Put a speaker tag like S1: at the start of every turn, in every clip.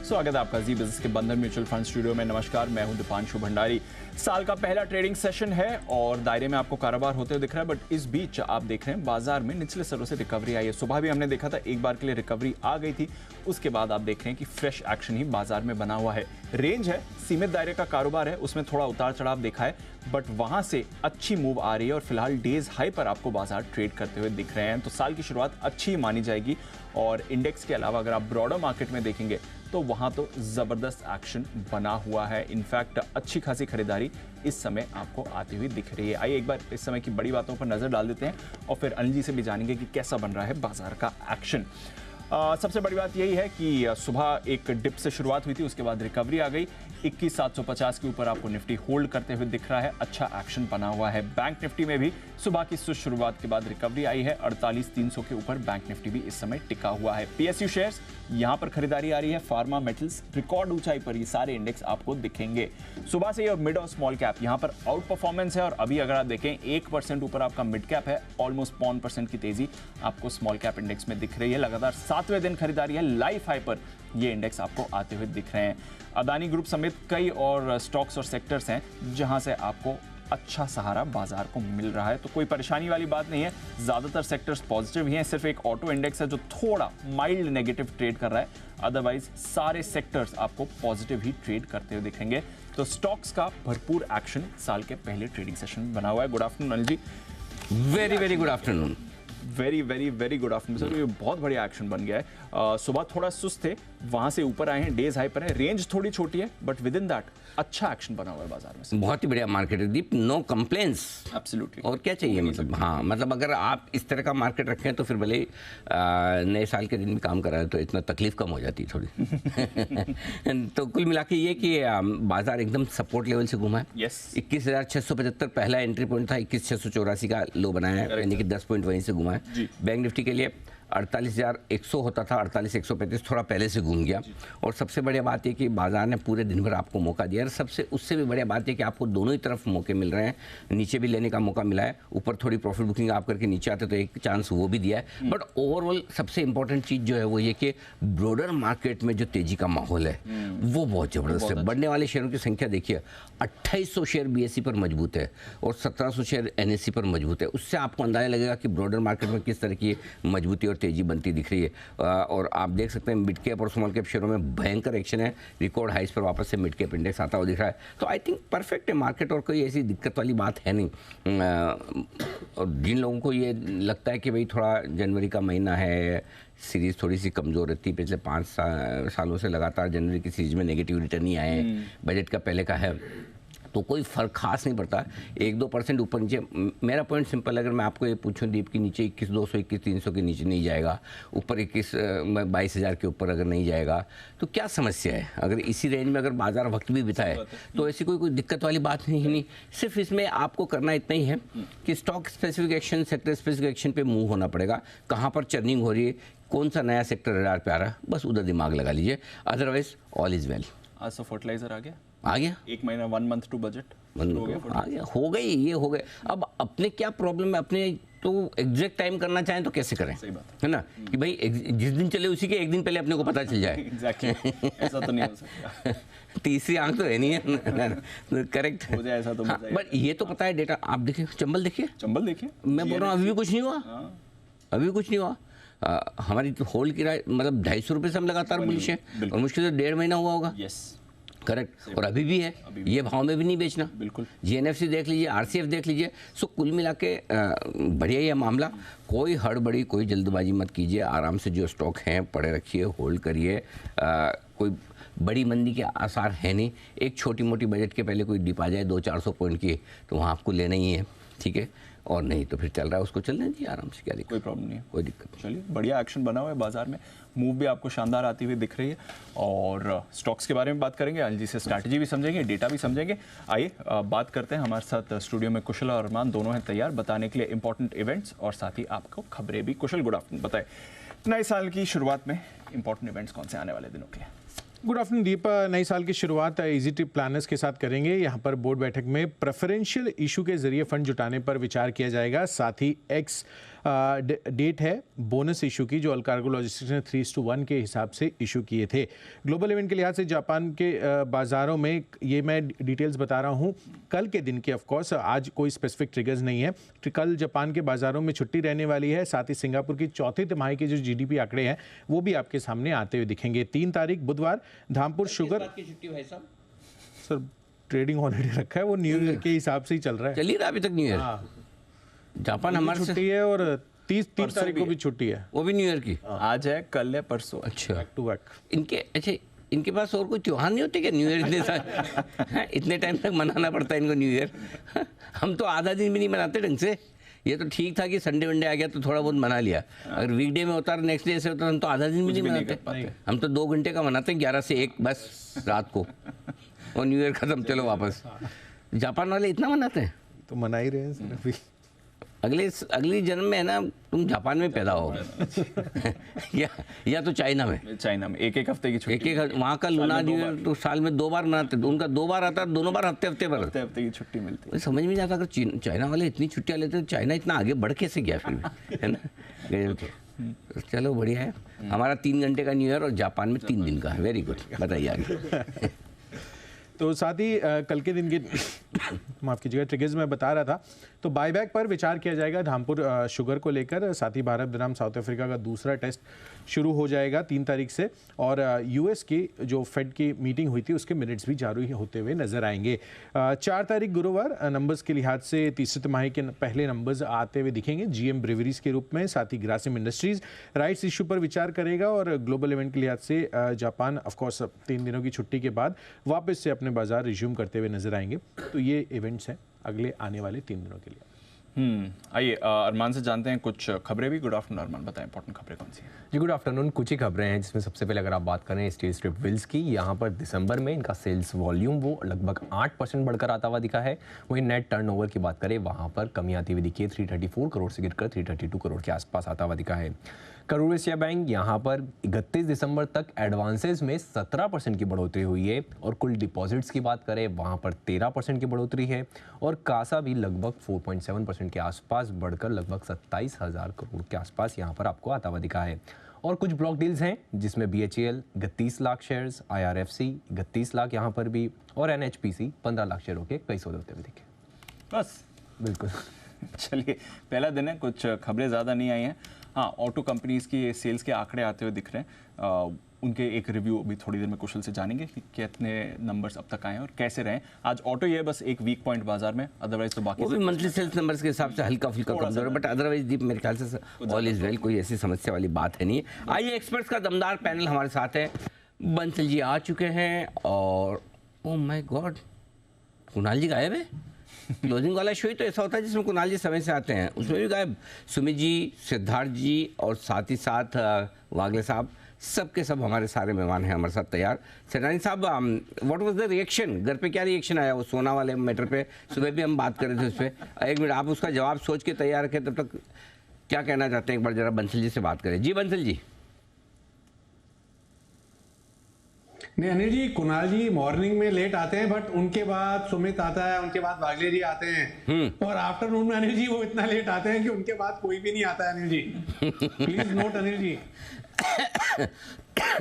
S1: स्वागत है आपका जी बिजनेस के बंधन म्यूचुअल फंड स्टूडियो में। नमस्कार, मैं हूं दीपांशु भंडारी। साल का पहला ट्रेडिंग सेशन है और दायरे में आपको कारोबार होते हुए दिख रहा है, बट इस बीच आप देख रहे हैं बाजार में निचले स्तरों से रिकवरी आई है। सुबह भी हमने देखा था एक बार के लिए रिकवरी आ गई थी, उसके बाद आप देख रहे हैं कि फ्रेश एक्शन ही बाजार में बना हुआ है। रेंज है, सीमित दायरे का कारोबार है, उसमें थोड़ा उतार चढ़ाव देखा है, बट वहां से अच्छी मूव आ रही है और फिलहाल डेज हाई पर आपको बाजार ट्रेड करते हुए दिख रहे हैं। तो साल की शुरुआत अच्छी मानी जाएगी और इंडेक्स के अलावा अगर आप ब्रॉडर मार्केट में देखेंगे तो वहां तो जबरदस्त एक्शन बना हुआ है। इनफैक्ट अच्छी खासी खरीदारी इस समय आपको आती हुई दिख रही है। आइए एक बार इस समय की बड़ी बातों पर नजर डाल देते हैं और फिर अनिल जी से भी जानेंगे कि कैसा बन रहा है बाजार का एक्शन। सबसे बड़ी बात यही है कि सुबह एक डिप से शुरुआत हुई थी, उसके बाद रिकवरी आ गई। 21,750 के ऊपर आपको निफ्टी होल्ड करते हुए दिख रहा है, अच्छा एक्शन बना हुआ है। बैंक निफ्टी में भी सुबह की सुस्त शुरुआत के बाद रिकवरी आई है, 48,300 के ऊपर बैंक निफ्टी भी इस समय टिका हुआ है। पीएसयू शेयर्स यहां पर खरीदारी आ रही है, फार्मा मेटल्स रिकॉर्ड ऊंचाई पर, ये सारे इंडेक्स आपको दिखेंगे सुबह से। और मिड और स्मॉल कैप यहां पर आउट परफॉर्मेंस है और अभी अगर आप देखें 1% ऊपर आपका मिड कैप है, ऑलमोस्ट 0.5% की तेजी आपको स्मॉल कैप इंडेक्स में दिख रही है। लगातार 7वें दिन खरीदारी है, लाइफ हाई पर ये इंडेक्स आपको आते हुए दिख रहे हैं। अदानी ग्रुप समेत कई और स्टॉक्स और सेक्टर्स हैं जहां से आपको अच्छा सहारा बाजार को मिल रहा है, तो कोई परेशानी वाली बात नहीं है। ज्यादातर सेक्टर्स पॉजिटिव ही हैं, सिर्फ एक ऑटो इंडेक्स है जो थोड़ा माइल्ड नेगेटिव ट्रेड कर रहा है, अदरवाइज सारे सेक्टर्स आपको पॉजिटिव ही ट्रेड करते हुए दिखेंगे। तो स्टॉक्स का भरपूर एक्शन साल के पहले ट्रेडिंग सेशन में बना हुआ है। Good afternoon Anil ji.
S2: Very good afternoon.
S1: Very good afternoon sir. ये बहुत बढ़िया एक्शन बन गया है। सुबह थोड़ा सुस्त थे, वहां से ऊपर आए हैं, डेज हाई पर है, रेंज थोड़ी छोटी है, बट विद इन दैट अच्छा एक्शन बना हुआ है बाजार में।
S2: बहुत ही बढ़िया मार्केट है दीप, नो कंप्लेंट्स।
S1: एब्सोल्युटली।
S2: और क्या चाहिए, मतलब हाँ, मतलब अगर आप इस तरह का मार्केट रखें तो फिर भले नए साल के दिन भी काम कर रहे हैं तो इतना तकलीफ कम हो जाती है थोड़ी। तो कुल मिला के ये कि बाजार एकदम सपोर्ट लेवल से घूमा है। 21,675 पहला एंट्री पॉइंट था, 21,684 का लो बनाया है, यानी कि 10 पॉइंट वहीं से घुमा है। बैंक निफ्टी के लिए 48,100 होता था, 48,135 थोड़ा पहले से घूम गया। और सबसे बढ़िया बात यह कि बाजार ने पूरे दिन भर आपको मौका दिया और उससे भी बढ़िया बात यह कि आपको दोनों ही तरफ मौके मिल रहे हैं। नीचे भी लेने का मौका मिला है, ऊपर थोड़ी प्रॉफिट बुकिंग आप करके नीचे आते तो एक चांस वो भी दिया है। बट ओवरऑल सबसे इंपॉर्टेंट चीज़ जो है वो ये कि ब्रॉडर मार्केट में जो तेजी का माहौल है वो बहुत ज़बरदस्त है। बढ़ने वाले शेयरों की संख्या देखिए, 2800 शेयर BSE पर मजबूत है और 1700 शेयर NSE पर मजबूत है। उससे आपको अंदाजा लगेगा कि ब्रॉडर मार्केट में किस तरह की मजबूती और तेजी बनती दिख रही है। और आप देख सकते हैं मिड कैप और स्मॉल कैप शेयरों में भयंकर एक्शन है, रिकॉर्ड हाइस पर वापस से मिड कैप इंडेक्स आता हुआ दिख रहा है। तो आई थिंक परफेक्ट है मार्केट और कोई ऐसी दिक्कत वाली बात है नहीं। और जिन लोगों को ये लगता है कि भाई थोड़ा जनवरी का महीना है, सीरीज़ थोड़ी सी कमज़ोर रहती है, पिछले 5 सालों से लगातार जनवरी की सीरीज में नेगेटिव रिटर्न ही आए, बजट का पहले का है, तो कोई फ़र्क खास नहीं पड़ता। 1-2% ऊपर नीचे। मेरा पॉइंट सिंपल, अगर मैं आपको ये पूछूं दीप की नीचे 21,200 21,300 के नीचे नहीं जाएगा, ऊपर 22,000 के ऊपर अगर नहीं जाएगा तो क्या समस्या है? अगर इसी रेंज में अगर बाजार वक्त भी बिताए तो ऐसी कोई दिक्कत वाली बात नहीं। सिर्फ इसमें आपको करना इतना ही है कि stock specific action, sector specific action पर मूव होना पड़ेगा। कहाँ पर चर्निंग हो रही है, कौन सा नया सेक्टर रडार पे आ रहा है, बस उधर दिमाग लगा लीजिए, अदरवाइज ऑल इज़ वेल।
S1: आज तो फर्टिलाइजर आ गया,
S2: एक
S1: महीना 1 मंथ टू बजट
S2: आ गया, हो गई, ये हो गए। अब अपने क्या प्रॉब्लम है, अपने तो एग्जैक्ट टाइम करना चाहें तो कैसे करें,
S1: सही बात
S2: है ना, कि भाई जिस दिन चले उसी के एक दिन पहले अपने को पता चल जाए।
S1: एग्जैक्टली ऐसा तो नहीं हो सकता।
S2: तीसरी आंख तो है नहीं है। करेक्ट
S1: हो जाए ऐसा तो
S2: हाँ, बट ये तो पता है डेटा। आप देखिए चंबल देखिए, मैं बोल रहा हूँ अभी भी कुछ नहीं हुआ, अभी कुछ नहीं हुआ। हमारी तो होल्ड की राय मतलब 250 रुपये से हम लगातार बुलिश है और मुश्किल से 1.5 महीना हुआ होगा। करेक्ट, और अभी भी है, ये भाव में भी नहीं बेचना।
S1: बिल्कुल।
S2: GNFC देख लीजिए, RCF देख लीजिए। सो कुल मिला के बढ़िया ही है मामला। कोई हड़बड़ी, कोई जल्दबाजी मत कीजिए, आराम से जो स्टॉक हैं पड़े रखिए, होल्ड करिए। कोई बड़ी मंदी के आसार है नहीं। एक छोटी मोटी बजट के पहले कोई डिप आ जाए 200-400 पॉइंट की तो वहाँ आपको लेना ही है, ठीक है, और नहीं तो फिर चल रहा है उसको चलने दीजिए आराम से, क्या दिक्कत,
S1: कोई प्रॉब्लम नहीं है,
S2: कोई दिक्कत नहीं।
S1: चलिए, बढ़िया एक्शन बना हुआ है बाजार में, मूव भी आपको शानदार आती हुई दिख रही है। और स्टॉक्स के बारे में बात करेंगे, अनिल जी से स्ट्रैटेजी भी समझेंगे, डेटा भी समझेंगे। आइए बात करते हैं। हमारे साथ स्टूडियो में कुशल और अरमान दोनों हैं तैयार बताने के लिए इंपॉर्टेंट इवेंट्स और साथ ही आपको खबरें भी। कुशल, गुड आफ्टरनून, बताएं नए साल की शुरुआत में इंपॉर्टेंट इवेंट्स कौन से आने वाले दिनों के लिए?
S3: गुड आफ्टरनून दीप। नई साल की शुरुआत इजी ट्रिप प्लानर्स के साथ करेंगे। यहाँ पर बोर्ड बैठक में प्रेफरेंशियल इशू के जरिए फंड जुटाने पर विचार किया जाएगा। साथ ही एक्स डेट है बोनस इशू की, जो अलकार्गो लॉजिस्टिक्स ने 3:1 के हिसाब से इशू किए थे। ग्लोबल इवेंट के लिहाज से जापान के बाज़ारों में, ये मैं डिटेल्स बता रहा हूँ कल के दिन के, ऑफकोर्स आज कोई स्पेसिफिक ट्रिगर्स नहीं है। कल जापान के बाज़ारों में छुट्टी रहने वाली है। साथ ही सिंगापुर की चौथी तिमाही के जो GDP आंकड़े हैं वो भी आपके सामने आते हुए दिखेंगे। 3 तारीख बुधवार धामपुर शुगर
S2: की छुट्टी भाई साहब?
S3: सर ट्रेडिंग हॉलिडे रखा है, वो न्यू ईयर के हिसाब से ही चल रहा है।
S2: चलिए अभी तक न्यू ईयर। जापान हमारे
S3: छुट्टी है और 30 तारीख को भी छुट्टी है,
S2: वो भी न्यू ईयर की।
S1: आज है, कल है, परसों।
S2: अच्छा,
S3: बैक टू बैक।
S2: इनके पास और कोई त्योहार नहीं होते क्या न्यू ईयर इतने साल इतने टाइम तक मनाना पड़ता है इनको न्यू ईयर? हम तो आधा दिन भी नहीं मनाते ढंग से। ये तो ठीक था कि संडे वनडे आ गया तो थोड़ा बहुत मना लिया। अगर वीकडे में होता नेक्स्ट डे से होता हम तो आधा दिन भी नहीं मनाते। हम तो 2 घंटे का मनाते हैं, 11 से 1 बस रात को, और न्यू ईयर खत्म, चलो वापस। जापान वाले इतना मनाते हैं?
S3: तो मना ही रहे हैं सर अभी।
S2: अगली जन्म में है ना तुम जापान में पैदा हो या तो चाइना में।
S1: एक हफ्ते की छुट्टी।
S2: वहाँ का लूना न्यू ईयर तो साल में 2 बार मनाते हैं, उनका 2 बार आता है, दोनों बार हफ्ते
S1: हफ्ते की छुट्टी मिलती है।
S2: समझ में नहीं आता अगर चाइना वाले इतनी छुट्टियाँ लेते तो चाइना इतना आगे बढ़ कैसे गया फिर भी, है ना? तो चलो बढ़िया है। हमारा 3 घंटे का न्यू ईयर और जापान में 3 दिन का है। वेरी गुड, बताइए आगे।
S3: तो साथ ही कल के दिन के माफ़ कीजिएगा ट्रिगर्स मैं बता रहा था, तो बायबैक पर विचार किया जाएगा धामपुर शुगर को लेकर। साथ ही भारत बनाम साउथ अफ्रीका का दूसरा टेस्ट शुरू हो जाएगा 3 तारीख से, और US की जो फेड की मीटिंग हुई थी उसके मिनट्स भी जारी होते हुए नजर आएंगे। 4 तारीख गुरुवार नंबर्स के लिहाज से तीसरी तिमाही के पहले नंबर्स आते हुए दिखेंगे GM ब्रिवरीज के रूप में। साथ ही ग्रासिम इंडस्ट्रीज राइट्स इशू पर विचार करेगा, और ग्लोबल इवेंट के लिहाज से जापान ऑफकोर्स 3 दिनों की छुट्टी के बाद वापस से अपने बाजार रिज्यूम करते हुए नजर आएंगे। तो ये इवेंट्स हैं अगले आने वाले 3 दिनों के लिए।
S1: आइए अरमान से जानते हैं कुछ खबरें भी। गुड आफ्टरनून अरमान, बताएं इंपॉर्टेंट खबरें कौन सी हैं?
S4: जी गुड आफ्टरनून। कुछ ही खबरें हैं जिसमें सबसे पहले अगर आप बात करें स्टील स्ट्रिप व्हील्स की, यहाँ पर दिसंबर में इनका सेल्स वॉल्यूम वो लगभग 8% बढ़कर आता हुआ दिखा है। वहीं नेट टर्नओवर की बात करें वहाँ पर कमी आती हुई दिखी है, 334 करोड़ से गिरकर 332 करोड़ के आसपास आता हुआ दिखा है। करूर एशिया बैंक यहाँ पर 31 दिसंबर तक एडवांसेस में 17% की बढ़ोतरी हुई है, और कुल डिपॉजिट्स की बात करें वहाँ पर 13% की बढ़ोतरी है, और कासा भी लगभग 4.7% के आसपास बढ़कर लगभग 27,000 करोड़ के आसपास यहाँ पर आपको आता हुआ दिखा है। और कुछ ब्लॉक डील्स हैं जिसमें BHEL 31 lakh shares, IRFC 31 lakh यहाँ पर भी, और NHPC 15 लाख शेयरों के कई सौदे होते हुए दिखे।
S1: बस
S4: बिल्कुल।
S1: चलिए, पहला दिन है, कुछ खबरें ज़्यादा नहीं आई हैं। हाँ, ऑटो कंपनीज की सेल्स के आंकड़े आते हुए दिख रहे हैं। उनके एक रिव्यू भी थोड़ी देर में कुशल से जानेंगे कि कितने नंबर्स अब तक आए हैं और कैसे रहे। आज ऑटो ये बस एक वीक पॉइंट बाजार में, अदरवाइज तो बाकी
S2: वो भी मंथली सेल्स नंबर्स के हिसाब से हल्का फुल्का कमजोर है, बट अदरवाइज दीप मेरे ख्याल से ऑल इज वेल, कोई ऐसी समस्या वाली बात है नहीं। आइए एक्सपर्ट्स का दमदार पैनल हमारे साथ है। बंसल जी आ चुके हैं, और ओह माय गॉड, कुणाल जी गायब है। क्लोजिंग वाला शो ही तो ऐसा होता है जिसमें कुणाल जी समय से आते हैं, उसमें भी गायब। सुमित जी, सिद्धार्थ जी, और साथ ही साथ वागले साहब, सब के सब हमारे सारे मेहमान हैं हमारे साथ तैयार। सेनानी साहब, व्हाट वाज द रिएक्शन? घर पे क्या रिएक्शन आया वो सोना वाले मैटर पे? सुबह भी हम बात कर रहे थे उस पर। 1 मिनट, आप उसका जवाब सोच के तैयार रखें, तब तक क्या कहना चाहते हैं एक बार जरा बंसल जी से बात करें। जी बंसल जी।
S5: नहीं अनिल जी, कुणाल जी मॉर्निंग में लेट आते हैं, बट उनके बाद सुमित आता है, उनके बाद वागले जी आते हैं, और आफ्टरनून में अनिल जी वो इतना लेट आते हैं कि उनके बाद कोई भी नहीं आता है Anil ji. Please note Anil ji.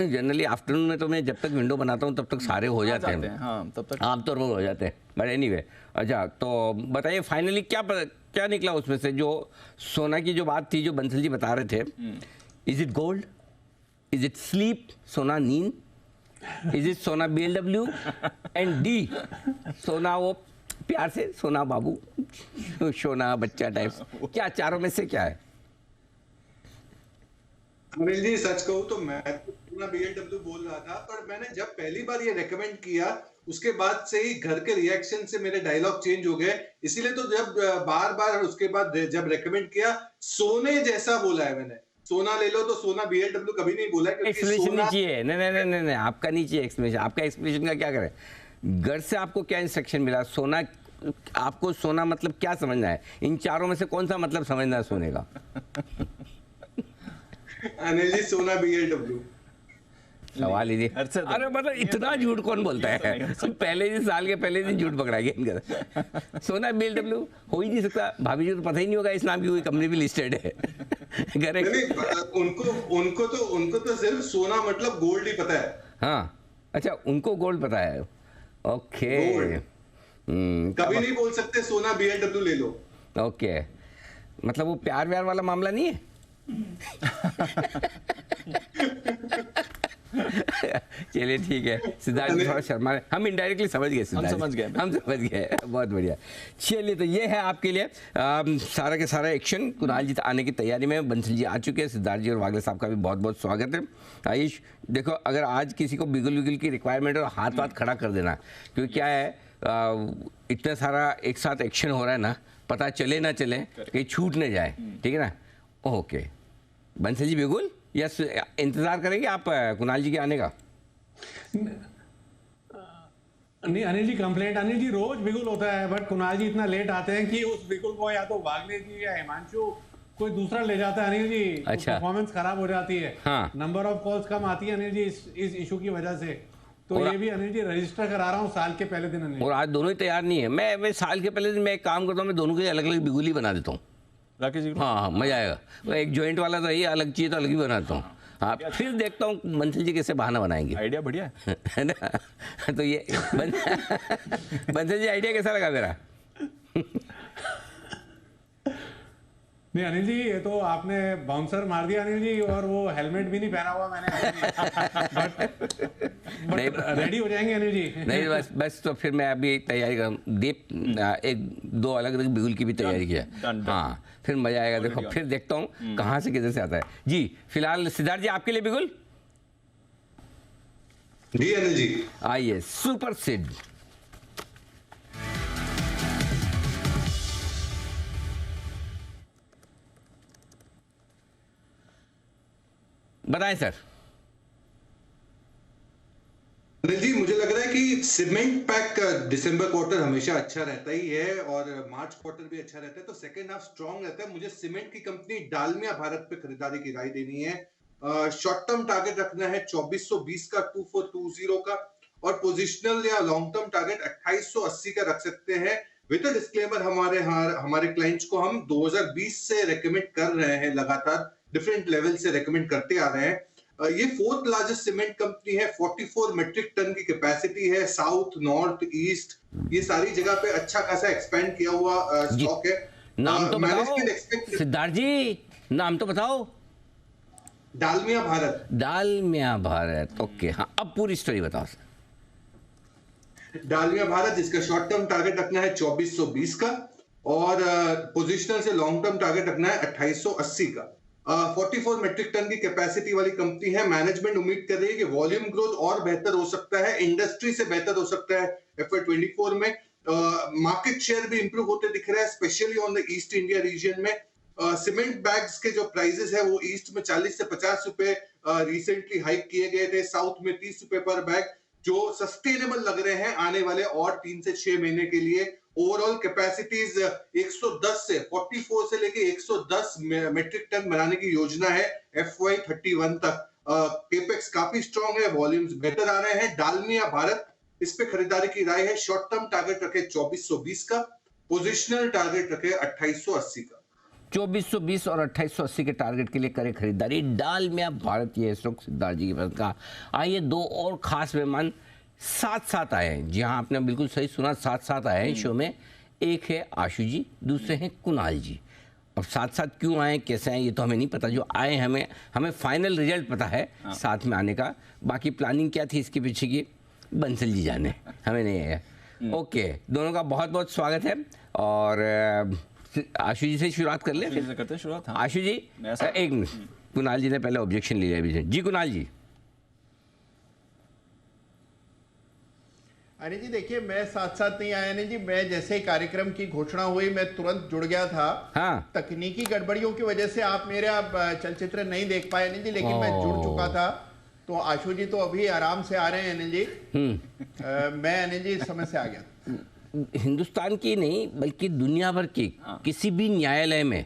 S2: Generally afternoon में तो मैं जब तक विंडो बनाता हूँ तब तक सारे हो जाते हैं।
S1: हाँ, तब तक
S2: आमतौर पर हो जाते हैं, बट एनीवे। अच्छा, तो बताइए फाइनली क्या निकला उसमें से? जो सोना की जो बात थी, जो बंसल जी बता रहे थे, is it gold, is it sleep, सोना नींद, इज इट सोना BMW, एंड डी सोना वो प्यार से सोना बाबू, सोना बच्चा टाइप, क्या चारों में से क्या है?
S6: अनिल जी सच कहूँ तो मैं सोना BMW बोल रहा था, पर मैंने जब पहली बार ये रेकमेंड किया उसके बाद से ही घर के रिएक्शन से मेरे डायलॉग चेंज हो गए। इसीलिए तो जब बार बार उसके बाद जब रेकमेंड किया, सोने जैसा बोला है मैंने। सोना ले लो तो सोना BMW कभी नहीं बोला, क्योंकि
S2: एक्सप्लेनेशन नहीं चाहिए। नहीं, आपका नहीं चाहिए एक्सप्लेनेशन। आपका एक्सप्लेनेशन का क्या करें? घर से आपको क्या इंस्ट्रक्शन मिला? सोना, आपको सोना मतलब क्या समझना है? इन चारों में से कौन सा मतलब समझना है सोने का?
S6: अनिल जी, सोना BMW।
S2: सवाल लीजिए।
S1: अच्छा,
S2: अरे मतलब इतना झूठ कौन बोलता है? पहले दिन, साल के पहले दिन झूठ पकड़ा गया इनका। सोना BMW हो ही नहीं सकता। भाभी जी को पता ही नहीं होगा इस नाम की कोई कंपनी भी लिस्टेड है।
S6: उनको तो सिर्फ सोना मतलब गोल्ड ही पता है।
S2: हाँ, अच्छा, उनको गोल्ड पता है। ओके,
S6: कभी नहीं बोल सकते सोना BMW ले लो।
S2: ओके, मतलब वो प्यार व्यार वाला मामला नहीं है? चलिए ठीक है, सिद्धार्थ जी थोड़ा शर्मा रहे। हम इनडायरेक्टली समझ गए सिद्धार्थ जी। हम समझ गए, बहुत बढ़िया। चलिए, तो ये है आपके लिए सारा के सारा एक्शन। कुणाल जी आने की तैयारी में, बंसल जी आ चुके हैं, सिद्धार्थ जी और वागले साहब का भी बहुत बहुत स्वागत है। आयुष, देखो, अगर आज किसी को बिगुल विगुल की रिक्वायरमेंट और हाथ वाथ खड़ा कर देना, क्योंकि क्या है, इतना सारा एक साथ एक्शन हो रहा है ना, पता चले ना चले, कहीं छूट न जाए, ठीक है ना? ओके, बंसल जी बिगुल या इंतजार करेंगे आप कुणाल जी के आने का?
S5: नहीं अनिल जी, कंप्लेंट अनिल जी रोज बिगुल होता है, बट कुणाल जी इतना लेट आते हैं कि उस बिगुल को या तो वागले जी या हिमांशु कोई दूसरा ले जाता है अनिल जी।
S2: अच्छा,
S5: परफॉर्मेंस खराब हो जाती है।
S2: हाँ,
S5: नंबर ऑफ कॉल्स कम आती है अनिल जी इस इशू की वजह से। तो ये भी अनिल जी रजिस्टर करा रहा हूँ साल के पहले दिन अनिल।
S2: और आज दोनों ही तैयार नहीं है। मैं साल के पहले दिन मैं एक काम करता हूँ, मैं दोनों के अलग अलग बिगुल ही बना देता हूँ।
S1: राकेश जी,
S2: हाँ, मजा आएगा। एक जॉइंट वाला तो ये अलग चाहिए, तो अलग ही बनाता हूँ। हाँ, फिर देखता हूँ बंसल जी कैसे बहाना बनाएंगे।
S1: आइडिया बढ़िया
S2: है ना? तो ये बंसल जी, आइडिया कैसा लगा मेरा?
S5: नहीं अनिल जी, ये तो आपने बाउंसर मार दिया अनिल जी, और वो हेलमेट भी नहीं पहना हुआ मैंने। बट रेडी हो जाएंगे अनिल जी।
S2: नहीं, बस तो फिर मैं अभी तैयारी कर, दीप एक दो अलग अलग बिगुल की भी तैयारी किया। हाँ, फिर मजा आएगा। देखो, फिर देखता हूँ कहाँ से किधर से आता है। जी, फिलहाल सिद्धार्थ जी आपके लिए बिगुल।
S6: जी अनिल जी,
S2: आइए, सुपर सिड। बताएं सर।
S6: अनिल जी, मुझे लग रहा है कि सीमेंट पैक दिसंबर क्वार्टर हमेशा अच्छा रहता ही है और मार्च क्वार्टर भी अच्छा रहता है, तो सेकेंड हाफ स्ट्रांग रहता है। मुझे सीमेंट की कंपनी डालमिया भारत पे खरीदारी की राय देनी है। शॉर्ट टर्म टारगेट रखना है 2420 का, 2420 का, और पोजिशनल या लॉन्ग टर्म टारगेट 2880 का रख सकते हैं। विद डिस्क्लेमर, हमारे क्लाइंट्स को हम 2020 से रेकमेंड कर रहे हैं, लगातार डिफरेंट लेवल से रेकमेंड करते आ रहे हैं। ये फोर्थ लार्जेस्ट सीमेंट कंपनी है, 44 मेट्रिक टन की कैपेसिटी है। साउथ, नॉर्थ, ईस्ट, ये सारी जगह पे अच्छा खासा एक्सपेंड किया हुआ स्टॉक है।
S2: नाम तो बताओ सिद्धार्थ जी, नाम तो बताओ।
S6: डालमिया भारत।
S2: डालमिया भारत, ओके। हाँ, अब पूरी स्टोरी बताओ सर।
S6: डालमिया भारत, जिसका शॉर्ट टर्म टारगेट रखना है 2420 का, और पोजिशनल से लॉन्ग टर्म टारगेट रखना है 2880 का। 44 मेट्रिक टन की कैपेसिटी वाली कंपनी है। मैनेजमेंट उम्मीद कर रही है कि वॉल्यूम ग्रोथ और बेहतर हो सकता है, इंडस्ट्री से बेहतर हो सकता है FY24 में। मार्केट शेयर भी इंप्रूव होते दिख रहा है, specially on the east India region में। सीमेंट बैग्स के जो प्राइसेस है वो ईस्ट में 40 से 50 रुपए रिसेंटली हाइक किए गए थे, साउथ में 30 रुपए पर बैग, जो सस्टेनेबल लग रहे हैं आने वाले और 3 से 6 महीने के लिए। ओवरऑल कैपेसिटीज 110 से 44 से लेके 110 मेट्रिक टन बनाने की योजना है FY31 तक। केपेक्स काफी स्ट्रांग है, वॉल्यूम्स बेहतर आ रहे हैं। डालमिया भारत, इस पे खरीदारी की राय है। शॉर्ट टर्म टारगेट रखे 2420 का, पोजिशनल टारगेट रखे 2880 का।
S2: 2420 और 2880 के टारगेट के लिए करें खरीदारी। डालमिया भारत, ये स्टॉक सिद्धार्थ जी की बात का। आइए, दो और खास मेहमान साथ साथ आए हैं। जी हाँ, आपने बिल्कुल सही सुना, साथ साथ आए हैं शो में। एक है आशु जी, दूसरे हैं कुणाल जी। अब साथ साथ क्यों आए, कैसे आए, ये तो हमें नहीं पता। जो आए हमें फाइनल रिजल्ट पता है साथ में आने का। बाकी प्लानिंग क्या थी इसके पीछे की, बंसल जी जाने, हमें नहीं है। ओके, दोनों का बहुत बहुत स्वागत है। और आशु जी से शुरुआत कर ले,
S1: फिर करते हैं शुरुआत। हाँ।
S2: आशु जी, एक मिनट, कुणाल जी ने पहले ऑब्जेक्शन लिया अभी। जी कुणाल जी।
S7: अनिल जी देखिए, मैं साथ साथ नहीं आया अनिल जी। मैं जैसे ही कार्यक्रम की घोषणा हुई मैं तुरंत जुड़ गया था।
S2: हाँ,
S7: तकनीकी गड़बड़ियों की वजह से आप मेरे चलचित्र नहीं देख पाए अनिल जी, लेकिन मैं जुड़ चुका था। तो आशु जी तो अभी आराम से आ रहे हैं अनिल जी। मैं अनिल जी इस समय से आ गया।
S2: हिंदुस्तान की नहीं बल्कि दुनिया भर की किसी भी न्यायालय में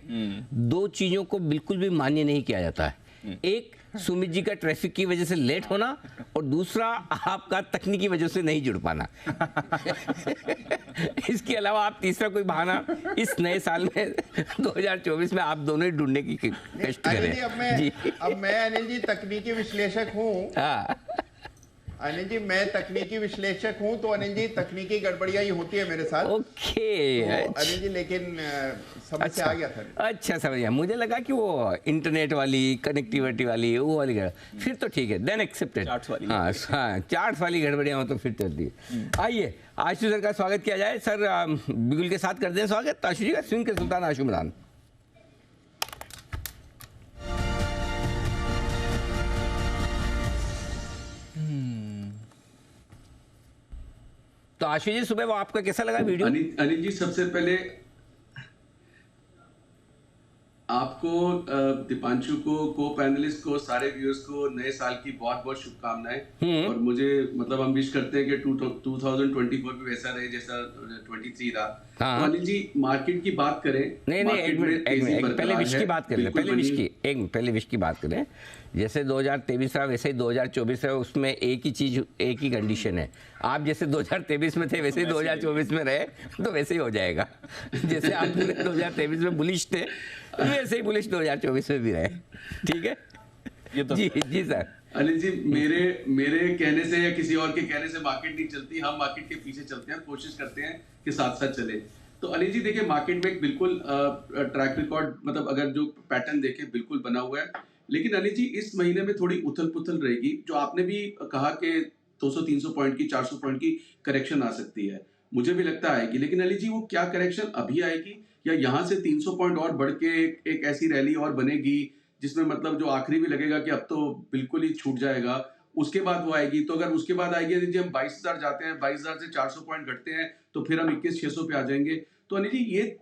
S2: दो चीजों को बिल्कुल भी मान्य नहीं किया जाता है। एक सुमित जी का ट्रैफिक की वजह से लेट होना और दूसरा आपका तकनीकी वजह से नहीं जुड़ पाना। इसके अलावा आप तीसरा कोई बहाना इस नए साल में 2024 में आप दोनों ही ढूंढने की कष्ट
S7: अनिल जी,
S2: करें।
S7: अब मैं अनिल जी तकनीकी विश्लेषक हूँ।
S2: हाँ,
S7: अनिल जी मैं तकनीकी विश्लेषक हूँ, तो अनिल जी तकनीकी गड़बड़ियाँ ही होती है मेरे साथ।
S2: ओके।
S7: तो अनिल जी लेकिन समझ से आ गया था।
S2: अच्छा, समझ गया। मुझे लगा कि वो इंटरनेट वाली, कनेक्टिविटी वाली, वो वाली फिर तो ठीक है, देन एक्सेप्टेड।
S1: चार्ट्स वाली।
S2: हाँ, चार्ट्स वाली गड़बड़ियाँ हो तो फिर चलती है। आइए आशु सर का स्वागत किया जाए। सर बिगुल के साथ कर दें स्वागत। आशु जी का स्विंग के सुल्तान आशु मदान। तो आशु जी सुबह वो आपका कैसा लगा वीडियो?
S8: अनिल जी, सबसे पहले आपको, दीपांशु को, को पैनलिस्ट को, सारे व्यूअर्स को नए साल की बहुत बहुत शुभकामनाएं। और मुझे मतलब हम विश करते हैं कि 2024 भी वैसा रहे जैसा 23 रहा।
S2: हाँ।
S8: तो अनिल जी, मार्केट की बात करें।
S2: नहीं, एक मिनट, पहले विश की बात करें। पहले विश की बात करें। जैसे 2023 रहा वैसे ही 2024 है, उसमें एक ही चीज, एक ही कंडीशन है। आप जैसे 2023 में थे वैसे ही 2024 में रहे तो वैसे ही हो जाएगा। जैसे आप 2023 में बुलिश थे वैसे ही बुलिश 2024 में भी रहे। ठीक है,
S1: ये तो
S2: जी सर।
S8: अनिल जी, मेरे कहने से या किसी और के कहने से मार्केट नहीं चलती, हम मार्केट के पीछे चलते हैं, कोशिश करते हैं कि साथ साथ चले। तो अनिल जी देखिए, मार्केट में एक बिल्कुल ट्रैक रिकॉर्ड, मतलब अगर जो पैटर्न देखे बिल्कुल बना हुआ है। लेकिन अनिल जी, इस महीने में थोड़ी उथल पुथल रहेगी। जो आपने भी कहा कि 200-300 पॉइंट की, 400 पॉइंट की करेक्शन आ सकती है, मुझे भी लगता आएगी। लेकिन अनिल जी, वो क्या करेक्शन अभी आएगी या यहाँ से 300 पॉइंट और बढ़ के एक ऐसी रैली और बनेगी जिसमें मतलब जो आखिरी भी लगेगा कि अब तो बिल्कुल ही छूट जाएगा, उसके बाद वो आएगी? तो अगर उसके बाद आएगी अनिल जी, हम 22,000 जाते हैं, 22,000 से 400 पॉइंट घटते हैं, तो फिर हम 21,600 पे आ जाएंगे। तो अनिल जी,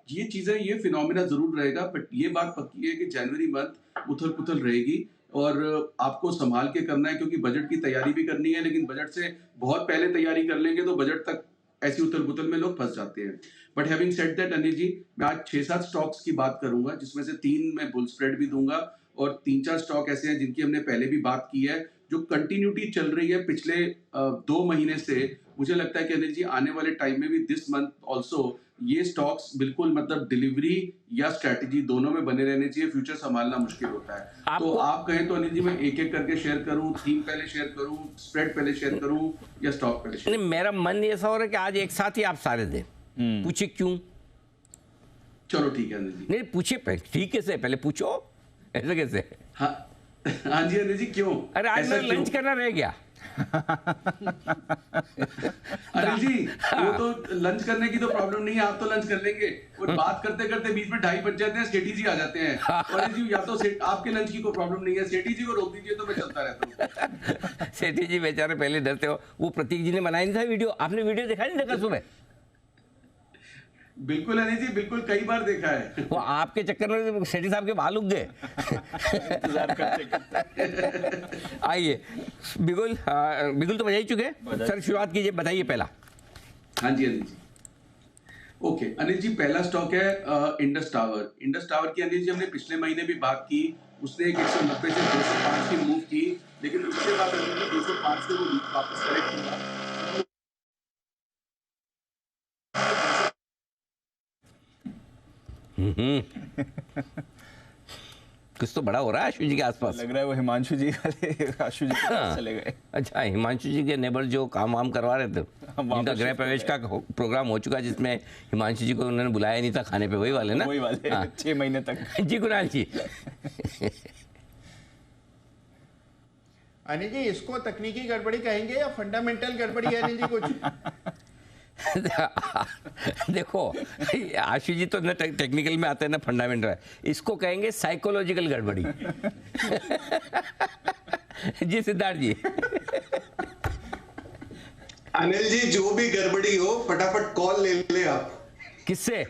S8: ये चीजें, ये फिनोमिना जरूर रहेगा। बट ये बात पक्की है कि जनवरी मंथ उथल पुथल रहेगी और आपको संभाल के करना है, क्योंकि बजट की तैयारी भी करनी है। लेकिन बजट से बहुत पहले तैयारी कर लेंगे तो बजट तक ऐसी उथल पुथल में लोग फंस जाते हैं। But having said that Anil ji, मैं आज 6-7 स्टॉक्स की बात करूंगा, जिसमें से 3 मैं बुल स्प्रेड भी दूंगा और 3-4 स्टॉक ऐसे हैं जिनकी हमने पहले भी बात की है, जो कंटिन्यूटी चल रही है पिछले 2 महीने से। मुझे लगता है कि अनिल जी, आने वाले टाइम में भी दिस मंथ ऑल्सो ये स्टॉक्स बिल्कुल मतलब डिलीवरी या स्ट्रेटेजी दोनों में बने रहने चाहिए। फ्यूचर संभालना मुश्किल होता है। तो आप कहें तो अनिल जी, मैं एक एक करके शेयर करूं, थीम पहले शेयर करूं, स्प्रेड पहले शेयर करूं या स्टॉक पहले शेयर?
S2: नहीं, मेरा मन ऐसा हो रहा है कि आज एक साथ ही आप सारे दें। पूछे क्यों?
S8: चलो ठीक है अनिल जी।
S2: नहीं पूछे, ठीक है, से पहले पूछो, ऐसे कैसे?
S8: हाँ हाँ जी अनिल जी, क्यों?
S2: अरे आज मैं लंच करना रह गया।
S8: अनिल जी, वो तो लंच करने की तो प्रॉब्लम नहीं है, आप तो लंच कर लेंगे। और बात करते करते बीच में 2:30 बज जाते हैं, सेठी जी आ जाते हैं। और अनिल जी, या तो आपके लंच की कोई प्रॉब्लम नहीं है, सेठी जी को रोक दीजिए तो मैं चलता रहता हूँ।
S2: सेठी जी बेचारे पहले डरते हो। वो प्रतीक जी ने बनाया नहीं था वीडियो, आपने वीडियो देखा नहीं देखा सुबह?
S8: बिल्कुल अनिल जी, बिल्कुल, कई बार देखा है।
S2: वो आपके चक्कर में सेठी साहब के बाल उग गए। आइए बिगुल, बिगुल तो बजा ही चुके हैं सर, शुरुआत कीजिए, बताइए पहला।
S8: हाँ जी अनिल जी, ओके अनिल जी, पहला स्टॉक है इंडस टावर। इंडस टावर की अनिल जी हमने पिछले महीने भी बात की। उसने एक 190 से 205 की मूव की, लेकिन उसके बाद अनिल जी 205 से वो वापस करेक्ट हुआ।
S2: कुछ तो बड़ा हो रहा है आशु जी के आसपास।
S1: लग रहा है वो हिमांशु जी वाले आशु जी के पास चले गए।
S2: अच्छा, हिमांशु जी के नेबर जो काम वाम करवा रहे थे, उनका गृह प्रवेश का प्रोग्राम हो चुका, जिसमें हिमांशु जी को उन्होंने बुलाया नहीं था खाने पे, वही वाले ना?
S1: वही वाले। हाँ। 6 महीने तक।
S2: जी कुणाल जी।
S7: अनिल जी, इसको तकनीकी गड़बड़ी कहेंगे या फंडामेंटल गड़बड़ी है अनिल जी कुछ?
S2: देखो, आशु जी तो ना टेक्निकल में आते हैं ना फंडामेंटल है, इसको कहेंगे साइकोलॉजिकल गड़बड़ी। जी सिद्धार्थ जी।
S6: अनिल जी, जो भी गड़बड़ी हो फटाफट कॉल ले ले आप।
S2: किससे?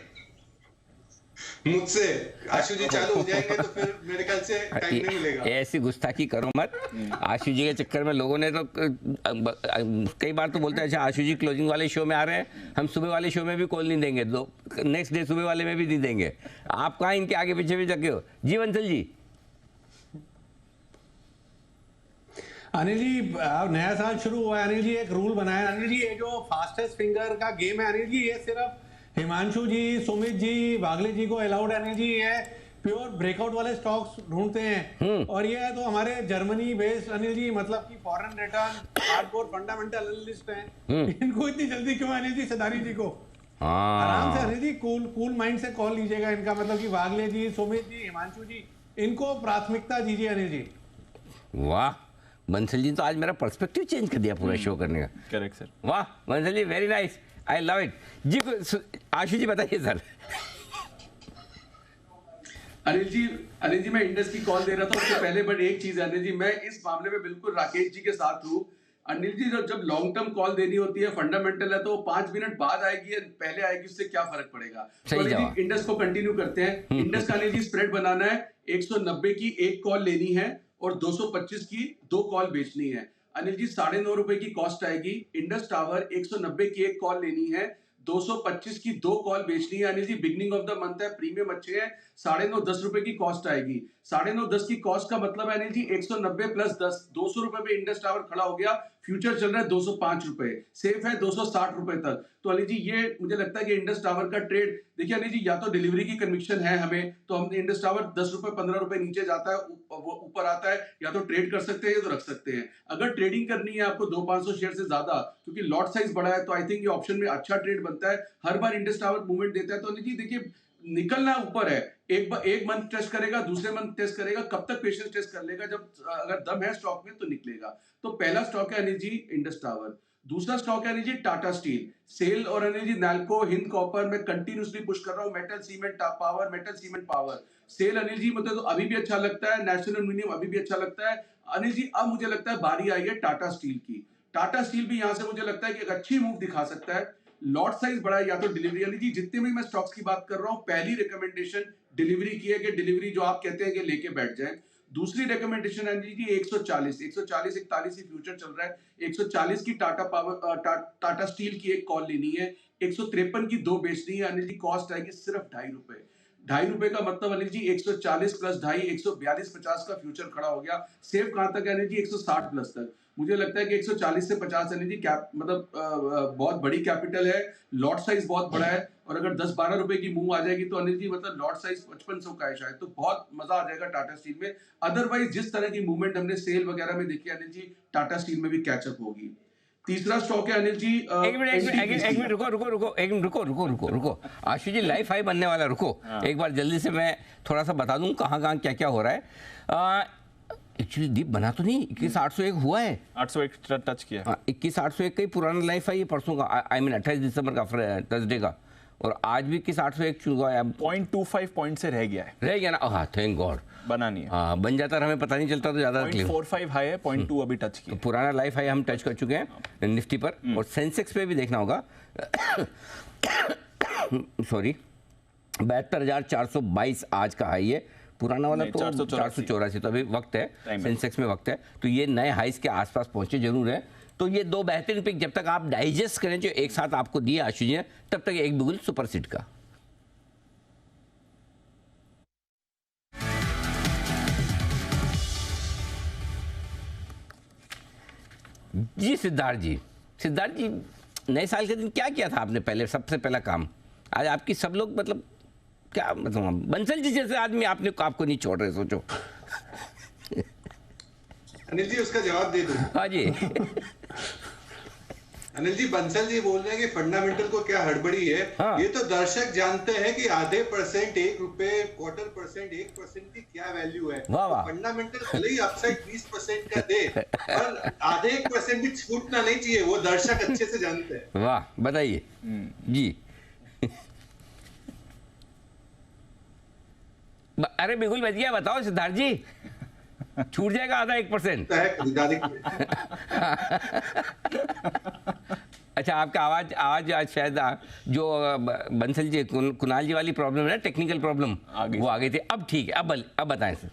S6: मुझसे। आशु जी चालू हो जाएंगे तो फिर मेरे ख्याल से टाइम नहीं मिलेगा।
S2: ऐसी गुस्ताखी करो मत। आशु जी के चक्कर में लोगों ने तो कई बार तो बोलते हैं, अच्छा आशु जी क्लोजिंग वाले शो में आ रहे हैं, हम सुबह वाले शो में भी कॉल नहीं देंगे, दो नेक्स्ट डे सुबह वाले में भी नहीं देंगे। आप कहाँ इनके आगे पीछे भी जगे हो? जी वंसल जी।
S5: अनिल जी नया साल शुरू हुआ है अनिल जी, एक रूल बनाया अनिल जी, ये जो फास्टेस्ट फिंगर का गेम है अनिल जी, ये सिर्फ हिमांशु जी, सुमित जी, वागले जी को अलाउड है अनिल जी। ये प्योर ब्रेकआउट वाले स्टॉक्स ढूंढते हैं और ये तो हमारे जर्मनी बेस्ड अनिल जी, मतलब कि foreign return hardcore fundamental analyst हैं। इनको इतनी जल्दी क्यों अनिल जी, सिदारी जी को आराम से अनिल जी कूल माइंड से कॉल लीजिएगा इनका, मतलब कि वागले जी, सुमित जी, हिमांशु जी, इनको प्राथमिकता दीजिए अनिल जी।
S2: वाह बंसल जी, तो आज मेरा पर्सपेक्टिव चेंज कर दिया पूरा शो करने का।
S1: Correct sir.
S2: वाह Bansal ji, very nice, I love it ji. Ashu ji बताइए सर।
S8: अनिल जी मैं इंडस की कॉल दे रहा था उससे पहले, बट एक चीज है अनिल जी, मैं इस मामले में बिल्कुल राकेश जी के साथ हूँ। अनिल जी जब लॉन्ग टर्म कॉल देनी होती है, फंडामेंटल है, तो 5 मिनट बाद आएगी या पहले आएगी, उससे क्या फर्क पड़ेगा। तो अनिल जी इंडस को कंटिन्यू करते हैं। इंडस का अनिल जी स्प्रेड बनाना है, 190 की एक कॉल लेनी है और 225 की 2 कॉल बेचनी है। अनिल जी 9.5 रुपए की कॉस्ट आएगी। इंडस टावर 190 की एक कॉल लेनी है, 225 की 2 कॉल बेचनी है। अनिल जी बिगनिंग ऑफ द मंथ है, प्रीमियम अच्छे हैं, 9.5 10 रुपए की कॉस्ट आएगी। 9.5 10 की कॉस्ट का मतलब है अनिल जी 190 प्लस 10 200 रुपए पे इंडस टावर खड़ा हो गया। फ्यूचर चल रहा है 205 रुपए, सेफ है 260 रुपए तक। तो अनिल जी ये मुझे लगता है कि इंडस टावर का ट्रेड, देखिए अनिल जी, या तो डिलीवरी की कन्विक्शन है हमें, तो हम इंडस टावर 10 रुपए 15 रुपए नीचे जाता है, वो ऊपर आता है, या तो ट्रेड कर सकते हैं या तो रख सकते हैं। अगर ट्रेडिंग करनी है आपको 200-500 शेयर से ज्यादा, क्योंकि लॉट साइज बड़ा है, तो आई थिंक ये ऑप्शन में अच्छा ट्रेड बनता है। हर बार इंडस टावर मूवमेंट देता है, तो अनिल जी देखिए निकलना ऊपर है, एक मंथ टेस्ट करेगा, दूसरे मंथ टेस्ट करेगा, कब तक पेशेंस टेस्ट कर लेगा, जब अगर दम है स्टॉक में तो निकलेगा। तो पहला स्टॉक है अनिल जी इंडस टावर। दूसरा स्टॉक है अनिल जी टाटा स्टील। सेल और अनिल जी नैल्को, हिंद कॉपर में कंटिन्यूसली पुश कर रहा हूं, metal cement power, metal cement power. SAIL Anil ji मतलब तो अभी भी अच्छा लगता है, नेशनल एल्यूमिनियम अभी भी अच्छा लगता है अनिल जी। अब मुझे लगता है बारी आई है टाटा स्टील की। टाटा स्टील भी यहां से मुझे लगता है कि एक अच्छी मूव दिखा सकता है। लॉट साइज बड़ा है या तो डिलीवरी, यानी कि जितने भी मैं स्टॉक्स की बात कर रहा हूं, पहली रिकमेंडेशन डिलीवरी की है कि डिलीवरी जो आप कहते हैं कि लेके बैठ जाएं। दूसरी रिकमेंडेशन है जी 140 41 ही फ्यूचर चल रहा है, 140 की टाटा स्टील की एक कॉल लेनी है, 153 की 2 बेचनी है। अनिल जी कॉस्ट आएगी सिर्फ 2.5 रुपए। 2.5 रुपए का मतलब अनिल जी 140 प्लस 2.5 142.50 का फ्यूचर खड़ा हो गया। सेफ कहां तक है अनिल जी 160 प्लस तक। मुझे लगता है कि 140 से 50 अनिल जी मतलब बहुत बड़ी कैपिटल है, लॉट साइज बहुत बड़ा है, और अगर 10-12 रुपए की मूव आ जाएगी तो अनिल जी मतलब लॉट साइज 5500 का है शायद, तो बहुत मजा आ जाएगा टाटा स्टील में। अदरवाइज जिस तरह की मूवमेंट हमने सेल वगैरह में देखी अनिल जी, टाटा स्टील में भी कैचअप होगी। तीसरा स्टॉक है अनिल जी
S2: एक मिनट रुको आशु जी, लाइफ हाई बनने वाला, रुको एक बार जल्दी से मैं थोड़ा सा बता दूं कहाँ क्या क्या हो रहा है। एक्चुअली दीप बना तो नहीं, 21,801 हुआ है,
S1: 801 टच किया।
S2: 21,801 का ही पुराना लाइफ है ये, परसों का, आई मीन 28 दिसंबर का, थर्सडे का, और आज भी 21,801 हुआ है।
S1: 0.25 पॉइंट से रह गया
S2: ना। हाँ थैंक गॉड,
S1: बना नहीं है।
S2: हाँ बन जाता, हमें पता नहीं चलता तो ज्यादा।
S1: 0.45 हाई है, 0.2 अभी टच किया।
S2: तो पुराना लाइफ हाई हम टच कर चुके हैं निफ्टी पर, और सेंसेक्स पे भी देखना होगा। सॉरी 72,422 आज का हाई है, पुराना वाला तो 484, तो अभी वक्त है, सेंसेक्स में वक्त है, तो ये नए हाइस के आसपास पहुंचे जरूर है। तो ये 2 बेहतरीन पिक जब तक आप डाइजेस्ट करें जो एक साथ आपको दिए आशु जी ने, तब तक एक बिगुल सुपर सीट का। जी सिद्धार्थ जी नए साल के दिन क्या किया था आपने पहले, सबसे पहला काम? आज आपकी सब लोग मतलब क्या, मतलब बंसल जी जैसे आदमी आपको नहीं छोड़ रहे, सोचो।
S6: अनिल जी उसका जवाब दे दो।
S2: हाँ जी।
S6: अनिल जी बंसल जी बोल रहे हैं कि फंडामेंटल को क्या हड़बड़ी है।
S2: हाँ।
S6: ये तो दर्शक जानते हैं कि आधे %, 1 रुपए, 1/4%, 1% की क्या वैल्यू है।
S2: वाह वाह।
S6: फंडामेंटल भले ही अपसाइड 20% का दे, पर आधे 1% भी छूटना नहीं चाहिए, वो दर्शक अच्छे से जानते हैं।
S2: वाह बताइए जी। अरे बिल्कुल बढ़िया, बताओ सिद्धार्थ जी, छूट जाएगा आधा 1%? अच्छा आपका आवाज आज शायद जो बंसल जी कुणाल जी वाली प्रॉब्लम है ना, टेक्निकल प्रॉब्लम, वो आ गई थी, अब ठीक है, अब बताएं सर।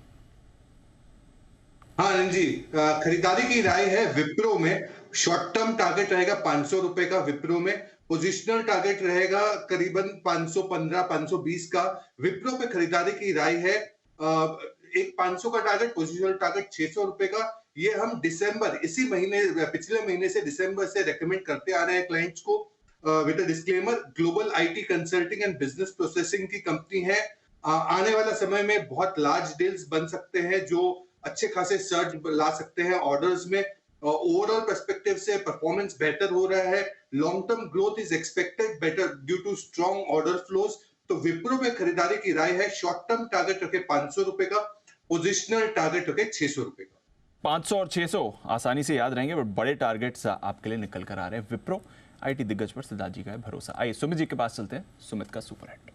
S6: हाँ अनिल जी, खरीदारी की राय है विप्रो में। शॉर्ट टर्म टारगेट रहेगा 500 रुपए का विप्रो में, पोजिशनल टारगेट रहेगा करीबन 515-520 का। विप्रो पे खरीदारी की राय है। एक 500 का टारगेट, पोजिशनल टारगेट 600 रुपए का। ये हम इसी महीने पिछले महीने से दिसंबर से रेकमेंड करते आ रहे हैं क्लाइंट्स को with a disclaimer. Global IT consulting and business processing की कंपनी है। आने वाला समय में बहुत लार्ज डील्स बन सकते हैं जो अच्छे खासे सर्च ला सकते हैं ऑर्डर्स में। ओवरऑल पर्सपेक्टिव से परफॉर्मेंस बेहतर हो रहा है। Long term growth is expected better due to strong order flows. तो विप्रो में खरीदारी की राय है। शॉर्ट टर्म टारगेट रखे 500 रुपए का, पोजिशनल टारगेट रखे 600 रुपए का।
S1: 500 और 600 आसानी से याद रहेंगे, बट बड़े टारगेट्स आपके लिए निकल कर आ रहे हैं। विप्रो आईटी दिग्गज पर सिद्धार्थ जी का है भरोसा। आइए सुमित जी के पास चलते हैं। सुमित का सुपर हिट।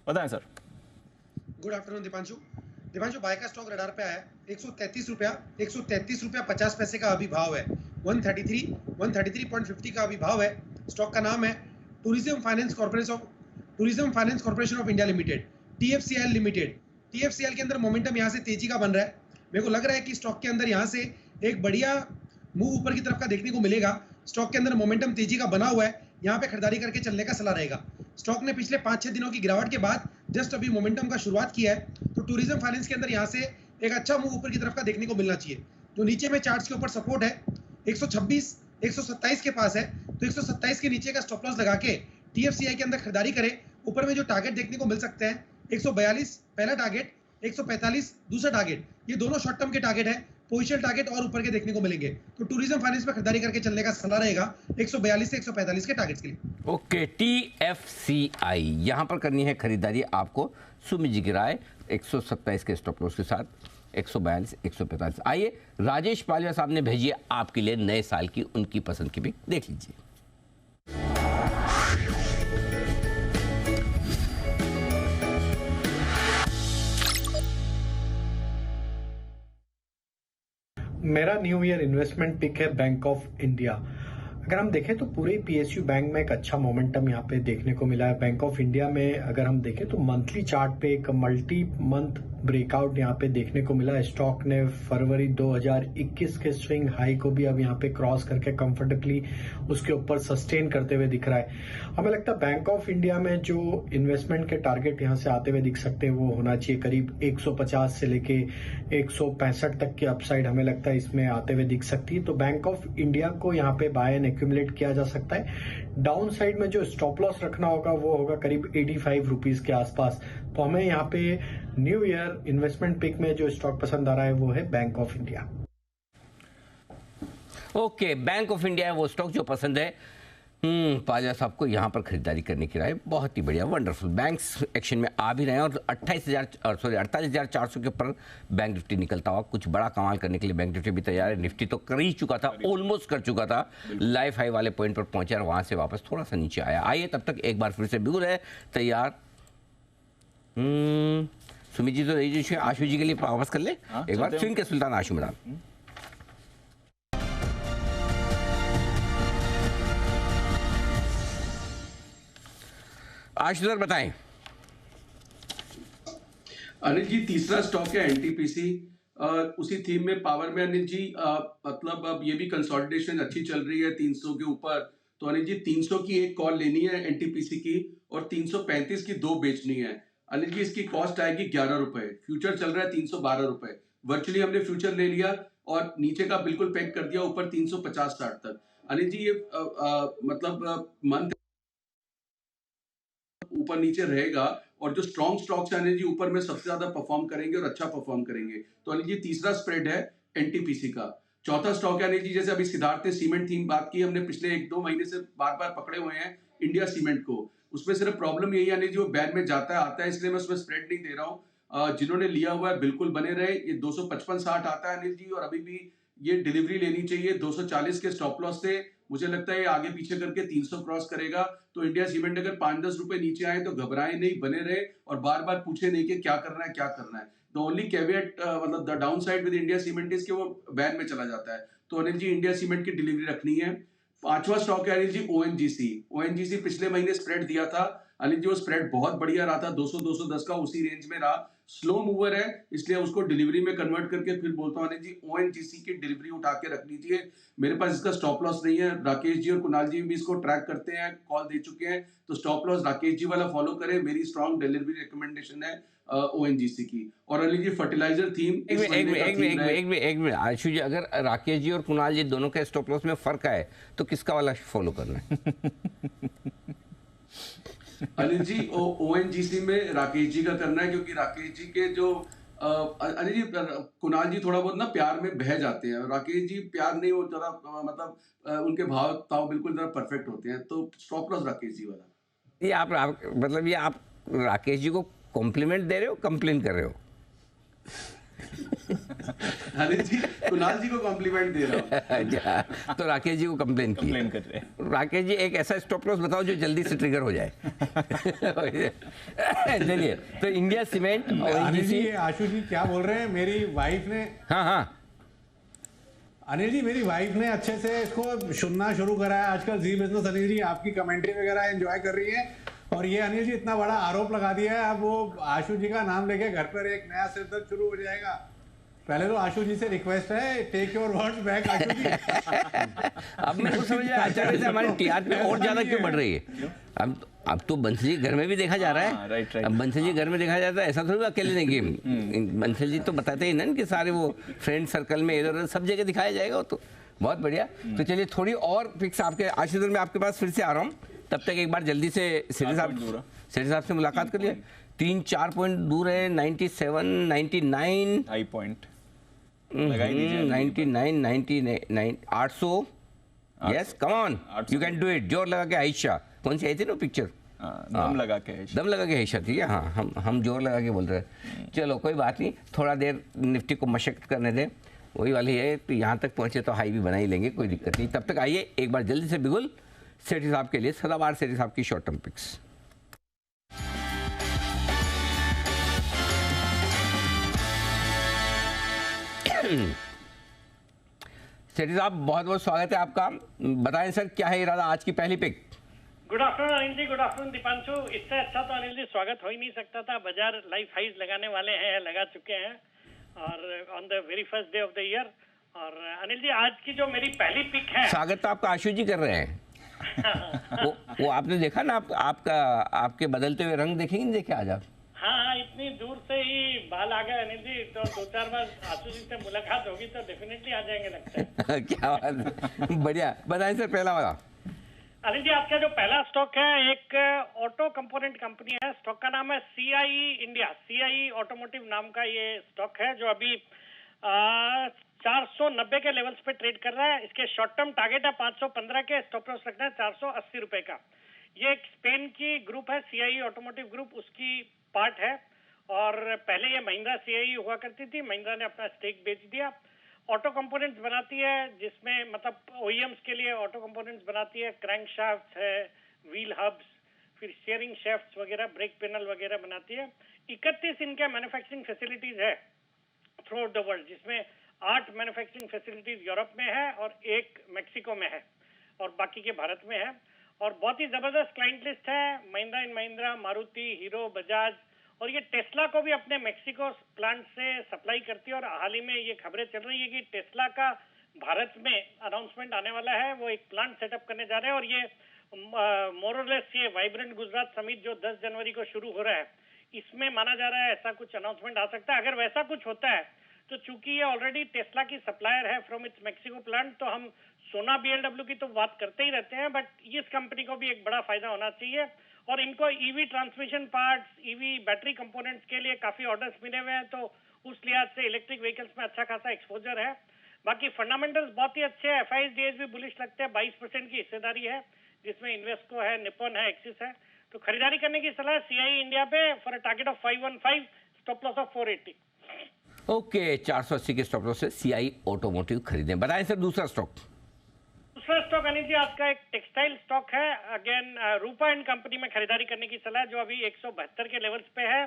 S1: बताएं sir.
S9: Good afternoon Deepanshu. Buy का स्टॉक रडार पे आया है 133 रुपया 50 पैसे का अभी भाव है। 133.50 का अभी भाव है। स्टॉक का नाम है tourism finance corporation of India limited, TFCL limited. TFCL के अंदर मोमेंटम यहाँ से तेजी का बन रहा है। मेरे को लग रहा है कि स्टॉक के अंदर यहाँ से एक बढ़िया मूव ऊपर की तरफ का देखने को मिलेगा। स्टॉक के अंदर मोमेंटम तेजी का बना हुआ है। यहाँ पे खरीदारी करके चलने का सलाह रहेगा। स्टॉक ने पिछले 5-6 दिनों की गिरावट के बाद जस्ट अभी मोमेंटम का शुरुआत किया है, तो टूरिज्म फाइनेंस के अंदर यहाँ से एक अच्छा मूव ऊपर की तरफ का देखने को मिलना चाहिए। जो नीचे में चार्ट्स के ऊपर सपोर्ट है 126 127 के पास है, तो 127 के नीचे का स्टॉप लॉस लगा के TFCI के अंदर खरीदारी करें। ऊपर में जो टारगेट देखने को मिल सकते हैं 142 पहला टारगेट, 145 दूसरा टारगेट, ये दोनों शॉर्ट टर्म के टारगेट है। पोजिशनल टारगेट और ऊपर के देखने को मिलेंगे, तो टूरिज्म फाइनेंस में खरीदारी करके चलने का सलाह रहेगा 142 से 145 के टारगेट्स के लिए।
S2: ओके, TFCI यहां पर करनी है खरीदारी आपको। सुमित जी की राय 127 के स्टॉप लॉस के साथ 142 145। आइए राजेश पालिया साहब ने भेजी है आपके लिए नए साल की उनकी पसंद की पिक, देख लीजिए।
S10: मेरा न्यू ईयर इन्वेस्टमेंट पिक है बैंक ऑफ इंडिया। अगर हम देखें तो पूरे PSU बैंक में एक अच्छा मोमेंटम यहाँ पे देखने को मिला है। बैंक ऑफ इंडिया में अगर हम देखें तो मंथली चार्ट पे एक मल्टी मंथ ब्रेकआउट यहाँ पे देखने को मिला है। स्टॉक ने फरवरी 2021 के स्विंग हाई को भी अब यहाँ पे क्रॉस करके कंफर्टेबली उसके ऊपर सस्टेन करते हुए दिख रहा है। हमें लगता है बैंक ऑफ इंडिया में जो इन्वेस्टमेंट के टारगेट यहाँ से आते हुए दिख सकते हैं वो होना चाहिए करीब 150 से लेके 165 तक की अपसाइड हमें लगता है इसमें आते हुए दिख सकती है। तो बैंक ऑफ इंडिया को यहाँ पे बाय एंड एक्यूमुलेट किया जा सकता है। डाउन साइड में जो स्टॉप लॉस रखना होगा वो होगा करीब 85 रुपीज के आसपास। तो हमें यहाँ पे न्यू ईयर इन्वेस्टमेंट पिक में जो स्टॉक पसंद आ रहा है वो है bank of India.
S2: Okay, bank of India है वो स्टॉक जो पसंद है। पालिया साहब को यहाँ पर खरीदारी करने की राय, बहुत ही बढ़िया, वंडरफुल। बैंक्स एक्शन में आ भी रहे हैं और 48,400 के ऊपर बैंक निफ्टी निकलता हुआ कुछ बड़ा कमाल करने के लिए बैंक निफ्टी भी तैयार है। निफ्टी तो कर ही चुका था, ऑलमोस्ट कर चुका था, लाइफ हाई वाले पॉइंट पर पहुंचा और वहां से वापस थोड़ा सा नीचे आया। आइए तब तक एक बार फिर से बिगुल है तैयार। सुमित जी तो रही आशु जी के लिए वापस कर ले एक बार। स्विंग के सुल्तान आशु मैदान। आशु सर बताएं।
S8: अनिल जी तीसरा स्टॉक है NTPC। उसी थीम में पावर में अनिल जी मतलब अब ये भी कंसोलिडेशन अच्छी चल रही है 300 के ऊपर। तो अनिल जी 300 की एक कॉल लेनी है NTPC की और 335 की 2 बेचनी है। अनिल जी इसकी कॉस्ट आएगी 11 रुपए। फ्यूचर चल रहा है 312 रुपए। वर्चुअली हमने फ्यूचर ले लिया और नीचे का बिल्कुल पैक कर दिया ऊपर 350-60 तक। अनिल जी ये मतलब मंथ ऊपर नीचे रहेगा और जो स्ट्रॉन्ग स्टॉक्स हैं अनिल जी ऊपर में सबसे ज्यादा परफॉर्म करेंगे और अच्छा परफॉर्म करेंगे। तो अनिल जी तीसरा स्प्रेड है NTPC का। चौथा स्टॉक है अनिल जी, जैसे अभी सिद्धार्थ ने सीमेंट थीम बात की, हमने पिछले 1-2 महीने से बार बार पकड़े हुए हैं इंडिया सीमेंट को। उसमें सिर्फ प्रॉब्लम यही है अनिल जी वो बैन में जाता है आता है, इसलिए मैं उसमें स्प्रेड नहीं दे रहा हूँ। जिन्होंने लिया हुआ है बिल्कुल बने रहे। ये 255-60 आता है अनिल जी और अभी भी ये डिलीवरी लेनी चाहिए 240 के स्टॉप लॉस से। मुझे लगता है ये आगे पीछे करके 300 क्रॉस करेगा। तो इंडिया सीमेंट अगर 5-10 रुपए नीचे आए तो घबराए नहीं, बने रहे और बार बार पूछे नहीं कि क्या करना है क्या करना है। द ओनली कैविएट मतलब the down side with India cement is कि वो बैन में चला जाता है। तो अनिल जी इंडिया सीमेंट की डिलीवरी रखनी है। 5वां स्टॉक है अनिल जी ONGC। ONGC पिछले महीने स्प्रेड दिया था अनिल जी वो स्प्रेड बहुत बढ़िया रहा था, 200-210 का उसी रेंज में रहा। स्लो मूवर है, इसलिए उसको डिलीवरी में कन्वर्ट करके फिर बोलता हूँ अनिल जी ओएनजीसी की डिलीवरी उठा के रख लीजिए। मेरे पास इसका स्टॉप लॉस नहीं है, राकेश जी और कुणाल जी भी इसको ट्रैक करते हैं, कॉल दे चुके हैं, तो स्टॉप लॉस राकेश जी वाला फॉलो करें। मेरी स्ट्रॉन्ग डिलीवरी रिकमेंडेशन है ओएनजीसी की। और अनिल जी फर्टिलाइजर थीम
S2: एक मिनट आशु जी, अगर राकेश जी और कुणाल जी दोनों के स्टॉप लॉस में फर्क आए तो किसका वाला फॉलो करना है?
S8: अनिल जी ओएनजीसी में राकेश जी का करना है, क्योंकि राकेश जी के जो अनिल जी कुणाल जी थोड़ा बहुत ना प्यार में बह जाते हैं, राकेश जी प्यार नहीं हो जरा, मतलब उनके भाव ताव बिल्कुल जरा परफेक्ट होते हैं, तो स्टॉप लॉस राकेश जी वाला।
S2: ये आप मतलब ये आप राकेश जी को कॉम्प्लीमेंट दे रहे हो, कंप्लेन कर रहे हो?
S8: अनिल जी कुणाल जी को कॉम्प्लीमेंट दे रहा हूं।
S2: अच्छा, तो राकेश जी को कंप्लेन कर रहे हैं। राकेश जी एक ऐसा स्टॉप लॉस बताओ जो जल्दी से ट्रिगर हो जाए। चलिए, तो इंडिया सीमेंट
S5: अनिल जी आशु जी क्या बोल रहे हैं, मेरी वाइफ ने,
S2: हाँ
S5: अनिल जी मेरी वाइफ ने अच्छे से इसको सुनना शुरू करा है आजकल जी बिजनेस। अनिल जी आपकी कमेंट्री वगैरह एंजॉय कर रही है, और ये अनिल जी इतना बड़ा आरोप लगा दिया है, अब वो आशु जी का नाम लेके घर पर एक नया सिरदर्द शुरू हो जाएगा। पहले तो आशु जी से रिक्वेस्ट है, टेक योर वर्ड्स बैक आशु जी।
S2: अब मेरे को समझ आया अचानक से हमारी टीआरपी और ज्यादा क्यों बढ़ रही है। अब तो बंसल जी घर में भी देखा जा रहा है।
S1: राइट।
S2: अब बंसल जी घर में देखा जाता है, ऐसा थोड़ी अकेले नहीं गेम। बंसल जी तो बताते ही ना कि सारे वो फ्रेंड सर्कल में इधर उधर सब जगह दिखाया जाएगा, वो तो बहुत बढ़िया। तो चलिए थोड़ी और पिक्स आपके आशीर्वाद में आपके पास फिर से आ रहा हूँ, तब तक एक बार जल्दी से सेठी साहब से मुलाकात कर लिया। 3-4 पॉइंट दूर है, 97, 99,
S1: high point
S2: 99, 99, 800। Yes come on, you can do it. जोर लगा के आयशा, कौन सी आई थी ना पिक्चर?
S1: दम लगा के
S2: आयशा थी। हाँ, हम जोर लगा के बोल रहे हैं। चलो कोई बात नहीं, थोड़ा देर निफ्टी को मशक्कत करने दें, वही वाली है। तो यहाँ तक पहुँचे तो हाई भी बना ही लेंगे, कोई दिक्कत नहीं। तब तक आइए एक बार जल्दी से बिगुल सेठी साहब के लिए सदाबहार सेठी साहब की शॉर्ट टर्म पिक्स। सेठी साहब बहुत बहुत स्वागत है आपका। बताएं सर क्या है इरादा आज की पहली पिक?
S11: गुड आफ्टरनून अनिल जी, गुड आफ्टरनून दीपांशु। इससे अच्छा तो अनिल जी स्वागत हो ही नहीं सकता था। बाजार लाइफ हाइज लगाने वाले हैं, लगा चुके हैं, और on the very first day of the year. और अनिल जी आज की जो मेरी पहली पिक है,
S2: स्वागत तो आपका आशु जी कर रहे हैं। वो आपने देखा ना, आपके बदलते हुए रंग देखेंगे नहीं देखे आज आप?
S11: हाँ, इतनी दूर से ही बाल आ गए अनिल जी, तो 2-4 बार आशु जी से मुलाकात होगी तो डेफिनेटली आ जाएंगे लगता है।
S2: क्या बात है, बढ़िया। बताएं सर पहला वाला।
S11: अनिल जी आज का जो पहला स्टॉक है एक ऑटो कंपोनेंट कंपनी है, स्टॉक का नाम है सीआईई इंडिया। सीआईई ऑटोमोटिव नाम का ये स्टॉक है, जो अभी 490 के लेवल्स पे ट्रेड कर रहा है। इसके शॉर्ट टर्म टारगेट है 515 के, स्टॉप लॉस रखना है 480 रुपए का। ये एक स्पेन की ग्रुप है, सीआईई ऑटोमोटिव ग्रुप, उसकी पार्ट है। और पहले ये महिंद्रा सीआईई हुआ करती थी, महिंद्रा ने अपना स्टेक बेच दिया। ऑटो कंपोनेंट्स बनाती है, जिसमें मतलब ओईएम्स के लिए ऑटो कंपोनेंट्स बनाती है। क्रैंक शाफ्ट है, व्हील हब्स, फिर स्टीयरिंग शाफ्ट वगैरह, ब्रेक पैनल वगैरह बनाती है। 31 इनके मैन्युफैक्चरिंग फैसिलिटीज है थ्रू आउट द वर्ल्ड, जिसमें 8 मैन्युफैक्चरिंग फैसिलिटीज यूरोप में है और 1 मेक्सिको में है और बाकी के भारत में है। और बहुत ही जबरदस्त क्लाइंट लिस्ट है, महिंद्रा एंड महिंद्रा, मारुति, हीरो, बजाज, और ये टेस्ला को भी अपने मेक्सिको प्लांट से सप्लाई करती है। और हाल ही में ये खबरें चल रही है कि टेस्ला का भारत में अनाउंसमेंट आने वाला है, वो एक प्लांट सेटअप करने जा रहे हैं। और ये मोरलेस ये वाइब्रेंट गुजरात समिट जो 10 जनवरी को शुरू हो रहा है, इसमें माना जा रहा है ऐसा कुछ अनाउंसमेंट आ सकता है। अगर वैसा कुछ होता है तो चूंकि ये ऑलरेडी टेस्ला की सप्लायर है फ्रॉम इट्स मेक्सिको प्लांट, तो हम सोना बीएलडब्ल्यू की तो बात करते ही रहते हैं, बट इस कंपनी को भी एक बड़ा फायदा होना चाहिए। और इनको EV transmission parts, EV battery components के लिए काफी ऑर्डर्स मिले हुए हैं, तो उस लिहाज से इलेक्ट्रिक व्हीकल्स में अच्छा खासा एक्सपोजर है। बाकी फंडामेंटल्स बहुत ही अच्छे हैं, एफआईएसडीएस भी बुलिश लगते हैं। 22% की हिस्सेदारी है, जिसमें इन्वेस्को है, निपॉन है, एक्सिस है। तो खरीदारी करने की सलाह सीआईई इंडिया पे for a target of 515, stop loss of 480।
S2: Okay, 480 के स्टॉप लॉस से सीआईई ऑटोमोटिव खरीदें। बताएं सर दूसरा स्टॉक।
S11: दूसरा स्टॉक अनिल जी आज का एक टेक्सटाइल स्टॉक है। अगेन रूपा एंड कंपनी में खरीदारी करने की सलाह, जो अभी 172 के लेवल्स पे है।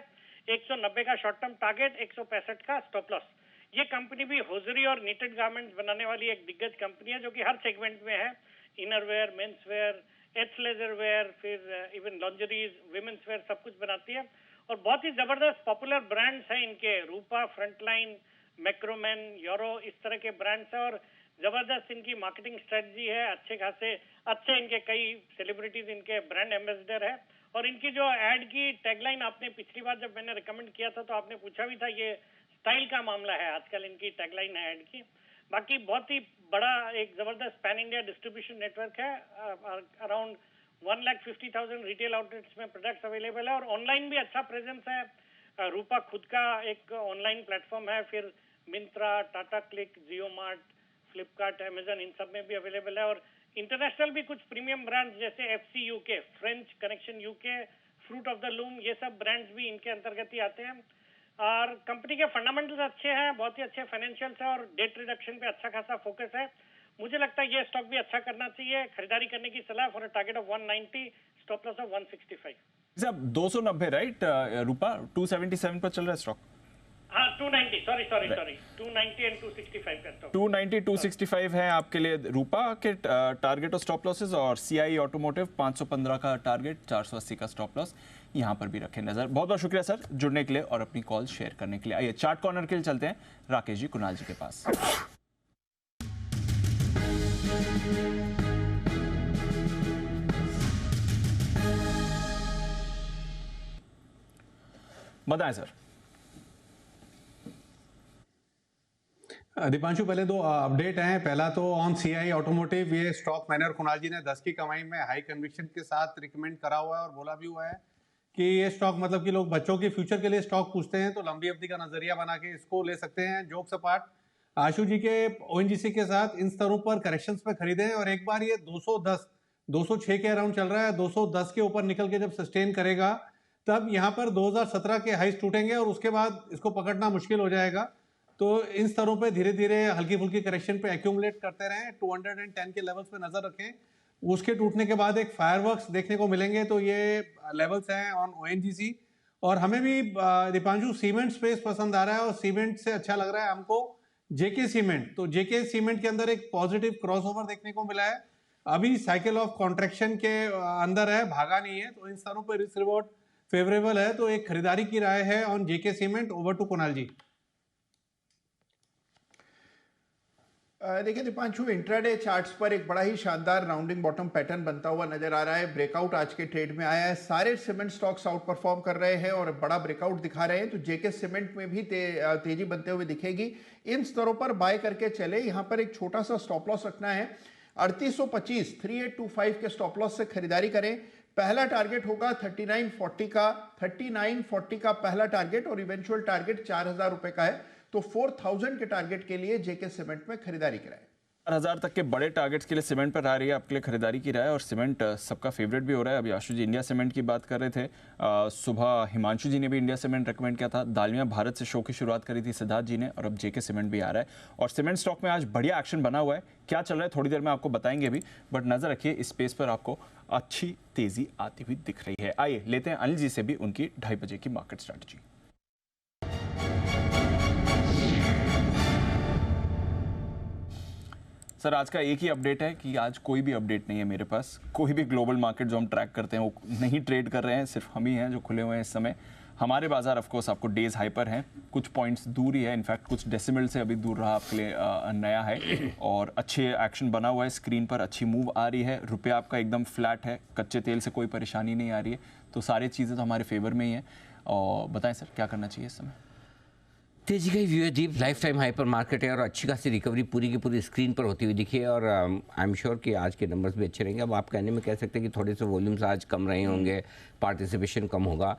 S11: 190 का शॉर्ट टर्म टारगेट, 165 का स्टॉप लॉस। ये कंपनी भी होजरी और नीटेड गारमेंट्स बनाने वाली एक दिग्गज कंपनी है, जो कि हर सेगमेंट में है, इनरवेयर, मेंसवेयर, एथलेजर वेयर, फिर इवन लॉन्जरीज, विमेंस वेयर सब कुछ बनाती है और बहुत ही जबरदस्त पॉपुलर ब्रांड्स हैं इनके, रूपा, फ्रंटलाइन, मैक्रोमैन, यूरो, इस तरह के ब्रांड्स हैं और जबरदस्त इनकी मार्केटिंग स्ट्रेटजी है। अच्छे इनके कई सेलिब्रिटीज इनके ब्रांड एम्बेसडर है और इनकी जो एड की टैगलाइन, आपने पिछली बार जब मैंने रिकमेंड किया था तो आपने पूछा भी था, ये स्टाइल का मामला है आजकल इनकी टैगलाइन है एड की। बाकी बहुत ही बड़ा एक जबरदस्त पैन इंडिया डिस्ट्रीब्यूशन नेटवर्क है, अराउंड 1,50,000 रिटेल आउटलेट्स में प्रोडक्ट्स अवेलेबल है और ऑनलाइन भी अच्छा प्रेजेंस है। रूपा खुद का एक ऑनलाइन प्लेटफॉर्म है, फिर मिंत्रा, टाटा क्लिक, जियो मार्ट, फ्लिपकार्ट, अमेजन, इन सब में भी अवेलेबल है और इंटरनेशनल भी कुछ प्रीमियम ब्रांड्स जैसे FC UK, French connection UK, fruit of the loom, ये सब ब्रांड्स भी इनके अंतर्गत ही आते हैं और कंपनी के फंडामेंटल्स अच्छे हैं, बहुत ही अच्छे फाइनेंशियल्स है और डेट रिडक्शन पे अच्छा खासा फोकस है। मुझे लगता है ये स्टॉक भी अच्छा करना चाहिए, खरीदारी करने की सलाह for a target of 190, stop loss of 165।
S1: साहब 290 राइट, रूपा 277 पर चल रहा है स्टॉक।
S11: हाँ 290, सॉरी 290 एंड 265 का स्टॉक।
S1: 290 265 है आपके लिए रूपा के टारगेट और स्टॉप लॉसेस और CI ऑटोमोटिव 515 का टारगेट, 480 का स्टॉप लॉस, यहाँ पर भी रखें नजर। बहुत बहुत शुक्रिया सर जुड़ने के लिए और अपनी कॉल शेयर करने के लिए। आइए चार्ट कॉर्नर के लिए चलते हैं राकेश जी कुणाल जी के पास। बताएं सर।
S5: दीपांशु, पहले दो अपडेट हैं। पहला तो ऑन CI ऑटोमोटिव, ये स्टॉक मैंने और कुणाल जी ने 10 की कमाई में हाई कन्विक्शन के साथ रिकमेंड करा हुआ है और बोला भी हुआ है कि ये स्टॉक मतलब कि लोग बच्चों के फ्यूचर के लिए स्टॉक पूछते हैं तो लंबी अवधि का नजरिया बना के इसको ले सकते हैं। जोक्स अपार्ट, आशु जी के ONGC के साथ इन स्तरों पर करेक्शंस पे खरीदे और एक बार ये 210, 206 के अराउंड चल रहा है, 210 के ऊपर निकल के जब सस्टेन करेगा तब यहाँ पर 2017 के हाइस टूटेंगे और उसके बाद इसको पकड़ना मुश्किल हो जाएगा। तो इन स्तरों पे धीरे धीरे हल्की फुल्की करेक्शन पे एक्यूमुलेट करते रहें, 210 के लेवल्स पे नजर रखें। उसके टूटने के बाद एक फायरवर्क्स देखने को मिलेंगे, तो ये लेवल्स हैं ऑन ONGC। और हमें भी दीपांशु सीमेंट स्पेस पसंद आ रहा है और सीमेंट से अच्छा लग रहा है हमको JK सीमेंट। तो JK सीमेंट के अंदर एक पॉजिटिव क्रॉसओवर देखने को मिला है, अभी साइकिल ऑफ कॉन्ट्रैक्शन के अंदर है, भागा नहीं है, तो इन स्तरों पर रिस्क रिवॉर्ड फेवरेबल है। तो एक खरीदारी की राय है on JK cement. Over to Kunal ji.
S7: देखिए दीपांशु, इंट्राडे चार्ट्स पर एक बड़ा ही शानदार राउंडिंग बॉटम पैटर्न बनता हुआ नजर आ रहा है। ब्रेकआउट आज के ट्रेड में आया है, सारे सीमेंट स्टॉक्स आउट परफॉर्म कर रहे हैं और बड़ा ब्रेकआउट दिखा रहे हैं। तो JK सीमेंट में भी तेजी बनते हुए दिखेगी। इन स्तरों पर बाय करके चले। यहाँ पर एक छोटा सा स्टॉप लॉस रखना है 3825, 3825 के स्टॉप लॉस से खरीदारी करें। पहला टारगेट होगा 3940 का, 3940 का पहला टारगेट और इवेंचुअल टारगेट 4000 रुपए का है। तो 4000 के टारगेट के लिए JK सीमेंट में खरीदारी कराएं।
S1: 4000 तक के बड़े टारगेट्स के लिए सीमेंट पर आ रही है आपके लिए खरीदारी की राय और सीमेंट सबका फेवरेट भी हो रहा है। अभी आशु जी इंडिया सीमेंट की बात कर रहे थे, सुबह हिमांशु जी ने भी इंडिया सीमेंट रेकमेंड किया था, दालमिया भारत से शो की शुरुआत करी थी सिद्धार्थ जी ने और अब JK सीमेंट भी आ रहा है और सीमेंट स्टॉक में आज बढ़िया एक्शन बना हुआ है। क्या चल रहा है थोड़ी देर में आपको बताएंगे भी, बट नजर रखिए इस स्पेस पर आपको अच्छी तेजी आती हुई दिख रही है। आइए लेते हैं अनिल जी से भी उनकी 2:30 बजे की मार्केट स्ट्रैटेजी। सर आज का एक ही अपडेट है कि आज कोई भी अपडेट नहीं है मेरे पास, कोई भी ग्लोबल मार्केट जो हम ट्रैक करते हैं वो नहीं ट्रेड कर रहे हैं, सिर्फ हम ही हैं जो खुले हुए हैं इस समय। हमारे बाजार ऑफ कोर्स आपको डेज हाई पर हैं, कुछ पॉइंट्स दूर ही है, इनफैक्ट कुछ डेसिमल से अभी दूर रहा आपके लिए नया है और अच्छे एक्शन बना हुआ है, स्क्रीन पर अच्छी मूव आ रही है, रुपया आपका एकदम फ्लैट है, कच्चे तेल से कोई परेशानी नहीं आ रही है, तो सारी चीज़ें तो हमारे फेवर में ही हैं। और बताएं सर क्या करना चाहिए इस समय?
S2: तेजी का व्यू है deep life time hyper market है और अच्छी खासी रिकवरी पूरी की पूरी स्क्रीन पर होती हुई दिखी है और आई एम श्योर कि आज के नंबर्स भी अच्छे रहेंगे। अब आप कहने में कह सकते हैं कि थोड़े से वॉल्यूम्स आज कम रहे होंगे, पार्टिसिपेशन कम होगा,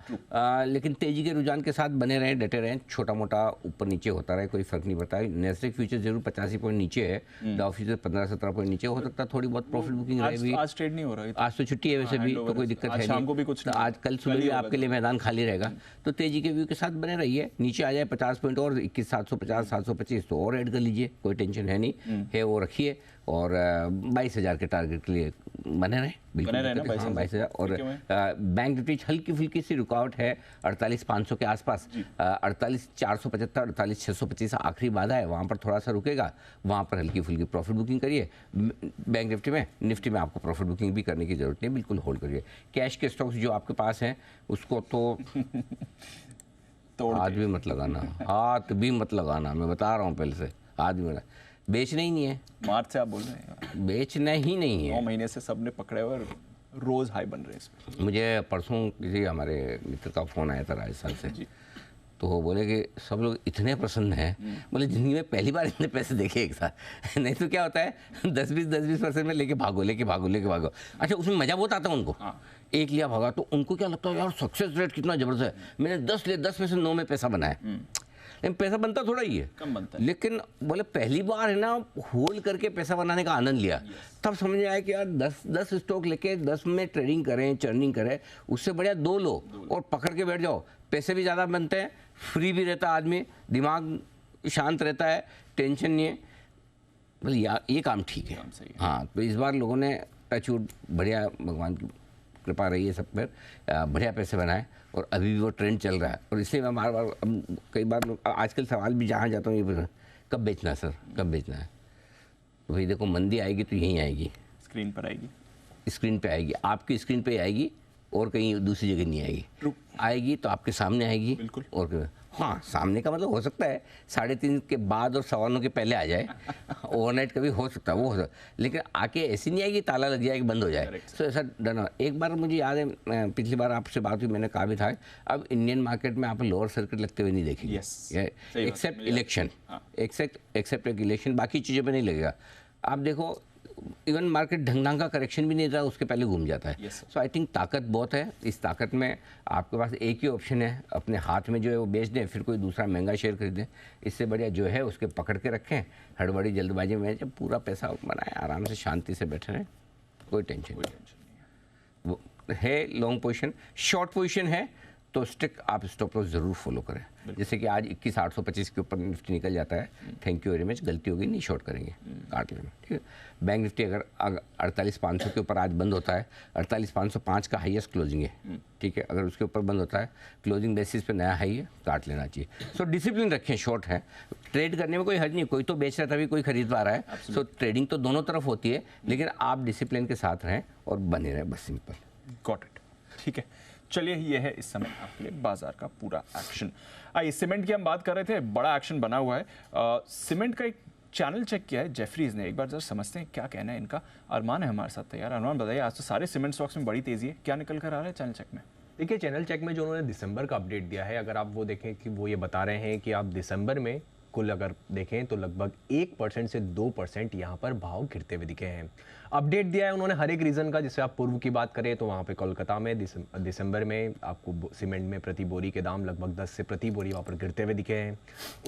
S2: लेकिन तेजी के रुझान के साथ बने रहें, डटे रहें, छोटा मोटा ऊपर नीचे होता रहे, कोई फर्क नहीं पड़ता है। नेस्डेक फ्यूचर जरूर 85 पॉइंट नीचे है, डाउ फ्यूचर 15-17 पॉइंट नीचे हो सकता है, थोड़ी बहुत प्रॉफिट बुकिंग रहेगी।
S1: आज ट्रेड नहीं हो रहा है,
S2: आज तो छुट्टी है वैसे भी, तो कोई दिक्कत है नहीं। आज कल सुबह भी आपके लिए मैदान खाली रहेगा, तो तेजी के व्यू के साथ बने रहिए। नीचे आ जाए 50 पॉइंट और 21,750, 725 तो और ऐड कर लीजिए, कोई टेंशन है नहीं है, वो रखिए और 22,000 के टारगेट के लिए बने रहे बिल्कुल,
S1: बने रहे ना
S2: 22,000। और बैंक निफ्टी हल्की फुल्की सी रुकावट है 48,500 के आसपास, 48,475, 48,625 आखिरी बाधा है, वहाँ पर थोड़ा सा रुकेगा, वहाँ पर हल्की फुल्की प्रॉफिट बुकिंग करिए। बैंक निफ्टी में आपको प्रॉफिट बुकिंग भी करने की जरूरत नहीं, बिल्कुल होल्ड करिए। कैश के स्टॉक्स जो आपके पास हैं उसको तो हाथ भी मत लगाना, हाथ भी मत लगाना, मैं बता रहा हूँ पहले से, हाथ भी मत, बेचना ही नहीं है।
S1: मार्च से आप बोल रहे हैं
S2: बेचना ही नहीं है।
S1: 9 महीने से सबने पकड़े हुए और रोज हाई बन रहे हैं इसमें।
S2: मुझे परसों किसी हमारे मित्र का फ़ोन आया था राजस्थान से, तो वो बोले कि सब लोग इतने प्रसन्न हैं, बोले ज़िंदगी में पहली बार इतने पैसे देखे एक साथ। नहीं तो क्या होता है 10-20% में लेके भागो। अच्छा, उसमें मज़ा बहुत आता है उनको। एक लिया भागा तो उनको क्या लगता है यार सक्सेस रेट कितना ज़बरदस्त है, मैंने 10 लिए 10 में से 9 में पैसा बनाया। लेकिन पैसा बनता थोड़ा ही है,
S1: कम बनता है।
S2: लेकिन बोले पहली बार है ना होल्ड करके पैसा बनाने का आनंद लिया, तब समझ में आया कि यार 10 स्टॉक लेके 10 में ट्रेडिंग करें, चर्निंग करें, उससे बढ़िया 2 लो और पकड़ के बैठ जाओ। पैसे भी ज़्यादा बनते हैं, फ्री भी रहता है आदमी, दिमाग शांत रहता है, टेंशन नहीं है। बोले यार ये काम ठीक है। हाँ, तो इस बार लोगों ने टचवुड बढ़िया, भगवान की कृपा रही है सब पर, बढ़िया पैसे बनाए और अभी भी वो ट्रेंड चल रहा है। और इसलिए मैं बार कई बार आजकल सवाल भी जहाँ जाता हूँ ये कब बेचना है सर, कब बेचना है। तो भाई देखो मंदी आएगी तो यहीं आएगी,
S1: स्क्रीन पर आएगी,
S2: स्क्रीन पे आएगी, आपकी स्क्रीन पे आएगी और कहीं दूसरी जगह नहीं आएगी। आएगी तो आपके सामने आएगी।
S1: बिल्कुल।
S2: और हाँ, सामने का मतलब हो सकता है 3:30 के बाद और 9:15 के पहले आ जाए, ओवरनाइट कभी हो सकता है, वो हो सकता है, लेकिन आके ऐसी नहीं आएगी ताला लग जाए कि बंद हो जाए। तो ऐसा डरना। एक बार मुझे याद है, पिछली बार आपसे बात हुई, मैंने कहा भी था, अब इंडियन मार्केट में आप लोअर सर्किट लगते हुए नहीं देखेंगे, एक्सेप्ट इलेक्शन, एक्सेप्ट इलेक्शन, बाकी चीज़ों पर नहीं लगेगा। आप देखो इवन मार्केट ढंग का करेक्शन भी नहीं रहा, उसके पहले घूम जाता है। सो आई थिंक ताकत बहुत है। इस ताकत में आपके पास एक ही ऑप्शन है, अपने हाथ में जो है वो बेच दें, फिर कोई दूसरा महंगा शेयर खरीदें। इससे बढ़िया जो है उसके पकड़ के रखें, हड़बड़ी जल्दबाजी में जब पूरा पैसा बनाएं, आराम से शांति से बैठे रहें, कोई टेंशन नहीं। वो है लॉन्ग पोजीशन, शॉर्ट पोजीशन है तो स्ट्रिक्ट आप स्टॉप लॉस ज़रूर फॉलो करें। जैसे कि आज 21,825 के ऊपर निफ्टी निकल जाता है, थैंक यू वेरी मच, गलती होगी, नहीं शॉर्ट करेंगे, काट लेना, ठीक है। बैंक निफ्टी अगर 48,500 के ऊपर आज बंद होता है, 48,505 का हाईएस्ट क्लोजिंग है, ठीक है, अगर उसके ऊपर बंद होता है क्लोजिंग बेसिस पे नया हाई है, काट लेना चाहिए। सो डिसिप्लिन रखें, शॉर्ट है, ट्रेड करने में कोई हर्ज नहीं, कोई तो बेच रहा है तभी कोई खरीद पा रहा है। सो ट्रेडिंग तो दोनों तरफ होती है, लेकिन आप डिसिप्लिन के साथ रहें और बने रहें, बस सिंपल।
S1: गॉट इट, ठीक है। चलिए, ये है इस समय आपके लिए बाजार का पूरा एक्शन। आइए, सीमेंट की हम बात कर रहे थे, बड़ा एक्शन बना हुआ है। सीमेंट का एक चैनल चेक किया है जेफरीज ने, एक बार जरा समझते हैं क्या कहना है इनका। अरमान है हमारे साथ तैयार। अरमान बताइए, आज तो सारे सीमेंट स्टॉक्स में बड़ी तेजी है, क्या निकल कर आ रहा है चैनल चेक में?
S4: देखिए, चैनल चेक में जो उन्होंने दिसंबर का अपडेट दिया है, अगर आप वो देखें कि वो ये बता रहे हैं कि आप दिसंबर में कुल अगर देखें तो लगभग 1% से 2% यहाँ पर भाव गिरते हुए दिखे हैं। अपडेट दिया है उन्होंने हर एक रीजन का। जैसे आप पूर्व की बात करें तो वहाँ पे कोलकाता में दिसंबर में आपको सीमेंट में प्रति बोरी के दाम लगभग 10 से प्रति बोरी वहाँ पर गिरते हुए दिखे हैं।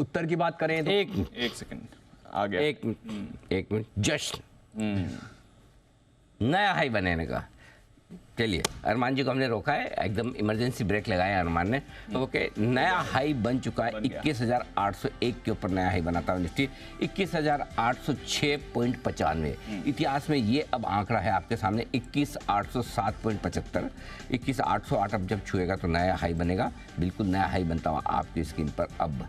S4: उत्तर की बात करें तो
S1: एक सेकंड आ गया,
S2: एक मिनट जस्ट नया हाई बनाने का। चलिए, अरमान जी को हमने रोका है, एकदम इमरजेंसी ब्रेक लगाया अरमान ने। ओके, नया हाई बन चुका है, 21,801 के ऊपर नया हाई बनाता है निफ्टी, 21,806.95। इतिहास में ये अब आंकड़ा है आपके सामने 21,807.75। 21,808 अब जब छुएगा तो नया हाई बनेगा, बिल्कुल नया हाई बनता हुआ आपकी स्क्रीन पर अब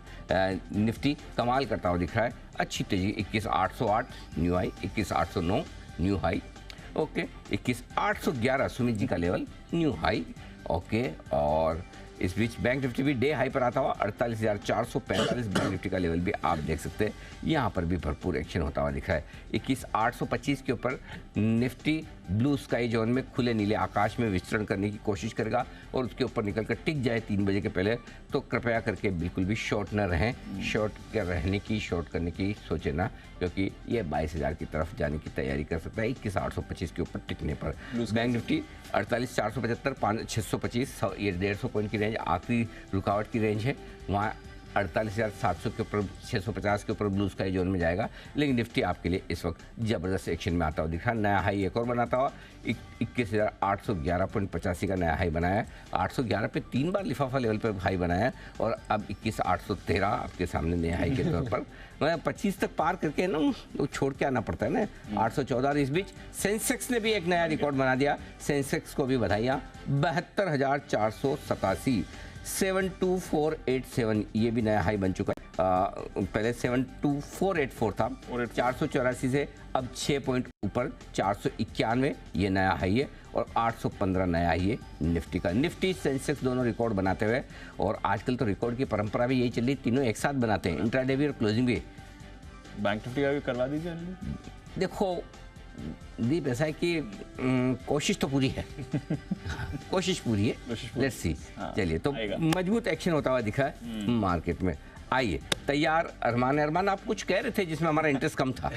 S2: निफ्टी कमाल करता हुआ दिख रहा है। अच्छी तेजी, 21,808 new high, 21,809 new high, okay, 21,811 Sumit ji का लेवल न्यू हाई, ओके। और इस बीच बैंक निफ्टी भी डे हाई पर आता हुआ 48,445 बैंक निफ्टी का लेवल भी आप देख सकते हैं। यहाँ पर भी भरपूर एक्शन होता हुआ दिख रहा है। 21,825 के ऊपर निफ्टी ब्लू स्काई जोन में खुले नीले आकाश में विचरण करने की कोशिश करेगा और उसके ऊपर निकल कर टिक जाए 3 बजे के पहले, तो कृपया करके बिल्कुल भी शॉर्ट न रहें। शॉर्ट करने की सोचे ना, क्योंकि ये 22,000 की तरफ जाने की तैयारी कर सकता है 21,825 के ऊपर टिकने पर। बैंक निफ्टी 48,475, 625, ये 150 पॉइंट की रेंज आखिरी रुकावट की रेंज है, वहाँ 48,700 के ऊपर, 650 के ऊपर ब्लू स्काई जोन में जाएगा। लेकिन निफ्टी आपके लिए इस वक्त ज़बरदस्त एक्शन में आता हुआ दिखा, नया हाई एक और बनाता हुआ 21,811.85 का नया हाई बनाया है। 811 पे 3 बार लिफाफा लेवल पर हाई बनाया है और अब 21,813 आपके सामने नया हाई के तौर पर 25 तक पार करके ना वो छोड़ के आना पड़ता है ना 814। इस बीच सेंसेक्स ने भी एक नया रिकॉर्ड बना दिया। सेंसेक्स को भी बधाइयाँ, 72,487, 72487 ये भी नया हाई बन चुका है। पहले 72484 था, 484 से अब 6 पॉइंट ऊपर 491 ये नया हाई है और 815 नया हाई है निफ्टी का। निफ्टी सेंसेक्स दोनों रिकॉर्ड बनाते हुए, और आजकल तो रिकॉर्ड की परंपरा भी यही चल रही, तीनों एक साथ बनाते हैं, इंट्राडे भी और क्लोजिंग भी।
S1: बैंक निफ्टी का भी करवा दीजिए।
S2: देखो दीप, ऐसा है कि कोशिश तो पूरी है कोशिश पूरी है, लेट्स सी। चलिए, तो मजबूत एक्शन होता हुआ दिखा है मार्केट में। आइए, तैयार अरमान, आप कुछ कह रहे थे जिसमें हमारा इंटरेस्ट कम था।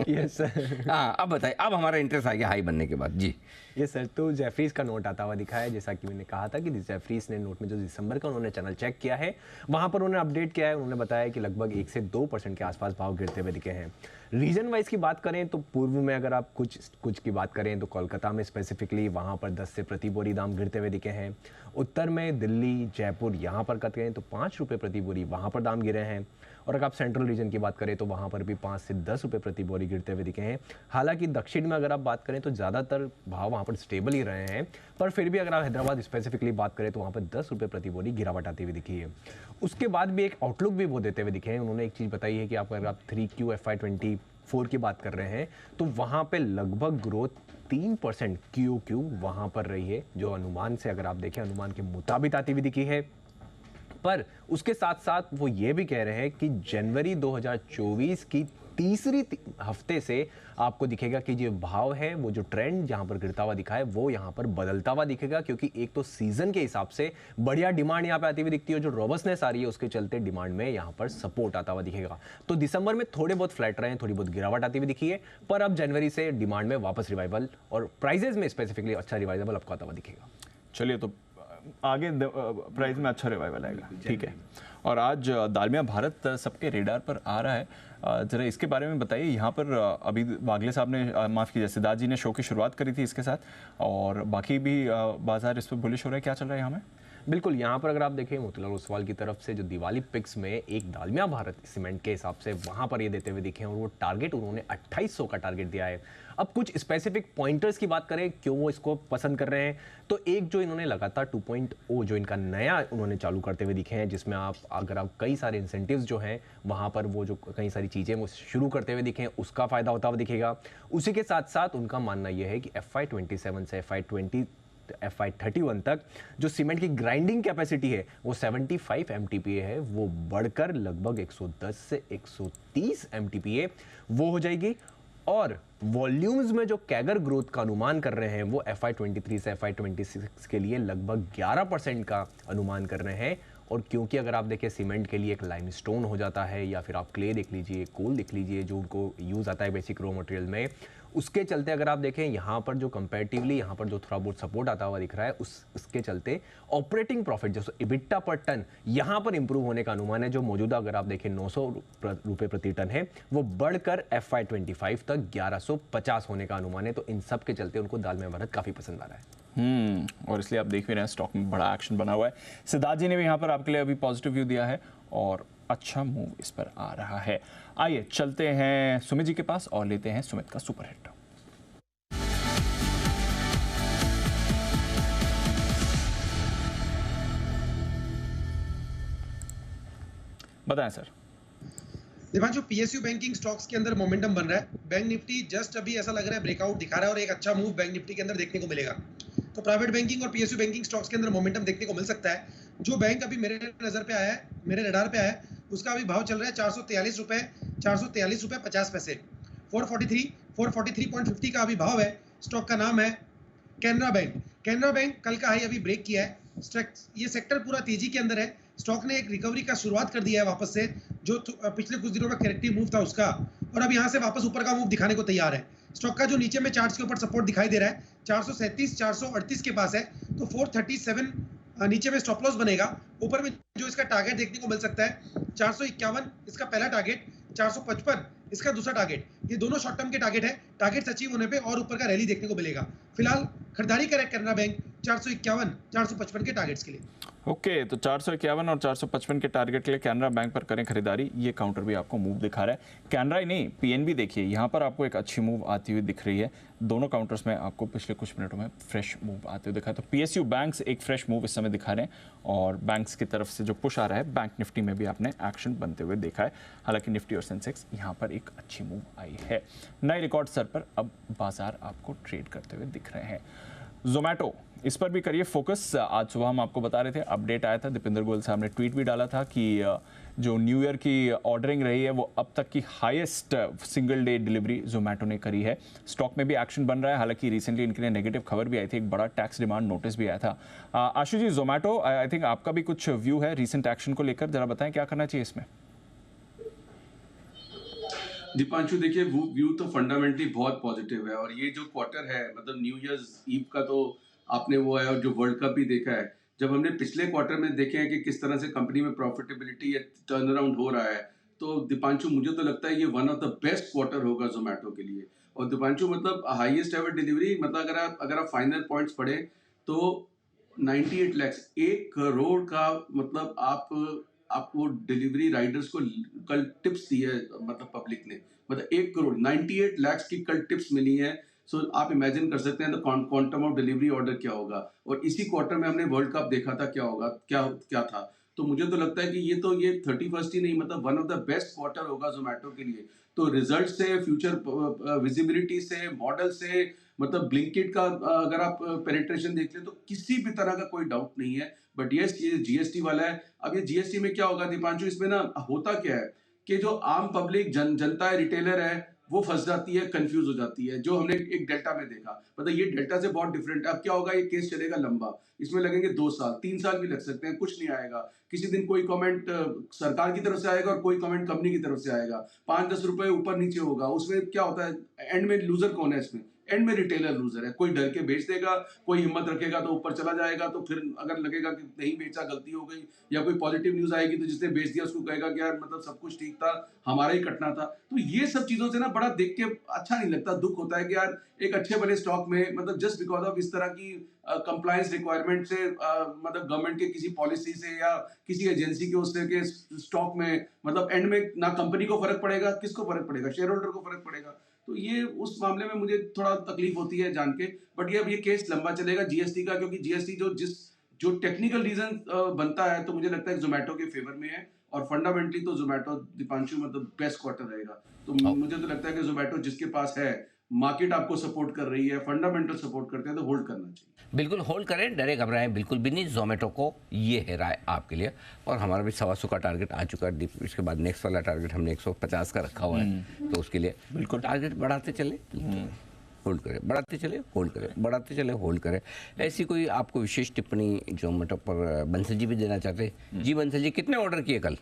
S4: Yes sir.
S2: हाँ, अब बताइए, अब हमारा इंटरेस्ट आ गया हाई बनने के बाद। जी
S4: यस सर, तो जेफरीज का नोट आता हुआ दिखा है। जैसा कि मैंने कहा था कि जेफरीज ने नोट में जो दिसंबर का उन्होंने चैनल चेक किया है, वहां पर उन्होंने अपडेट किया है। उन्होंने बताया कि लगभग 1 से 2% के आसपास भाव गिरते हुए दिखे हैं। रीजन वाइज की बात करें तो पूर्व में अगर आप कुछ की बात करें तो कोलकाता में स्पेसिफिकली वहां पर 10 से प्रति बोरी दाम गिरते हुए दिखे हैं। उत्तर में दिल्ली, जयपुर यहाँ पर करें तो 5 रुपये प्रति बोरी वहाँ पर दाम गिरे हैं। और अगर आप सेंट्रल रीजन की बात करें तो वहाँ पर भी 5 से 10 रुपये प्रति बोरी गिरते हुए दिखे हैं। हालांकि दक्षिण में अगर आप बात करें तो ज़्यादातर भाव वहाँ पर स्टेबल ही रहे हैं, पर फिर भी अगर आप हैदराबाद स्पेसिफिकली बात करें तो वहाँ पर 10 रुपये प्रति बोरी गिरावट आती हुई दिखी है। उसके बाद भी एक आउटलुक भी वो देते हुए दिखे हैं। उन्होंने एक चीज़ बताई है कि अगर आप 3Q FY24 की बात कर रहे हैं तो वहाँ पर लगभग ग्रोथ 3% QOQ वहाँ पर रही है, जो अनुमान से अगर आप देखें अनुमान के मुताबिक आती हुई दिखी है। पर उसके साथ साथ वो ये भी कह रहे हैं कि जनवरी 2024 की तीसरी हफ्ते से आपको दिखेगा कि जो भाव है, वो जो ट्रेंड जहां पर गिरता हुआ दिखा है वो यहां पर बदलता हुआ दिखेगा, क्योंकि एक तो सीजन के हिसाब से बढ़िया डिमांड यहां पे आती हुई दिखती है, जो रोबस्टनेस आ रही है उसके चलते डिमांड में यहां पर सपोर्ट आता हुआ दिखेगा। तो दिसंबर में थोड़े बहुत फ्लैट रहे हैं, थोड़ी बहुत गिरावट आती हुई दिखी है, पर अब जनवरी से डिमांड में वापस रिवाइवल और प्राइजेस में स्पेसिफिकली अच्छा रिवाइवल आपको आता हुआ दिखेगा।
S1: चलिए, तो आगे प्राइस में अच्छा रिवाइवल आएगा, ठीक है। और आज दालमिया भारत सबके रेडार पर आ रहा है, जरा इसके बारे में बताइए। यहाँ पर अभी वागले साहब ने, माफ़ कीजिए, सिद्धार्थ जी ने शो की शुरुआत करी थी इसके साथ, और बाकी भी बाजार इस पर बुलिश हो रहा है। क्या चल रहा है यहाँ में?
S4: बिल्कुल, यहाँ पर अगर आप देखें मोतीलाल ओसवाल की तरफ से जो दिवाली पिक्स में एक दालमिया भारत सीमेंट के हिसाब से वहाँ पर ये देते हुए दिखे हैं, और वो टारगेट उन्होंने 2800 का टारगेट दिया है। अब कुछ स्पेसिफिक पॉइंटर्स की बात करें क्यों वो इसको पसंद कर रहे हैं, तो एक जो इन्होंने लगातार 2.0 जो इनका नया उन्होंने चालू करते हुए दिखे हैं, जिसमें आप कई सारे इंसेंटिव्स जो हैं वहाँ पर वो जो कई सारी चीज़ें वो शुरू करते हुए दिखे हैं, उसका फ़ायदा होता हुआ दिखेगा। उसी के साथ साथ उनका मानना यह है कि FY27 से FY31 तक जो सीमेंट की ग्राइंडिंग कैपेसिटी है वो 75 MTPA है, वो बढ़कर लगभग 110 से 130 MTPA वो हो जाएगी। और वॉल्यूम्स में जो कैगर ग्रोथ का अनुमान कर रहे हैं वो FY23 से FY26 के लिए लगभग 11% का अनुमान कर रहे हैं। और क्योंकि अगर आप देखें सीमेंट के लिए एक लाइमस्टोन हो जाता है, या फिर आप क्ले देख लीजिए, कोल देख लीजिए, जो उनको यूज़ आता है बेसिक रॉ मटेरियल में, उसके चलते अगर आप देखें यहाँ पर जो कंपैरेटिवली यहाँ पर जो थोड़ा बहुत सपोर्ट आता हुआ दिख रहा है, उसके चलते ऑपरेटिंग प्रॉफिट जो इबिट्टा पर टन यहाँ पर इंप्रूव होने का अनुमान है, जो मौजूदा अगर आप देखें 900 रुपये प्रति टन है, वो बढ़कर FY25 तक 1150 होने का अनुमान है। तो इन सब के चलते उनको दालमिया भारत काफ़ी पसंद आ रहा है।
S1: और इसलिए आप देख भी रहे हैं स्टॉक में बड़ा एक्शन बना हुआ है। सिद्धार्थ जी ने भी यहाँ पर आपके लिए अभी पॉजिटिव व्यू दिया है और अच्छा मूव इस पर आ रहा है। आइए चलते हैं सुमित जी के पास और लेते हैं सुमित का सुपर हिट। बताएं sir.
S9: Divanshu, PSU banking stocks के अंदर मोमेंटम बन रहा है। बैंक निफ्टी जस्ट अभी ऐसा लग रहा है ब्रेकआउट दिखा रहा है और एक अच्छा मूव बैंक निफ्टी के अंदर देखने को मिलेगा। तो प्राइवेट बैंकिंग और पीएसयू बैंकिंग स्टॉक्स के अंदर मोमेंटम देखने को मिल सकता है। जो बैंक अभी मेरे नजर पे आया है, मेरे रडार पे आया है, उसका अभी भाव चल रहा है 443 रुपए 50 पैसे। 443.50 का अभी भाव है। स्टॉक का नाम है कैनरा बैंक। कैनरा बैंक कल का हाई अभी ब्रेक किया है। ये सेक्टर पूरा तेजी के अंदर है। स्टॉक ने एक रिकवरी का शुरुआत कर दिया है वापस से, जो पिछले कुछ दिनों का करेक्टिव मूव था उसका, और अब यहाँ से वापस ऊपर का मूव दिखाने को तैयार है। स्टॉक का जो नीचे में चार्ट्स के ऊपर सपोर्ट दिखाई दे रहा है 437 438 के पास है, तो 437 नीचे में स्टॉप लॉस बनेगा, ऊपर में जो इसका टारगेट देखने को मिल सकता है 451 इसका पहला टारगेट, 455 इसका दूसरा टारगेट, ये दोनों शॉर्ट टर्म के टारगेट है। टारगेट्स अचीव होने पे और ऊपर का रैली देखने को मिलेगा। फिलहाल खरीदारी करे कैनरा बैंक 451 455 के टारगेट्स के लिए।
S1: ओके, तो 451 और 455 के टारगेट के लिए कैनरा बैंक पर करें खरीदारी। ये काउंटर भी आपको मूव दिखा रहा है। कैनरा ही नहीं, पीएनबी देखिए, यहाँ पर आपको एक अच्छी मूव आती हुई दिख रही है। दोनों काउंटर्स में आपको पिछले कुछ मिनटों में फ्रेश मूव आते हुए दिखा है। तो पीएसयू बैंक्स एक फ्रेश मूव इस समय दिखा रहे हैं और बैंक्स की तरफ से जो पुश आ रहा है, बैंक निफ्टी में भी आपने एक्शन बनते हुए देखा है। हालांकि निफ्टी और सेंसेक्स यहाँ पर एक अच्छी मूव आई है। नए रिकॉर्ड स्तर पर अब बाजार आपको ट्रेड करते हुए दिख रहे हैं। जोमैटो, इस पर भी करिए फोकस। आज सुबह हम आपको बता रहे थे, अपडेट आया था, दीपेंद्र गोयल साहब ने ट्वीट भी डाला था कि जो न्यू ईयर की ऑर्डरिंग रही है वो अब तक की highest single day delivery Zomato ने करी है। स्टॉक में भी एक्शन बन रहा है। हालांकि रिसेंटली इनके लिए नेगेटिव खबर भी आई थी, एक बड़ा टैक्स डिमांड नोटिस भी आया था। आशु जी, जोमैटो, आई थिंक आपका भी कुछ व्यू है रिसेंट एक्शन को लेकर, जरा बताएं क्या करना चाहिए इसमें।
S8: दीपांशु, देखिए व्यू तो फंडामेंटली बहुत पॉजिटिव है और ये जो क्वार्टर है, मतलब न्यू ईयर्स ईव का तो आपने वो है और जो वर्ल्ड कप भी देखा है। जब हमने पिछले क्वार्टर में देखे हैं कि किस तरह से कंपनी में प्रॉफिटेबिलिटी या टर्न अराउंड हो रहा है, तो दीपांशु मुझे तो लगता है ये one of the best quarter होगा जोमैटो के लिए। और दीपांशु मतलब हाईएस्ट एवर डिलीवरी, मतलब अगर आप फाइनल पॉइंट्स पढ़े तो 98 लाख, 1 करोड़ का, मतलब आप वो डिलीवरी राइडर्स को कल टिप्स दी है, मतलब पब्लिक ने, मतलब 1 करोड़ 98 लाख की कल टिप्स मिली है। सो आप इमेजिन कर सकते हैं तो क्वांटम ऑफ डिलीवरी ऑर्डर क्या होगा। और इसी क्वार्टर में हमने वर्ल्ड कप देखा था, क्या होगा, क्या था। तो मुझे तो लगता है कि ये 31st ही नहीं, मतलब one of the best quarter होगा जोमैटो के लिए। तो रिजल्ट से, फ्यूचर विजिबिलिटी से, मॉडल से, मतलब ब्लिंकिट का अगर आप पेनिट्रेशन देख ले तो किसी भी तरह का कोई डाउट नहीं है। बट ये जीएसटी वाला है। अब ये जीएसटी में क्या होगा दीपांशु, इसमें ना होता क्या है कि जो आम पब्लिक जनता है, रिटेलर है, वो फंस जाती है, कंफ्यूज हो जाती है, जो हमने एक डेल्टा में देखा। मतलब ये डेल्टा से बहुत डिफरेंट है। अब क्या होगा, ये केस चलेगा लंबा, इसमें लगेंगे 2 साल, 3 साल भी लग सकते हैं, कुछ नहीं आएगा। किसी दिन कोई कमेंट सरकार की तरफ से आएगा और कोई कमेंट कंपनी की तरफ से आएगा, 5-10 रुपए ऊपर नीचे होगा। उसमें क्या होता है, एंड में लूजर कौन है इसमें? एंड में रिटेलर लूजर है। कोई डर के बेच देगा, कोई हिम्मत रखेगा तो ऊपर चला जाएगा, तो फिर अगर लगेगा कि नहीं बेचा, गलती हो गई, या कोई पॉजिटिव न्यूज आएगी तो जिसने बेच दिया उसको कहेगा कि यार मतलब सब कुछ ठीक था, हमारा ही कटना था। तो ये सब चीजों से ना बड़ा देख के अच्छा नहीं लगता, दुख होता है कि यार एक अच्छे बड़े स्टॉक में, मतलब जस्ट बिकॉज ऑफ इस तरह की कंप्लायंस रिक्वायरमेंट से, मतलब गवर्नमेंट के किसी पॉलिसी से या किसी एजेंसी के उससे के स्टॉक में, मतलब एंड में ना कंपनी को फर्क पड़ेगा, किसको फर्क पड़ेगा, शेयर होल्डर को फर्क पड़ेगा। तो ये उस मामले में मुझे थोड़ा तकलीफ होती है जान के। बट ये केस लंबा चलेगा जीएसटी का, क्योंकि जीएसटी जो टेक्निकल रीजन बनता है, तो मुझे लगता है जोमैटो के फेवर में है। और फंडामेंटली तो जोमैटो दीपांशु मतलब बेस्ट क्वार्टर रहेगा। तो मुझे तो लगता है कि जोमैटो जिसके पास है, मार्केट आपको सपोर्ट कर रही है, फंडामेंटल सपोर्ट करते हैं, तो होल्ड करना चाहिए।
S2: बिल्कुल होल्ड करें, डरे घबराएं बिल्कुल भी नहीं। जोमेटो को ये है राय आपके लिए। और हमारा भी 125 का टारगेट आ चुका है। इसके बाद नेक्स्ट वाला टारगेट हमने 150 का रखा हुआ है, तो उसके लिए बिल्कुल टारगेट बढ़ाते चले, होल्ड करें, बढ़ाते चले, होल्ड करें, बढ़ाते चले, होल्ड करें। ऐसी कोई आपको विशेष टिप्पणी जोमेटो पर बंसल जी भी देना चाहते हैं? जी बंसल जी, कितने ऑर्डर किए कल?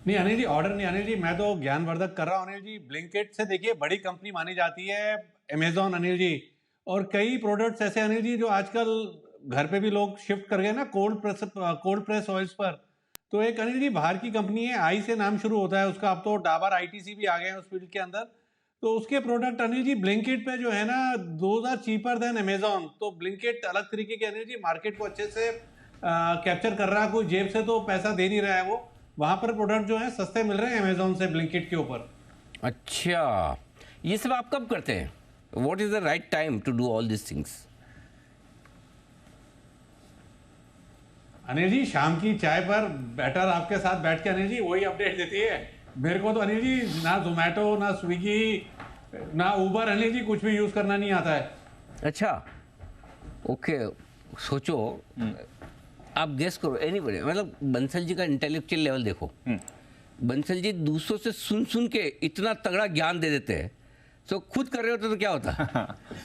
S5: नहीं अनिल जी, ऑर्डर नहीं अनिल जी, मैं तो ज्ञानवर्धक कर रहा हूँ अनिल जी। ब्लिंकिट से देखिए बड़ी कंपनी मानी जाती है अमेजॉन अनिल जी, और कई प्रोडक्ट्स ऐसे अनिल जी जो आजकल घर पे भी लोग शिफ्ट कर गए ना कोल्ड प्रेस ऑयल्स पर। तो एक अनिल जी बाहर की कंपनी है, आई से नाम शुरू होता है उसका, अब तो डाबर आईटीसी भी आ गए हैं उस फील्ड के अंदर। तो उसके प्रोडक्ट अनिल जी ब्लिंकिट पे जो है ना 2000 चीपर देन अमेजॉन। तो ब्लिंकिट अलग तरीके के अनिल जी मार्केट को अच्छे से कैप्चर कर रहा है, कोई जेब से तो पैसा दे नहीं रहा है वो। वहां पर प्रोडक्ट जो है सस्ते मिल रहे हैं अमेजॉन से ब्लिंकिट के ऊपर।
S2: अच्छा, ये सब आप कब करते हैं? What is the right time to do all this things?
S5: Anil ji शाम की चाय पर बेटर आपके साथ बैठ के अनिल जी वही अपडेट देती है मेरे को। तो अनिल जी ना जोमेटो, ना स्विगी, ना उबर अनिल जी कुछ भी यूज करना नहीं आता है।
S2: अच्छा, ओके, सोचो, आप गेस करो, एनीबॉडी, मतलब बंसल जी का इंटेलेक्चुअल लेवल देखो। बंसल जी दूसरों से सुन सुन के इतना तगड़ा ज्ञान दे देते हैं, तो खुद कर रहे होते तो क्या होता?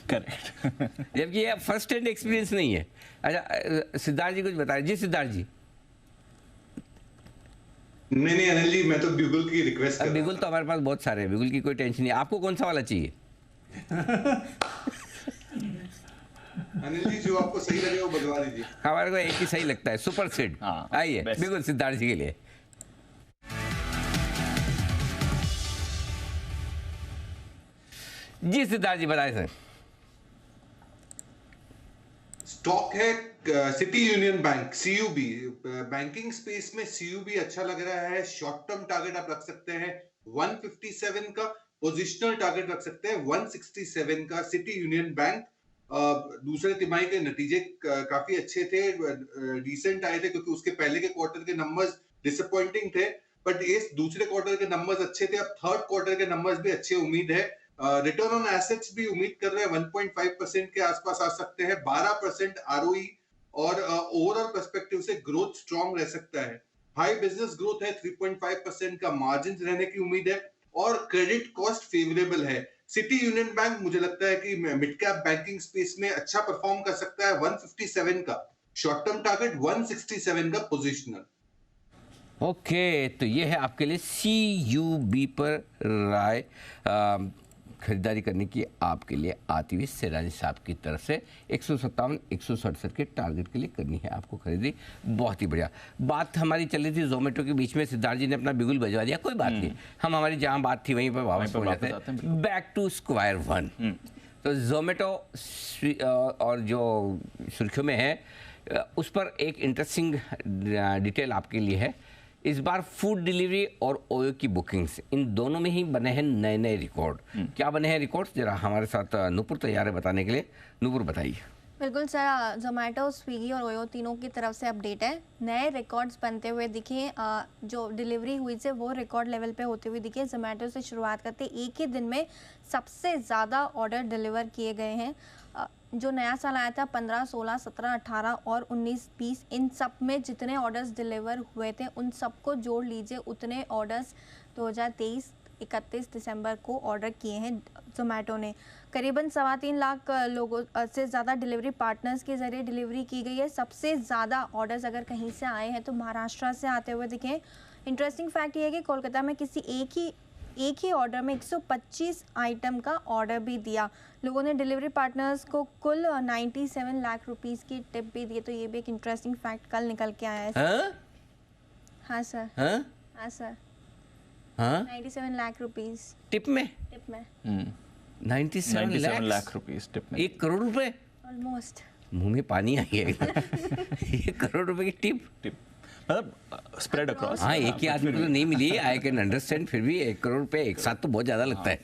S2: करेक्ट। जबकि ये फर्स्ट हैंड एक्सपीरियंस नहीं है। अच्छा, सिद्धार्थ जी कुछ बताएं। जी सिद्धार्थ जी।
S6: नहीं अनिल जी, मैं तो बिगुल की रिक्वेस्ट कर।
S2: बिगुल तो हमारे पास बहुत सारे हैं, बिगुल की कोई टेंशन नहीं। आपको कौन सा वाला चाहिए?
S6: अनिल जी जो आपको सही लगे वो बजवा दीजिए।
S2: हमारे को एक ही सही लगता है, सुपर सीड।
S1: हाँ,
S2: आइए
S1: best।
S2: बिल्कुल सिद्धार्थ जी के लिए। जी सिद्धार्थ जी बताएं सर।
S6: स्टॉक है City Union Bank, CUB. Banking space में सीयूबी अच्छा लग रहा है। शॉर्ट टर्म टारगेट आप रख सकते हैं 157 का, पोजिशनल टारगेट रख सकते हैं 167 का। सिटी यूनियन बैंक दूसरे तिमाही के नतीजे काफी अच्छे थे, डिसेंट आए थे, क्योंकि उसके पहले के क्वार्टर के नंबर्स डिसअपॉइंटिंग थे, बट इस दूसरे क्वार्टर के नंबर्स अच्छे थे। अब थर्ड क्वार्टर के नंबर्स भी अच्छे उम्मीद है। रिटर्न ऑन एसेट्स भी उम्मीद कर रहे हैं 1.5% के आसपास आ सकते हैं, 12% आरओई, और ओवरऑल पर्सपेक्टिव से ग्रोथ स्ट्रांग रह सकता है। हाई बिजनेस ग्रोथ है, 3.5% का मार्जिन रहने की उम्मीद है, और क्रेडिट कॉस्ट फेवरेबल है। सिटी यूनियन बैंक मुझे लगता है कि मिड कैप बैंकिंग स्पेस में अच्छा परफॉर्म कर सकता है। 157 का शॉर्ट टर्म टारगेट, 167 का पोजिशनल।
S2: ओके, तो ये है आपके लिए CUB पर राय खरीदारी करने की आपके लिए आती हुई सेरानी साहब की तरफ से 157 167 के टारगेट के लिए करनी है आपको खरीदी। बहुत ही बढ़िया बात हमारी चल रही थी जोमेटो के बीच में, सिद्धार्थ जी ने अपना बिगुल बजवा दिया, कोई बात नहीं, हम हमारी जहां बात थी वहीं पर वापस पहुंच जाते हैं, बैक टू स्क्वायर वन। तो जोमेटो और जो सुर्खियों में है उस पर एक इंटरेस्टिंग डिटेल आपके लिए है। इस बार फूड डिलीवरी और ओयो की बुकिंग्स, इन दोनों में ही बने हैं नए नए रिकॉर्ड। क्या बने हैं रिकॉर्ड्स, जरा हमारे साथ नूपुर तैयार है बताने के लिए। नूपुर बताइए।
S12: बिल्कुल सर, जोमेटो, स्विगी और ओयो तीनों की तरफ से अपडेट है। नए रिकॉर्ड्स बनते हुए दिखे, जो डिलीवरी हुई से वो रिकॉर्ड लेवल पे होते हुए दिखे। जोमेटो से शुरुआत करते एक ही दिन में सबसे ज़्यादा ऑर्डर डिलीवर किए गए हैं। जो नया साल आया था 15, 16, 17, 18 और 19, 20, इन सब में जितने ऑर्डर्स डिलीवर हुए थे उन सबको जोड़ लीजिए, उतने ऑर्डर्स 2023 31 दिसंबर को ऑर्डर किए हैं जोमेटो ने। करीबन 3.25 लाख लोगों से ज़्यादा डिलीवरी पार्टनर्स के ज़रिए डिलीवरी की गई है। सबसे ज़्यादा ऑर्डर्स अगर कहीं से आए हैं तो महाराष्ट्र से आते हुए दिखे। इंटरेस्टिंग फैक्ट ये है कि कोलकाता में किसी एक ही ऑर्डर में 125 आइटम का ऑर्डर भी दिया। लोगों ने डिलीवरी पार्टनर्स को कुल 97 लाख रुपीस की टिप भी दी। तो ये भी एक इंटरेस्टिंग फैक्ट कल निकल के आया है। हाँ सर, हाँ सर, 97 लाख रुपीस
S2: टिप में 97
S1: लाख रुपीस टिप में,
S2: 1 करोड़ रुपए
S12: ऑलमोस्ट।
S2: मुंह में पानी आ गया। 1 करोड़ रुपए की टिप
S1: मतलब स्प्रेड अक्रॉस।
S2: हाँ, एक ही आदमी को तो नहीं मिली, आई कैन अंडरस्टैंड, फिर भी 1 करोड़ रुपए एक साथ तो बहुत ज्यादा लगता है।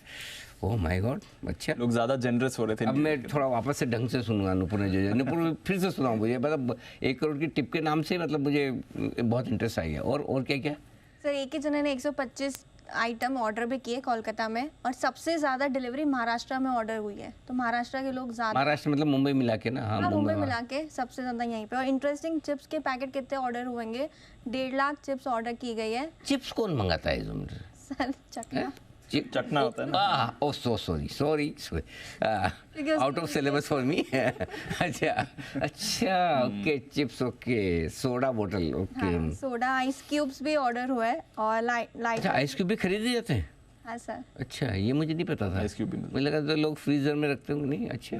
S2: ओह माय गॉड, अच्छा
S1: लोग ज्यादा जनरस हो रहे थे।
S2: अब मैं थोड़ा वापस से ढंग से सुनूंगा नुपुर ने जो नुपुर फिर से सुनाऊं मुझे, मतलब 1 करोड़ की टिप के नाम से मतलब मुझे बहुत इंटरेस्ट आ गया। और क्या क्या
S12: सर, एक ही जने ने 125 आइटम ऑर्डर भी किए कोलकाता में, और सबसे ज्यादा डिलीवरी महाराष्ट्र में ऑर्डर हुई है। तो महाराष्ट्र के लोग ज्यादा,
S2: महाराष्ट्र मतलब मुंबई मिला के ना? हाँ,
S12: मुंबई मिला के सबसे ज्यादा यहीं पे। और इंटरेस्टिंग, चिप्स के पैकेट कितने ऑर्डर हुएंगे? 1.5 लाख चिप्स ऑर्डर की गई है।
S2: चिप्स कौन मंगाता है जोमेटो?
S12: सर चकना,
S1: चटना होता है ना।
S2: Oh sorry out of syllabus for me. अच्छा ओके, चिप्स ओके, सोडा बोतल ओके,
S12: सोडा, आइस क्यूब्स भी ऑर्डर हुआ है, और लाइट
S2: आइस क्यूब भी खरीदे जाते हैं?
S12: हाँ सर।
S2: अच्छा, ये मुझे नहीं पता था।
S1: आइस क्यूब भी
S2: मुझे लगा तो लोग फ्रीजर में रखते होंगे। नहीं, अच्छा,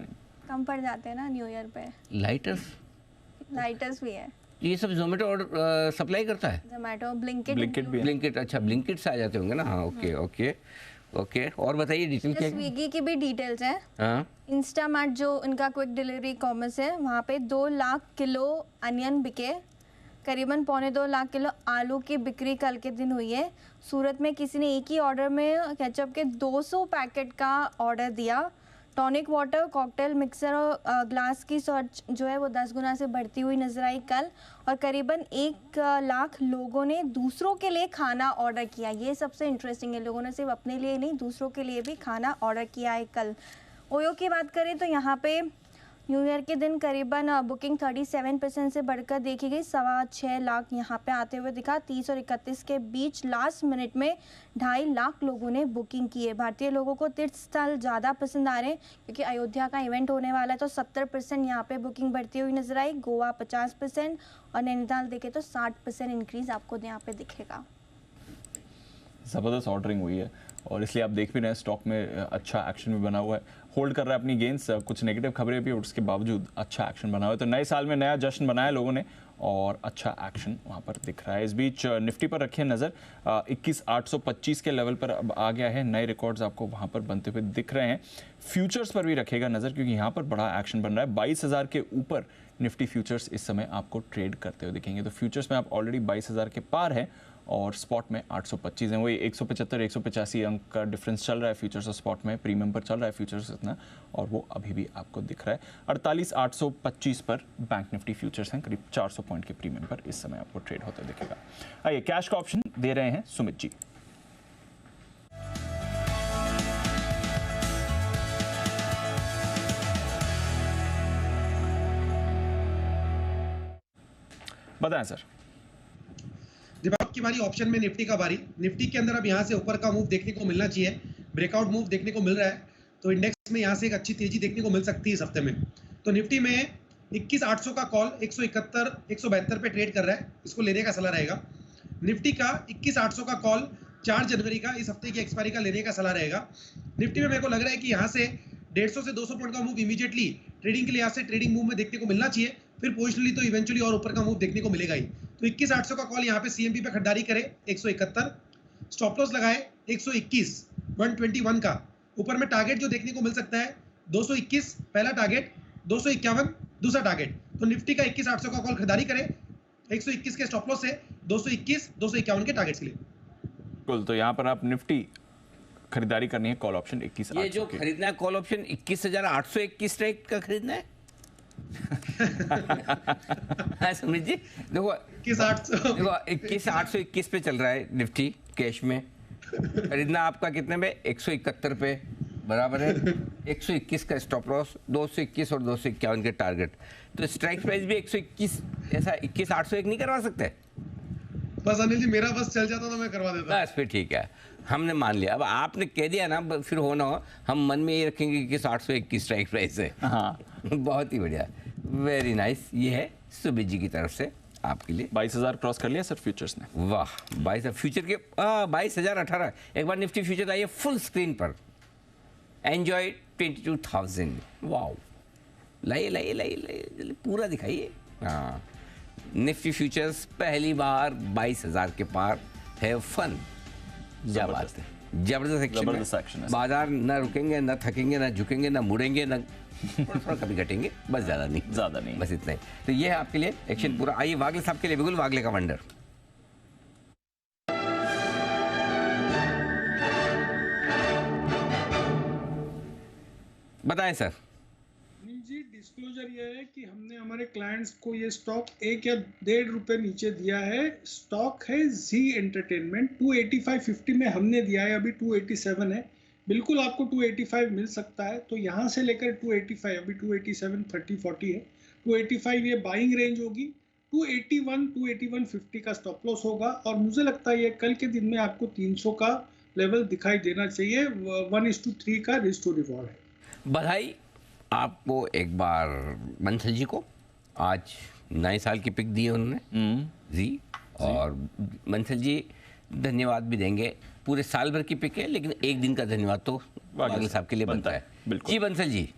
S12: कम पड़ जाते हैं ना न्यू ईयर पे। लाइटर्स भी है।
S2: ये सब जोमेटो ऑर्डर सप्लाई करता है?
S12: जोमेटो,
S2: ब्लिंकिट, अच्छा ब्लिंकिट से आ जाते होंगे ना। हाँ, ओके। और बताइए डिटेल क्या है?
S12: स्विगी की भी डिटेल्स हैं।
S2: हाँ,
S12: इंस्टामार्ट जो इनका क्विक डिलीवरी कॉमर्स है, वहाँ पे 2 लाख किलो अनियन बिके। करीबन 2.25 लाख किलो आलू की बिक्री कल के दिन हुई है। सूरत में किसी ने एक ही ऑर्डर में केचप के 200 पैकेट का ऑर्डर दिया। टॉनिक वाटर, कॉकटेल मिक्सर और ग्लास की सर्च जो है वो 10 गुना से बढ़ती हुई नजर आई कल। और करीबन 1 लाख लोगों ने दूसरों के लिए खाना ऑर्डर किया। ये सबसे इंटरेस्टिंग है, लोगों ने सिर्फ अपने लिए नहीं दूसरों के लिए भी खाना ऑर्डर किया है कल। ओयो की बात करें तो यहाँ पे न्यू ईयर के दिन करीबन बुकिंग 37% से बढ़कर देखी गई। 6.25 लाख यहाँ पे आते हुए दिखा। 30 और 31 के बीच लास्ट मिनट में 2.5 लाख लोगों ने बुकिंग की है। भारतीय लोगों को तीर्थ स्थल ज़्यादा पसंद आ रहे हैं क्योंकि अयोध्या का इवेंट होने वाला है, तो 70% यहाँ पे बुकिंग बढ़ती हुई नजर आई। गोवा 50% और नैनीताल देखे तो 60% इंक्रीज आपको यहाँ पे दिखेगा।
S1: ज़बरदस्त ऑर्डरिंग हुई है और इसलिए आप देख भी रहे हैं स्टॉक में अच्छा एक्शन भी बना हुआ है, होल्ड कर रहा है अपनी गेंस। कुछ नेगेटिव खबरें भी, उसके बावजूद अच्छा एक्शन बना हुआ है। तो नए साल में नया जश्न बनाया लोगों ने और अच्छा एक्शन वहाँ पर दिख रहा है। इस बीच निफ्टी पर रखिए नज़र, 21,825 के लेवल पर अब आ गया है, नए रिकॉर्ड्स आपको वहाँ पर बनते हुए दिख रहे हैं। फ्यूचर्स पर भी रखिएगा नज़र क्योंकि यहाँ पर बड़ा एक्शन बन रहा है। 22,000 के ऊपर निफ्टी फ्यूचर्स इस समय आपको ट्रेड करते हुए दिखेंगे। तो फ्यूचर्स में आप ऑलरेडी 22,000 के पार हैं और स्पॉट में 825 हैं। वही 175-185 अंक का डिफरेंस चल रहा है फ्यूचर्स और स्पॉट में। प्रीमियम पर चल रहा है फ्यूचर्स इतना और वो अभी भी आपको दिख रहा है। 48,825 पर बैंक निफ्टी फ्यूचर्स हैं, करीब 400 पॉइंट के प्रीमियम पर इस समय आपको ट्रेड होते दिखेगा। आइए कैश का ऑप्शन दे रहे हैं सुमित जी। बताएं सर।
S9: दिमाग की बारी ऑप्शन में निफ्टी का बारी। निफ्टी के अंदर अब यहाँ से ऊपर का मूव देखने को मिलना चाहिए, ब्रेकआउट मूव देखने को मिल रहा है तो इंडेक्स में यहाँ से एक अच्छी तेजी देखने को मिल सकती है इस हफ्ते में। तो निफ्टी में 21,800 का कॉल 171-172 पे ट्रेड कर रहा है, इसको लेने का सलाह रहेगा। निफ्टी का 21,800 का कॉल 4 जनवरी का इस हफ्ते की एक्सपायरी का लेने का सलाह रहेगा। निफ्टी में मेरे को लग रहा है कि यहाँ से 150 से 200 पॉइंट का मूव इमीडिएटली ट्रेडिंग के लिए यहाँ से ट्रेडिंग मूव में देखने को मिलना चाहिए, फिर पोजिशनली तो इवेंचुअली और ऊपर का मूव देखने को मिलेगा ही। तो 21,800 का कॉल यहाँ पे सीएमपी पे खरीदारी करे 171, स्टॉप लॉस लगाए 121 121 का। ऊपर में टारगेट जो देखने को मिल सकता है 221 पहला टारगेट, 251 दूसरा टारगेट। तो निफ्टी का 21,800 का कॉल खरीदारी करे 121 के स्टॉप लॉस से 221 251 के टारगेट्स के लिए।
S1: बिल्कुल, तो यहाँ पर आप निफ्टी खरीदारी करनी है कॉल ऑप्शन 21,800।
S2: ये जो खरीदना है कॉल ऑप्शन 21,821 ट्रेड का खरीदना है। सुमित जी देखो 21,821 पे चल रहा है निफ्टी कैश में, खरीदना आपका कितने में 171 पे बराबर है। 121 का स्टॉप लॉस, 221 और 251 के टारगेट। तो स्ट्राइक प्राइस भी 121, ऐसा 21,801 नहीं करवा सकते?
S9: बस अनिल जी मेरा बस चल जाता तो मैं करवा देता।
S2: बस फिर ठीक है, हमने मान लिया। अब आपने कह दिया ना, फिर हो ना हो हम मन में ये रखेंगे कि 801 की स्ट्राइक प्राइस है। हाँ बहुत ही बढ़िया, वेरी नाइस। ये है सुमित जी की तरफ से आपके लिए।
S1: 22,000 क्रॉस कर लिया सर फ्यूचर्स ने।
S2: वाह 22,000 फ्यूचर के 22,018। एक बार निफ्टी फ्यूचर आइए फुल स्क्रीन पर। एंजॉय 22,000। वाह लाइए पूरा दिखाइए। हाँ निफ्टी फ्यूचर्स पहली बार 22,000 के पार है। फन जबरदस्त एक्शन है। बाजार न रुकेंगे, न थकेंगे, न झुकेंगे, न मुड़ेंगे, न थोड़ा कभी घटेंगे, बस ज्यादा नहीं बस इतना ही। तो ये है आपके लिए एक्शन पूरा। आइए वागले साहब के लिए बिल्कुल वागले का वंडर। बताएं सर।
S13: जी डिस्क्लोजर ये है कि हमने हमारे क्लाइंट्स को ये स्टॉक 1 या 1.5 रुपए नीचे दिया है। स्टॉक है जी एंटरटेनमेंट, 285.50 में हमने दिया है, अभी 287 है। बिल्कुल आपको 285 मिल सकता है। तो यहाँ से लेकर 285, अभी 287 30-40 है, 285 ये बाइंग रेंज होगी। 281-281.50 का स्टॉप लॉस होगा और मुझे लगता है ये कल के दिन में आपको 300 का लेवल दिखाई देना चाहिए। 1:3 का रिस्क टू रिवॉर्ड है।
S2: बधाई आपको एक बार बंसल जी को, आज नए साल की पिक दी है उन्होंने जी। और बंसल जी धन्यवाद भी देंगे, पूरे साल भर की पिक है लेकिन एक दिन का धन्यवाद तो वागले साहब के लिए बनता है। जी बंसल जी।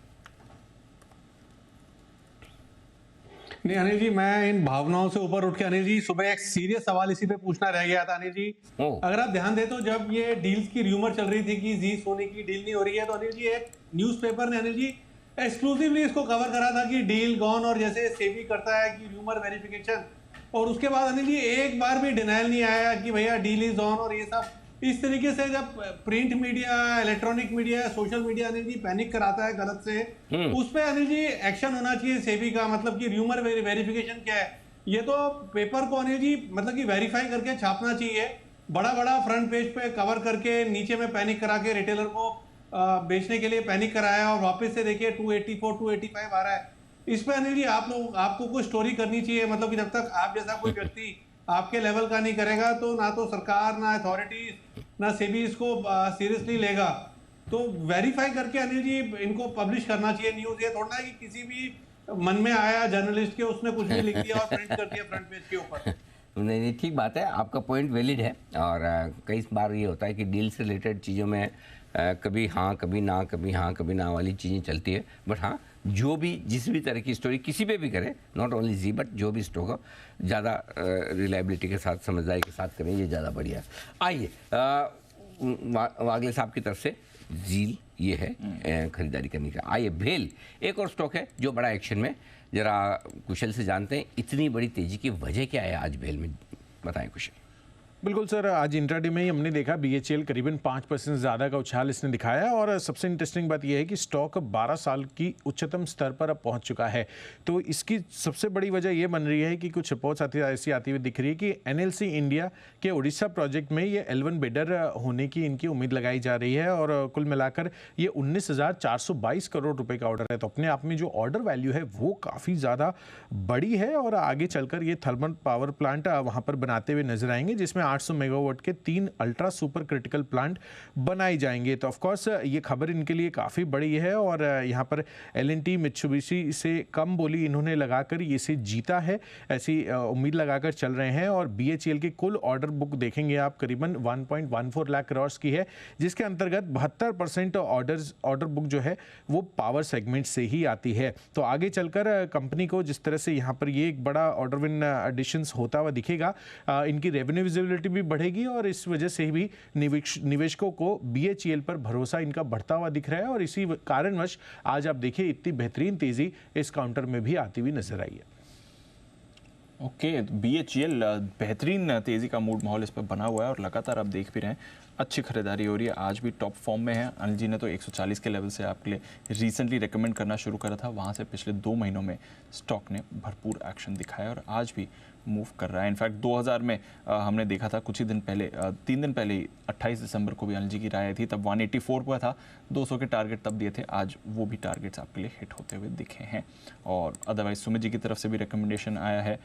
S5: नहीं अनिल जी, मैं इन भावनाओं से ऊपर उठ के अनिल जी सुबह एक सीरियस सवाल इसी पे पूछना रह गया था अनिल जी। अगर आप ध्यान दें तो जब ये डील्स की र्यूमर चल रही थी कि जी सोनी की डील नहीं हो रही है, तो अनिल जी एक न्यूज़पेपर ने अनिल जी एक्सक्लूसिवली इसको कवर करा था कि डील गॉन, और जैसे सेबी करता है कि र्यूमर वेरिफिकेशन, और उसके बाद अनिल जी एक बार भी डिनायल नहीं आया कि भैया डील इज ऑन। और ये सब इस तरीके से जब print media, electronic media, social media Anil ji panic कराता है गलत से, उस पर अनिल जी एक्शन होना चाहिए सेबी का। मतलब कि र्यूमर वेरिफिकेशन क्या है, ये तो पेपर को अनिल जी मतलब कि वेरीफाई करके छापना चाहिए, बड़ा बड़ा फ्रंट पेज पे कवर करके नीचे में पैनिक करा के रिटेलर को बेचने के लिए पैनिक कराया, और वापस से देखिए 284 285 आ रहा है। इस पे अनिल जी आपको कोई स्टोरी करनी चाहिए। मतलब कि जब तक आप जैसा कोई व्यक्ति आपके लेवल का नहीं करेगा तो ना तो सरकार, ना अथॉरिटीज, ना सेबी इसको सीरियसली लेगा। तो वेरीफाई करके अनिल जी इनको पब्लिश करना चाहिए न्यूज़। ये थोड़ा ना कि किसी भी मन में आया जर्नलिस्ट के, उसने कुछ भी लिख दिया और प्रिंट कर दिया फ्रंट पेज के ऊपर।
S2: नहीं, ठीक बात है, आपका पॉइंट वैलिड है। और कई बार ये होता है कि डील से रिलेटेड चीज़ों में कभी हाँ कभी ना, कभी हाँ कभी ना वाली चीज़ें चलती है। बट हाँ, जो भी जिस भी तरह की स्टोरी किसी पे भी करें, नॉट ओनली जी बट जो भी स्टॉक हो, ज़्यादा रिलायबिलिटी के साथ, समझदारी के साथ करें, ये ज़्यादा बढ़िया है। आइए वागले साहब की तरफ से जील ये है खरीदारी करने का। आइए भेल एक और स्टॉक है जो बड़ा एक्शन में, जरा कुशल से जानते हैं इतनी बड़ी तेजी की वजह क्या है आज भेल में, बताएं कुशल।
S3: बिल्कुल सर, आज इंट्राडे में ही हमने देखा BHEL करीबन 5% ज़्यादा का उछाल इसने दिखाया। और सबसे इंटरेस्टिंग बात यह है कि स्टॉक 12 साल की उच्चतम स्तर पर अब पहुंच चुका है। तो इसकी सबसे बड़ी वजह यह बन रही है कि कुछ रिपोर्ट्स ऐसी आती हुई दिख रही है कि NLC इंडिया के उड़ीसा प्रोजेक्ट में ये L1 बिडर होने की इनकी उम्मीद लगाई जा रही है। और कुल मिलाकर ये 19,422 करोड़ रुपये का ऑर्डर है। तो अपने आप में जो ऑर्डर वैल्यू है वो काफ़ी ज़्यादा बड़ी है। और आगे चलकर ये थर्मल पावर प्लांट वहाँ पर बनाते हुए नजर आएंगे, जिसमें 800 मेगावाट के 3 अल्ट्रा सुपर क्रिटिकल प्लांट बनाए जाएंगे। तो ऑफ कोर्स ये खबर इनके लिए काफ़ी बड़ी है। और यहाँ पर L&T मित्सुबिशी से कम बोली इन्होंने लगाकर इसे जीता है, ऐसी उम्मीद लगाकर चल रहे हैं। और BHEL की कुल ऑर्डर बुक देखेंगे आप, करीबन 1.14 लाख करोड़ की है, जिसके अंतर्गत 72% ऑर्डर बुक जो है वो पावर सेगमेंट से ही आती है। तो आगे चलकर कंपनी को जिस तरह से यहाँ पर ये एक बड़ा ऑर्डर विन एडिशंस होता हुआ दिखेगा, इनकी रेवेन्यू विजिबिलिटी भी बढ़ेगी। और इस वजह से भी निवेशकों को BHEL पर भरोसा इनका बढ़ता हुआ दिख रहा है। और इसी कारणवश आज आप देखिए इतनी बेहतरीन तेजी इस काउंटर में भी आती हुई नजर आई है।
S1: ओके, BHEL बेहतरीन तेजी का मूड माहौल इस पर बना हुआ है और लगातार आप देख भी रहे हैं अच्छी खरीदारी हो रही है। आज भी टॉप फॉर्म में है। अनिल जी ने तो 140 के लेवल से आपके लिए रिसेंटली रेकमेंड करना शुरू करा था, वहाँ से पिछले 2 महीनों में स्टॉक ने भरपूर एक्शन दिखाया और आज भी मूव कर रहा है। इनफैक्ट 2000 में हमने देखा था कुछ ही दिन पहले, 3 दिन पहले 28 दिसंबर को भी अनिल जी की राय थी, तब 184 पर था, 200 के टारगेट तब दिए थे। आज वो भी टारगेट्स आपके लिए हिट होते हुए दिखे हैं। और अदरवाइज सुमित जी की तरफ से भी रिकमेंडेशन आया है,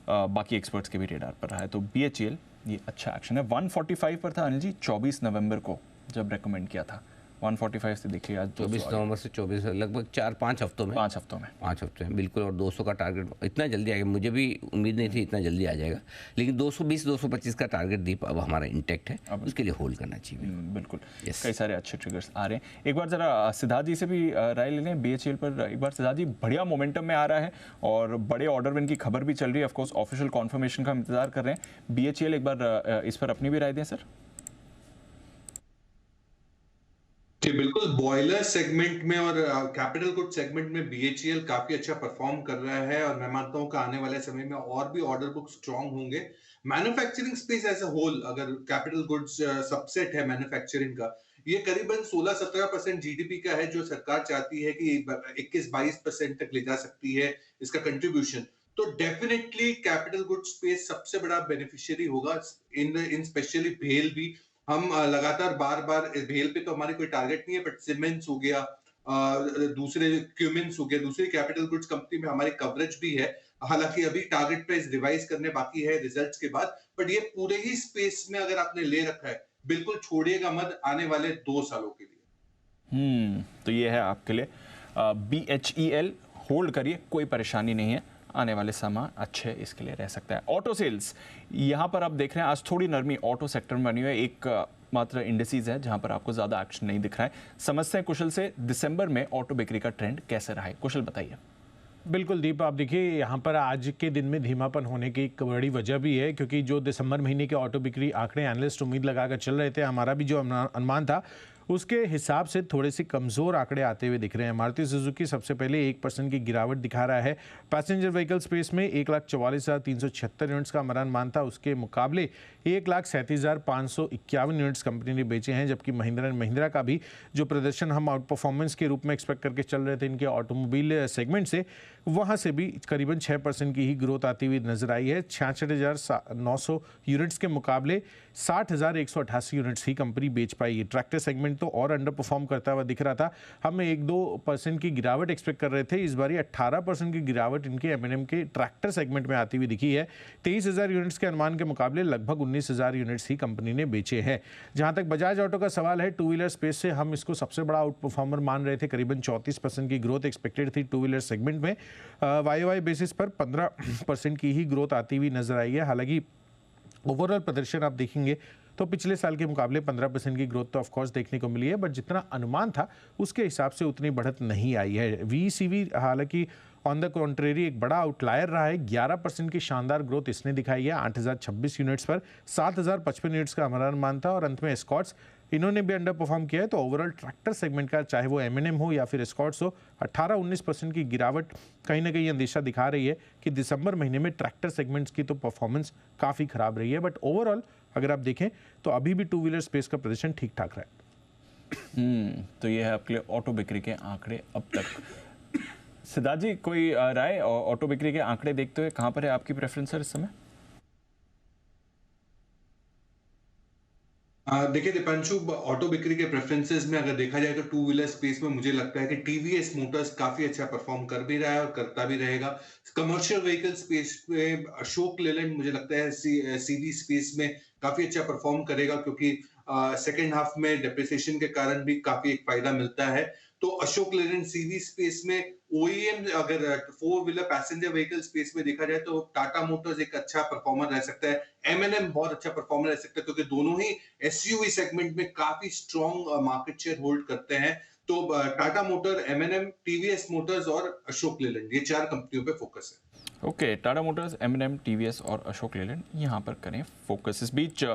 S1: बाकी एक्सपर्ट्स के भी रेडार पर रहा है। तो BHEL ये अच्छा एक्शन है। 145 पर था अनिल जी 24 नवंबर को जब रेकमेंड किया था, 145 से देखिए आज
S2: 24 नवंबर से 24 लगभग 4-5 हफ्तों में
S1: 5 हफ्तों में
S2: 5 हफ्ते में बिल्कुल। और 200 का टारगेट इतना जल्दी आएगा, मुझे भी उम्मीद नहीं थी इतना जल्दी आ जाएगा, लेकिन 220-225 का टारगेट दीप अब हमारा इंटैक्ट है, अब उसके लिए होल्ड करना चाहिए।
S1: बिल्कुल, कई सारे अच्छे ट्रिगर्स आ रहे हैं। एक बार जरा सिद्धार्थ जी से भी राय ले लें BHEL पर एक बार। सिद्धार्थ जी, बढ़िया मोमेंटम में आ रहा है और बड़े ऑर्डर विन की खबर भी चल रही है। ऑफकोर्स ऑफिशियल कॉन्फर्मेशन का हम इंतजार कर रहे हैं। BHEL एक बार इस पर अपनी भी राय दें सर।
S6: जी बिल्कुल, बॉयलर सेगमेंट में और कैपिटल गुड सेगमेंट में BHEL काफी अच्छा परफॉर्म कर रहा है और मैं मानता हूं कि आने वाले समय में और भी ऑर्डर बुक स्ट्रांग होंगे। Manufacturing space as a whole, अगर कैपिटल गुड्स सबसेट है मैन्युफैक्चरिंग का, ये करीबन 16-17% GDP का है, जो सरकार चाहती है कि 21-22% तक ले जा सकती है इसका कंट्रीब्यूशन। तो डेफिनेटली कैपिटल गुड स्पेस सबसे बड़ा बेनिफिशियरी होगा, इन स्पेशली भेल भी। हम लगातार बार भेल पे तो हमारी कोई टारगेट नहीं है, बट सीमेंट्स हो गया, दूसरे क्यूमिन्स हो गया, दूसरी कैपिटल गुड्स कंपनी में हमारी कवरेज भी है। हालांकि अभी टारगेट प्राइस रिवाइज करने बाकी है रिजल्ट्स के बाद, बट ये पूरे ही स्पेस में अगर आपने ले रखा है, बिल्कुल छोड़िएगा मत आने वाले 2 सालों के लिए।
S1: तो ये है आपके लिए BHEL, होल्ड करिए, कोई परेशानी नहीं है, आने वाले समय अच्छे इसके लिए रह सकता है। ऑटो सेल्स, यहाँ पर आप देख रहे हैं आज थोड़ी नरमी ऑटो सेक्टर में बनी हुई है। एक मात्र इंडिसेस है जहाँ पर आपको ज़्यादा एक्शन नहीं दिख रहा है। समझते हैं कुशल से दिसंबर में ऑटो बिक्री का ट्रेंड कैसे रहा है, कुशल बताइए।
S3: बिल्कुल दीप, आप देखिए यहाँ पर आज के दिन में धीमापन होने की एक बड़ी वजह भी है, क्योंकि जो दिसंबर महीने के ऑटो बिक्री आंकड़े एनालिस्ट उम्मीद लगाकर चल रहे थे, हमारा भी जो अनुमान था उसके हिसाब से थोड़े से कमज़ोर आंकड़े आते हुए दिख रहे हैं। मारुति सुजुकी सबसे पहले 1% की गिरावट दिखा रहा है। पैसेंजर व्हीकल स्पेस में 1,44,376 यूनिट्स का हमारा अनुमान था, उसके मुकाबले 1,37,551 यूनिट्स कंपनी ने बेचे हैं। जबकि महिंद्रा एंड महिंद्रा का भी जो प्रदर्शन हम आउट परफॉर्मेंस के रूप में एक्सपेक्ट करके चल रहे थे इनके ऑटोमोबाइल सेगमेंट से, वहाँ से भी करीबन 6% की ही ग्रोथ आती हुई नजर आई है। 66,900 यूनिट्स के मुकाबले 60,188 यूनिट्स ही कंपनी बेच पाई है। ट्रैक्टर सेगमेंट सेगमेंट तो और अंडर परफॉर्म करता हुआ दिख रहा था। हम 1-2% की गिरावट एक्सपेक्ट कर रहे थे, इस बार 18% की गिरावट इनके M&M के ट्रैक्टर सेगमेंट में आती हुई दिखी है। 23,000 यूनिट्स के अनुमान के मुकाबले लगभग 19,000 यूनिट्स ही कंपनी ने बेचे हैं। जहां तक बजाज ऑटो का सवाल है, टू व्हीलर स्पेस से हम इसको सबसे बड़ा आउट परफॉर्मर मान रहे थे। करीबन 34% की ग्रोथ एक्सपेक्टेड थी टू व्हीलर सेगमेंट में। YoY बेसिस पर 15% की ही ग्रोथ आती हुई नजर आई है। हालांकि ओवरऑल प्रदर्शन आप देखेंगे तो पिछले साल के मुकाबले 15% की ग्रोथ तो ऑफकोर्स देखने को मिली है, बट जितना अनुमान था उसके हिसाब से उतनी बढ़त नहीं आई है। VECV हालांकि ऑन द कॉन्ट्रेरी एक बड़ा आउटलायर रहा है। 11% की शानदार ग्रोथ इसने दिखाई है 8,026 यूनिट्स पर। 7,055 यूनिट्स का हमारा अनुमान था और अंत में एस्कॉर्ट्स इन्होंने भी अंडर परफॉर्म किया है। तो ओवरऑल ट्रैक्टर सेगमेंट का चाहे वो M&M हो या फिर एस्कॉर्ट्स हो, 18-19% की गिरावट कहीं ना कहीं अंदेशा दिखा रही है कि दिसंबर महीने में ट्रैक्टर सेगमेंट्स की तो परफॉर्मेंस काफ़ी खराब रही है। बट ओवरऑल अगर आप देखें तो अभी भी टू व्हीलर स्पेस का प्रदर्शन ठीक ठाक रहा है।
S1: तो ये है आपके लिए ऑटो बिक्री के आंकड़े अब तक। सिद्धार्थ जी, कोई राय ऑटो बिक्री के आंकड़े देखते हुए कहां पर है आपकी प्रेफरेंस इस समय?
S6: देखिए दीपांशु, ऑटो बिक्री के प्रेफरेंसेस में अगर देखा जाए तो टू व्हीलर स्पेस में मुझे लगता है कि टीवीएस मोटर्स काफी अच्छा परफॉर्म कर भी रहा है और करता भी रहेगा। कमर्शियल व्हीकल स्पेस में अशोक लेलैंड मुझे लगता है सीवी स्पेस में काफी अच्छा परफॉर्म करेगा, क्योंकि सेकेंड हाफ में डेप्रिसिएशन के कारण भी काफी एक फायदा मिलता है। तो अशोक लेलैंड सीवी स्पेस में, OEM अगर four wheeler passenger vehicle space में देखा जाए तो टाटा मोटर्स एक अच्छा परफॉर्मर रह सकता है। M&M बहुत अच्छा परफॉर्मर रह सकता है, क्योंकि दोनों ही SUV सेगमेंट में काफी स्ट्रॉन्ग मार्केट शेयर होल्ड करते हैं। तो Tata motor, M&M, TVS Motors और अशोक लेलैंड, ये 4 कंपनियों पे फोकस है।
S1: Okay, Tata Motors, M&M, TVS और अशोक लेलैंड यहाँ पर करें फोकस। इस बीच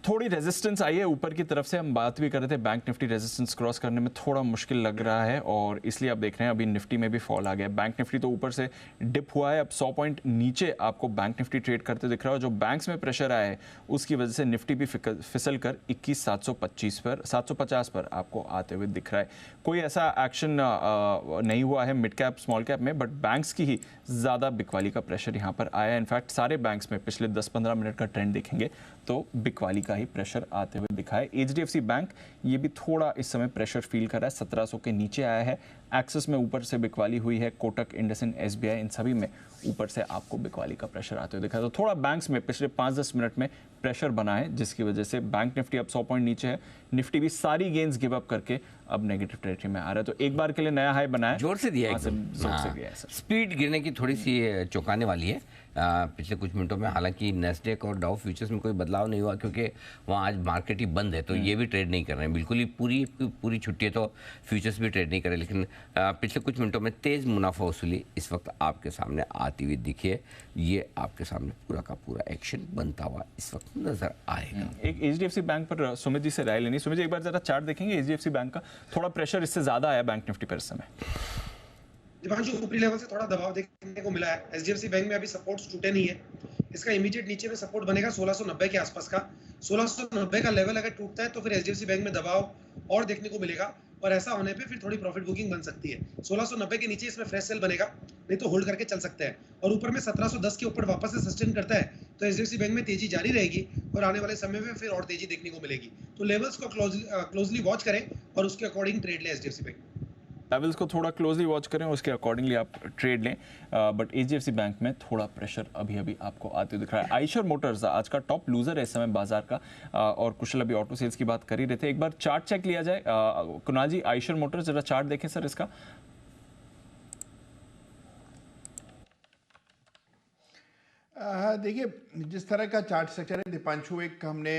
S1: थोड़ी रेजिस्टेंस आई है ऊपर की तरफ से, हम बात भी कर रहे थे बैंक निफ्टी रेजिस्टेंस क्रॉस करने में थोड़ा मुश्किल लग रहा है और इसलिए आप देख रहे हैं अभी निफ्टी में भी फॉल आ गया। बैंक निफ्टी तो ऊपर से डिप हुआ है, अब 100 पॉइंट नीचे आपको बैंक निफ्टी ट्रेड करते दिख रहा है। जो बैंक्स में प्रेशर आया है उसकी वजह से निफ्टी भी फिसल कर 21,750 पर आपको आते हुए दिख रहा है। कोई ऐसा एक्शन नहीं हुआ है मिड कैप स्मॉल कैप में, बट बैंक्स की ही ज़्यादा बिकवाली का प्रेशर यहाँ पर आया है। इनफैक्ट सारे बैंक्स में पिछले 10-15 मिनट का ट्रेंड देखेंगे तो बिकवाली का ही प्रेशर आते हुए दिखा है। HDFC बैंक ये भी थोड़ा इस समय प्रेशर फील कर रहा है, 1700 के नीचे आया है। एक्सिस में ऊपर से बिकवाली हुई है, कोटक, इंडसइंड, SBI, इन सभी में ऊपर से आपको बिकवाली का प्रेशर आते हुए दिखा है। तो थोड़ा बैंक्स में पिछले 5-10 मिनट में प्रेशर बना है, जिसकी वजह से बैंक निफ्टी अब 100 पॉइंट नीचे है। निफ्टी भी सारी गेंस गिव अप करके अब नेगेटिव टेरिटरी में आ रहा है। तो एक बार के लिए नया हाई बनाया,
S2: जोर से दिया है,
S1: जोर से दिया है सर।
S2: स्पीड गिरने की थोड़ी सी चौंकाने वाली है पिछले कुछ मिनटों में। हालांकि नेस्डेक और डाउ फ्यूचर्स में कोई बदलाव नहीं हुआ, क्योंकि वहाँ आज मार्केट ही बंद है, तो ये भी ट्रेड नहीं कर रहे हैं। बिल्कुल ही पूरी छुट्टी है, तो फ्यूचर्स भी ट्रेड नहीं कर रहे। लेकिन पिछले कुछ मिनटों में तेज़ मुनाफा वसूली इस वक्त आपके सामने आती हुई दिखी है। ये आपके सामने पूरा का पूरा एक्शन बनता हुआ इस वक्त नजर आएगा।
S1: एक HDFC बैंक पर सुमित जी से राय लेनी। सुमित जी, एक बार जरा चार्ट देखेंगे HDFC बैंक का, थोड़ा प्रेशर इससे ज्यादा आया बैंक निफ्टी पर इस समय।
S9: दीपांशु, ऊपरी लेवल से थोड़ा दबाव देखने को मिला है। HDFC बैंक में अभी सपोर्ट्स टूटे नहीं है। इसका इमीडिएट नीचे में सपोर्ट बनेगा 1690 के आसपास का। 1690 का लेवल अगर टूटता है तो फिर HDFC बैंक में दबाव और देखने को मिलेगा, और ऐसा होने पे फिर थोड़ी प्रॉफिट बुकिंग बन सकती है। 1690 के नीचे इसमें फ्रेश सेल बनेगा, नहीं तो होल्ड करके चल सकते हैं। और ऊपर में 1710 के ऊपर वापस से सस्टेन करता है तो HDFC बैंक में तेजी जारी रहेगी और आने वाले समय में फिर और तेजी देखने को मिलेगी। तो लेवल्स को क्लोजली वॉच करें और उसके अकॉर्डिंग ट्रेड लें HDFC बैंक।
S1: लेवल्स को थोड़ा क्लोजली वॉच करें, उसके अकॉर्डिंगली आप ट्रेड लें। बट HDFC बैंक में थोड़ा प्रेशर अभी आपको आते हुए दिख रहा है। आइशर मोटर्स आज का टॉप लूजर है इस समय बाजार का, और कुशल अभी ऑटो सेल्स की बात कर ही रहे थे। एक बार चार्ट चेक लिया जाए कुणाल जी, आइशर मोटर्स जरा चार्ट देखें सर इसका।
S7: देखिए, जिस तरह का चार्ट स्ट्रक्चर है दीपांशु, एक हमने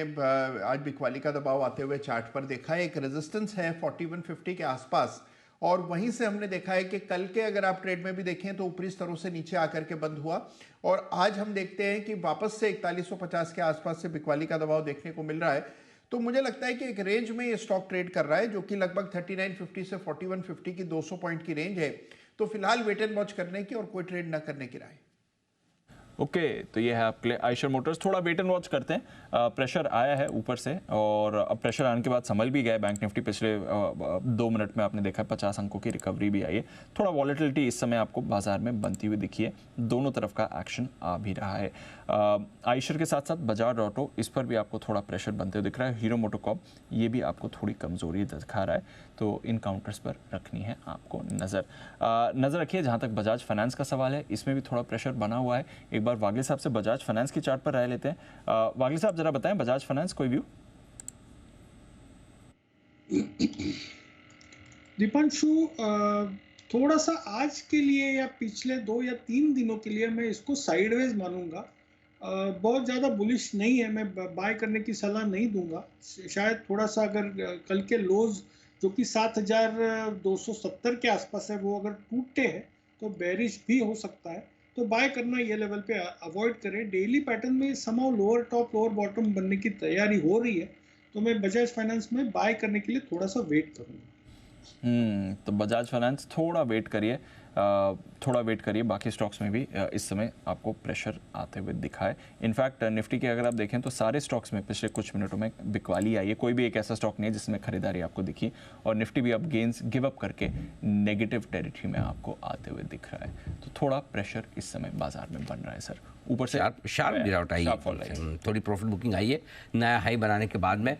S7: आज बिकवाली का दबाव आते हुए चार्ट पर देखा है। एक रेजिस्टेंस है 4150 के आसपास, और वहीं से हमने देखा है कि कल के अगर आप ट्रेड में भी देखें तो ऊपरी स्तरों से नीचे आकर के बंद हुआ, और आज हम देखते हैं कि वापस से 4150 के आसपास से बिकवाली का दबाव देखने को मिल रहा है। तो मुझे लगता है कि एक रेंज में ये स्टॉक ट्रेड कर रहा है, जो कि लगभग 3950 से 4150 की 200 पॉइंट की रेंज है। तो फिलहाल वेट एंड वॉच करने की और कोई ट्रेड ना करने की राय।
S1: ओके तो ये है आपके लिए आयशर मोटर्स। थोड़ा वेट एंड वॉच करते हैं। प्रेशर आया है ऊपर से और अब प्रेशर आने के बाद संभल भी गया। बैंक निफ्टी पिछले 2 मिनट में आपने देखा है 50 अंकों की रिकवरी भी आई है। थोड़ा वॉलेटिलिटी इस समय आपको बाजार में बनती हुई दिखी है, दोनों तरफ का एक्शन आ भी रहा है। आयशर के साथ साथ बजाज ऑटो, इस पर भी आपको थोड़ा प्रेशर बनते हुए दिख रहा है। हीरो मोटोकॉर्प ये भी आपको थोड़ी कमजोरी दिखा रहा है, तो इन काउंटर्स पर रखनी है आपको नज़र रखिए। जहाँ तक बजाज फाइनेंस का सवाल है, इसमें भी थोड़ा प्रेशर बना हुआ है। एक बार वागले साहब से बजाज फाइनेंस की चार्ट पर राय लेते हैं। वागले साहब जरा बताएं बजाज फाइनेंस कोई व्यू।
S13: दीपांशु, थोड़ा सा आज के लिए या पिछले 2 या 3 दिनों के लिए मैं इसको साइडवेज मानूंगा। बहुत ज़्यादा बुलिश नहीं है, मैं बाय करने की सलाह नहीं दूंगा। शायद थोड़ा सा अगर कल के लोज जो कि 7270 के आसपास है वो अगर टूटते हैं तो बेरिश भी हो सकता है, तो बाय करना ये लेवल पे अवॉइड करें। डेली पैटर्न में समाव लोअर टॉप लोअर बॉटम बनने की तैयारी हो रही है, तो मैं बजाज फाइनेंस में बाय करने के लिए थोड़ा सा वेट करूँगा।
S1: तो बजाज फाइनेंस थोड़ा वेट करिए। बाकी स्टॉक्स में भी इस समय आपको प्रेशर आते हुए दिखा है। इनफैक्ट निफ्टी के अगर आप देखें तो सारे स्टॉक्स में पिछले कुछ मिनटों में बिकवाली आई है। कोई भी एक ऐसा स्टॉक नहीं है जिसमें खरीदारी आपको दिखी, और निफ्टी भी अब गेंस गिव अप करके नेगेटिव टेरिटरी में आपको आते हुए दिख रहा है। तो थोड़ा प्रेशर इस समय बाजार में बन रहा है सर। ऊपर से
S2: शार्प गिरावट आई है, थोड़ी प्रॉफिट बुकिंग आई है नया हाई बनाने के बाद में।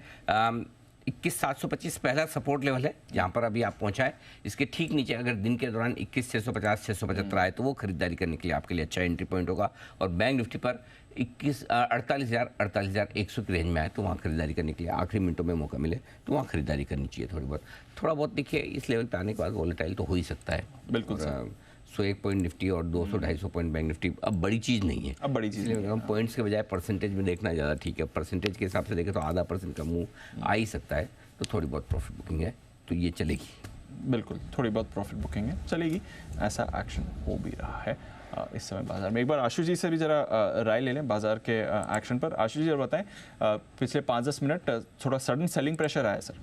S2: 21,725 पहला सपोर्ट लेवल है जहाँ पर अभी आप पहुँचा है। इसके ठीक नीचे अगर दिन के दौरान 21,650 675 आए तो वो खरीदारी करने के लिए आपके लिए अच्छा एंट्री पॉइंट होगा। और बैंक निफ्टी पर 48,100 की रेंज में आए तो वहाँ खरीदारी करने के लिए आखिरी मिनटों में मौका मिले तो वहाँ खरीदारी करनी चाहिए। थोड़ा बहुत देखिए इस लेवल पे आने के बाद वॉलेटाइल तो हो ही सकता है।
S1: बिल्कुल
S2: 101 पॉइंट निफ्टी और 200-250 पॉइंट बैंक निफ्टी अब बड़ी चीज़ नहीं है।
S1: अब बड़ी चीज़
S2: हम पॉइंट्स के बजाय परसेंटेज में देखना ज़्यादा ठीक है। परसेंटेज के हिसाब से देखें तो आधा % का मूव आ ही सकता है, तो थोड़ी बहुत प्रॉफिट बुकिंग है तो ये चलेगी।
S1: बिल्कुल थोड़ी बहुत प्रॉफिट बुकिंग है, चलेगी। ऐसा एक्शन हो भी रहा है इस समय बाजार में। एक बार आशु जी से भी जरा राय ले लें बाजार के एक्शन पर। आशु जी जरा बताएं, पिछले 5-10 मिनट थोड़ा सडन सेलिंग प्रेशर आया sir.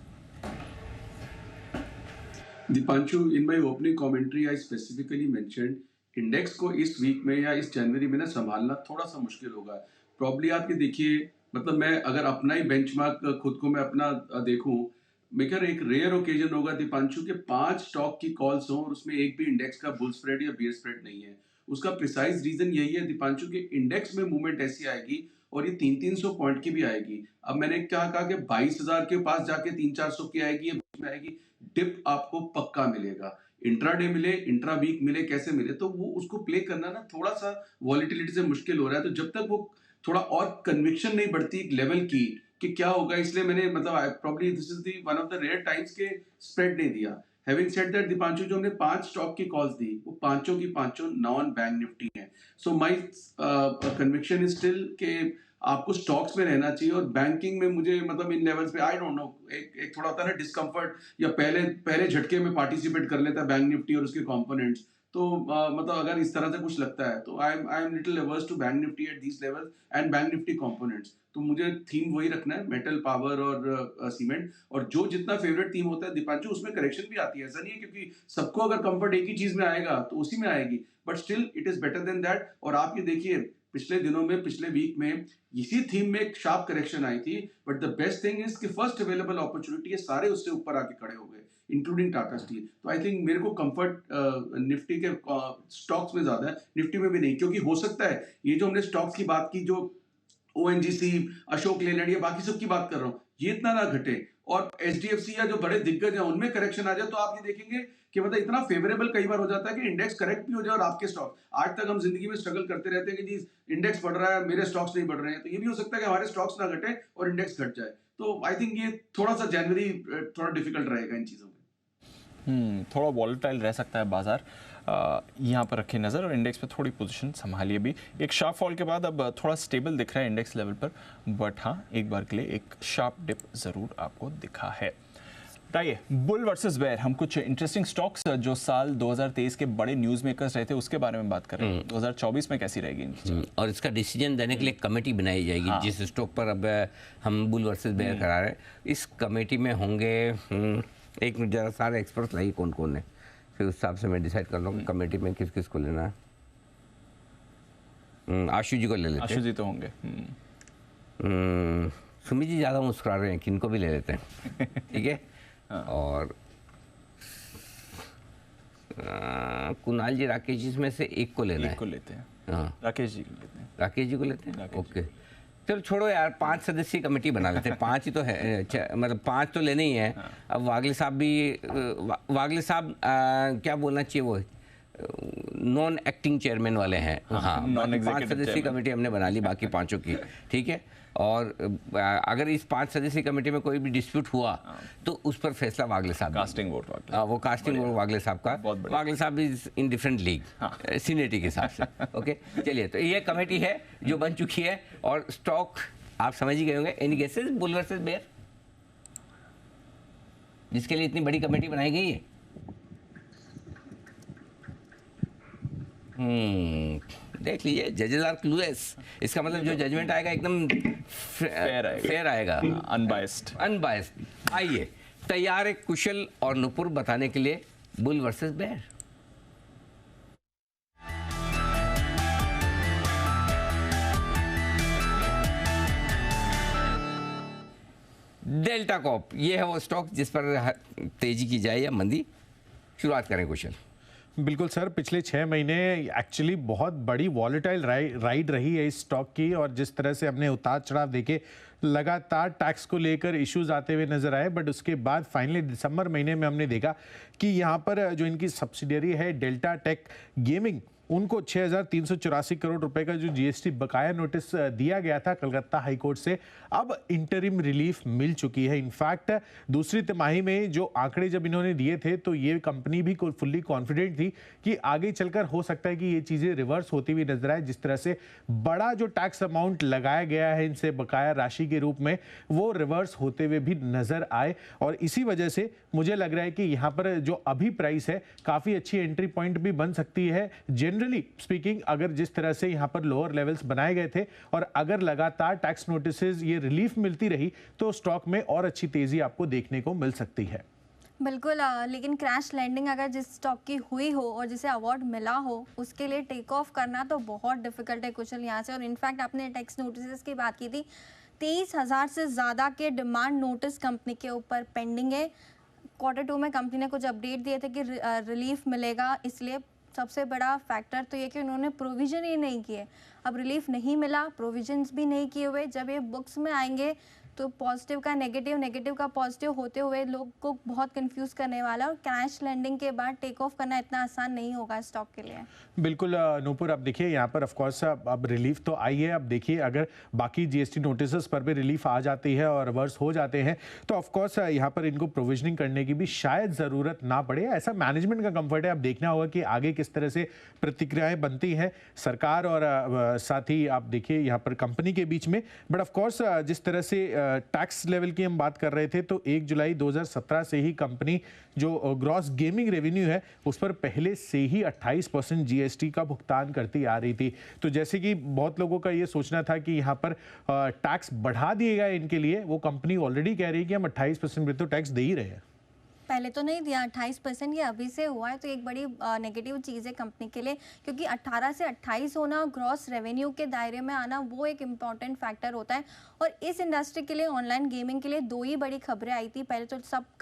S8: Deepanshu, in my opening commentary I specifically mentioned index को इस वीक में या इस जनवरी में ना संभालना थोड़ा सा मुश्किल होगा। प्रॉब्ली आप ये देखिए, मतलब मैं अगर अपना ही बेंचमार्क खुद को मैं अपना देखूं, मैं कह रहा एक रेयर ओकेजन होगा दीपांशु के 5 स्टॉक की कॉल्स हों और उसमें एक भी इंडेक्स का बुल स्प्रेड या बेयर स्प्रेड नहीं है। उसका प्रिसाइज रीजन यही है दीपांशु के इंडेक्स में मूवमेंट ऐसी आएगी और ये 300-300 पॉइंट की भी आएगी। अब मैंने क्या कहा कि 22,000 के पास जाके 300-400 की आएगी, ये बीच में आएगी। डिप आपको पक्का मिलेगा, इंट्राडे मिले, इंट्रा वीक मिले, कैसे मिले, तो वो उसको प्ले करना ना थोड़ा सा वॉलेटिलिटी से मुश्किल हो रहा है। तो जब तक वो थोड़ा और कन्विक्शन नहीं बढ़ती एक लेवल की कि क्या होगा, इसलिए मैंने मतलब probably this is the one of the rare times के स्प्रेड नहीं दिया। हैविंग सेड दैट दीपांशु, जो हमने 5 स्टॉक की कॉल्स दी वो पांचों की पांचों नॉन बैंक निफ्टी हैं। So my conviction is still के आपको स्टॉक्स में रहना चाहिए। और बैंकिंग में मुझे मतलब इन लेवल्स पे आई डोंट नो, एक थोड़ा होता है ना डिस्कम्फर्ट, या पहले झटके में पार्टिसिपेट कर लेता है बैंक निफ्टी और उसके कंपोनेंट्स, तो मतलब अगर इस तरह से कुछ लगता है तो I am little averse to bank Nifty at these levels and bank Nifty components. तो मुझे थीम वही रखना है, मेटल, पावर और सीमेंट। और जो जितना फेवरेट थीम होता है दीपांशु, उसमें करेक्शन भी आती है। ऐसा नहीं है क्योंकि सबको अगर कंफर्ट एक ही चीज में आएगा तो उसी में आएगी, but still it is better than that. और आप ये देखिए पिछले दिनों में, पिछले वीक में इसी थीम में एक शार्प करेक्शन आई थी, but the best thing is कि फर्स्ट अवेलेबल अपॉर्चुनिटी है, सारे उससे ऊपर आके खड़े हो गए, इंक्लूडिंग टाटा स्टील। तो आई थिंक मेरे को कंफर्ट निफ्टी के स्टॉक्स में ज्यादा है, निफ्टी में भी नहीं। क्योंकि हो सकता है ये जो हमने स्टॉक्स की बात की, जो ONGC, अशोक लेलैंड, ये बाकी सब की बात कर रहा हूँ, ये इतना ना घटे और HDFC या जो बड़े दिग्गज हैं उनमें करेक्शन आ जाए, तो आप ये देखेंगे कि मतलब इतना फेवरेबल कई बार हो जाता है कि इंडेक्स करेक्ट भी हो जाए और आपके स्टॉक। आज तक हम जिंदगी में स्ट्रगल करते रहते हैं कि जी इंडेक्स बढ़ रहा है, मेरे स्टॉक्स नहीं बढ़ रहे हैं, तो ये भी हो सकता है कि हमारे स्टॉक्स ना घटे और इंडेक्स घट जाए। तो आई थिंक ये थोड़ा सा जनवरी थोड़ा डिफिकल्ट रहेगा इन चीजों में।
S1: थोड़ा वॉलेटाइल रह सकता है बाजार, यहाँ पर रखिए नज़र और इंडेक्स पे थोड़ी पोजीशन संभालिए भी। एक शार्प फॉल के बाद अब थोड़ा स्टेबल दिख रहा है इंडेक्स लेवल पर, बट हाँ एक बार के लिए एक शार्प डिप ज़रूर आपको दिखा है। बताइए बुल वर्सेस बेयर, हम कुछ इंटरेस्टिंग स्टॉक्स जो साल 2023 के बड़े न्यूज़ मेकर्स रहे थे उसके बारे में बात कर रहे हैं। 2024 में कैसी रहेगी इनकी
S2: और इसका डिसीजन देने के लिए कमेटी बनाई जाएगी। हाँ। जिस स्टॉक पर अब हम बुल वर्सेस बेयर करा रहे हैं, इस कमेटी में होंगे एक मिनट जरा सारे एक्सपर्ट्स लाइए कौन कौन है, फिर उस हिसाब से मैं डिसाइड कर लूँगा कमेटी में किस किस को लेना है। आशु जी को ले लेते
S1: आशु
S2: हैं।
S1: जी तो होंगे।
S2: सुमित जी ज़्यादा मुस्कुरा रहे हैं, किनको भी ले लेते हैं। ठीक है। और कुणाल जी, राकेश जी में से एक को लेना है।
S1: एक को लेते हैं।
S2: हाँ,
S1: राकेश जी को लेते हैं।
S2: राकेश जी को लेते हैं। ओके, चलो छोड़ो यार, 5 सदस्यीय कमेटी बना लेते हैं। 5 ही तो है, मतलब 5 तो लेने ही है। अब वागले साहब भी, वागले साहब क्या बोलना चाहिए, वो नॉन एक्टिंग चेयरमैन वाले हैं। हाँ, 5 सदस्यीय कमेटी हमने बना ली, बाकी 5 की। ठीक है। और अगर इस 5 सदस्यीय कमेटी में कोई भी डिस्प्यूट हुआ तो उस पर फैसला वागले साहब,
S1: कास्टिंग वोट
S2: वो कास्टिंग वोट वागले साहब का। वागले साहब इज इन डिफरेंट लीग सीनेटी के हिसाब से। ओके, चलिए, तो ये कमेटी है जो बन चुकी है। और स्टॉक आप समझ ही गए होंगे। Any guesses, bull versus bear, जिसके लिए इतनी बड़ी कमेटी बनाई गई है? देख लीजिए, जजेस आर क्लूलेस। इसका मतलब जो जजमेंट आएगा एकदम फेयर आएगा, अनबायस्ड। आइए, तैयार है कुशल और नुपुर बताने के लिए bull versus bear. Delta Corp, ये है वो स्टॉक जिस पर तेजी की जाए या मंदी। शुरुआत करें कुशल।
S3: बिल्कुल सर, पिछले 6 महीने एक्चुअली बहुत बड़ी वॉलेटाइल राइड रही है इस स्टॉक की। और जिस तरह से हमने उतार चढ़ाव देखे, लगातार टैक्स को लेकर इश्यूज आते हुए नजर आए, बट उसके बाद फाइनली दिसंबर महीने में हमने देखा कि यहाँ पर जो इनकी सब्सिडियरी है डेल्टा टेक गेमिंग, उनको 6,384 करोड़ रुपए का जो जीएसटी बकाया नोटिस दिया गया था कलकत्ता हाईकोर्ट से, अब इंटरिम रिलीफ मिल चुकी है। इनफैक्ट दूसरी तिमाही में जो आंकड़े जब इन्होंने दिए थे तो ये कंपनी भी फुल्ली कॉन्फिडेंट थी कि आगे चलकर हो सकता है कि ये चीजें रिवर्स होती हुई नजर आए। जिस तरह से बड़ा जो टैक्स अमाउंट लगाया गया है इनसे बकाया राशि के रूप में, वो रिवर्स होते हुए भी नजर आए। और इसी वजह से मुझे लग रहा है कि यहाँ पर जो अभी प्राइस है काफी अच्छी एंट्री पॉइंट भी बन सकती है। जनरली स्पीकिंग, अगर जिस तरह से यहाँ पर लोअर लेवल्स बनाए गए थे और अगर लगातार टैक्स नोटिसेस ये रिलीफ मिलती रही तो स्टॉक में और अच्छी तेजी आपको देखने को मिल सकती है।
S12: बिल्कुल, लेकिन क्रैश लैंडिंग अगर जिस स्टॉक की हुई हो और जिसे अवार्ड मिला हो, उसके लिए टेक ऑफ करना तो बहुत डिफिकल्ट है कुशल यहाँ से। और इनफैक्ट आपने टैक्स नोटिस की बात की थी, 23,000 से ज़्यादा के डिमांड नोटिस कंपनी के ऊपर पेंडिंग है। Q2 में कंपनी ने कुछ अपडेट दिए थे कि रिलीफ मिलेगा, इसलिए सबसे बड़ा फैक्टर तो ये कि उन्होंने प्रोविज़न ही नहीं किए। अब रिलीफ नहीं मिला, प्रोविजंस भी नहीं किए हुए, जब ये बुक्स में आएंगे तो पॉजिटिव का नेगेटिव, नेगेटिव का पॉजिटिव होते हुए लोग को बहुत कंफ्यूज करने वाला है। और क्रैश लैंडिंग के बाद टेक ऑफ करना इतना आसान नहीं होगा स्टॉक के लिए। बिल्कुल
S3: नूपुर, अब देखिए यहाँ पर ऑफ कोर्स अब रिलीफ तो आई है। अब देखिए अगर बाकी जीएसटी नोटिसेस पर भी रिलीफ आ जाती है और रिवर्स हो जाते हैं तो ऑफ कोर्स यहाँ पर इनको प्रोविजनिंग करने की भी शायद ज़रूरत ना पड़े। ऐसा मैनेजमेंट का कंफर्ट है। अब देखना होगा कि आगे किस तरह से प्रतिक्रियाएं बनती हैं सरकार और साथ ही आप देखिए यहाँ पर कंपनी के बीच में। बट ऑफ कोर्स जिस तरह से टैक्स लेवल की हम बात कर रहे थे तो 1 जुलाई 2017 से ही कंपनी जो ग्रॉस गेमिंग रेवेन्यू है उस पर पहले से ही 28% जीएसटी का भुगतान करती आ रही थी। तो जैसे कि बहुत लोगों का ये सोचना था कि यहाँ पर टैक्स बढ़ा दिएगा इनके लिए, वो कंपनी ऑलरेडी कह रही है कि हम 28% में तो टैक्स दे ही रहे हैं।
S12: पहले तो नहीं दिया 28%, ये अभी से हुआ है, तो एक बड़ी नेगेटिव चीज़ है कंपनी के लिए, क्योंकि 18 से 28 होना, ग्रॉस रेवेन्यू के दायरे में आना, वो एक इम्पॉर्टेंट फैक्टर होता है। और इस इंडस्ट्री के लिए, ऑनलाइन गेमिंग के लिए 2 ही बड़ी खबरें आई थी। पहले तो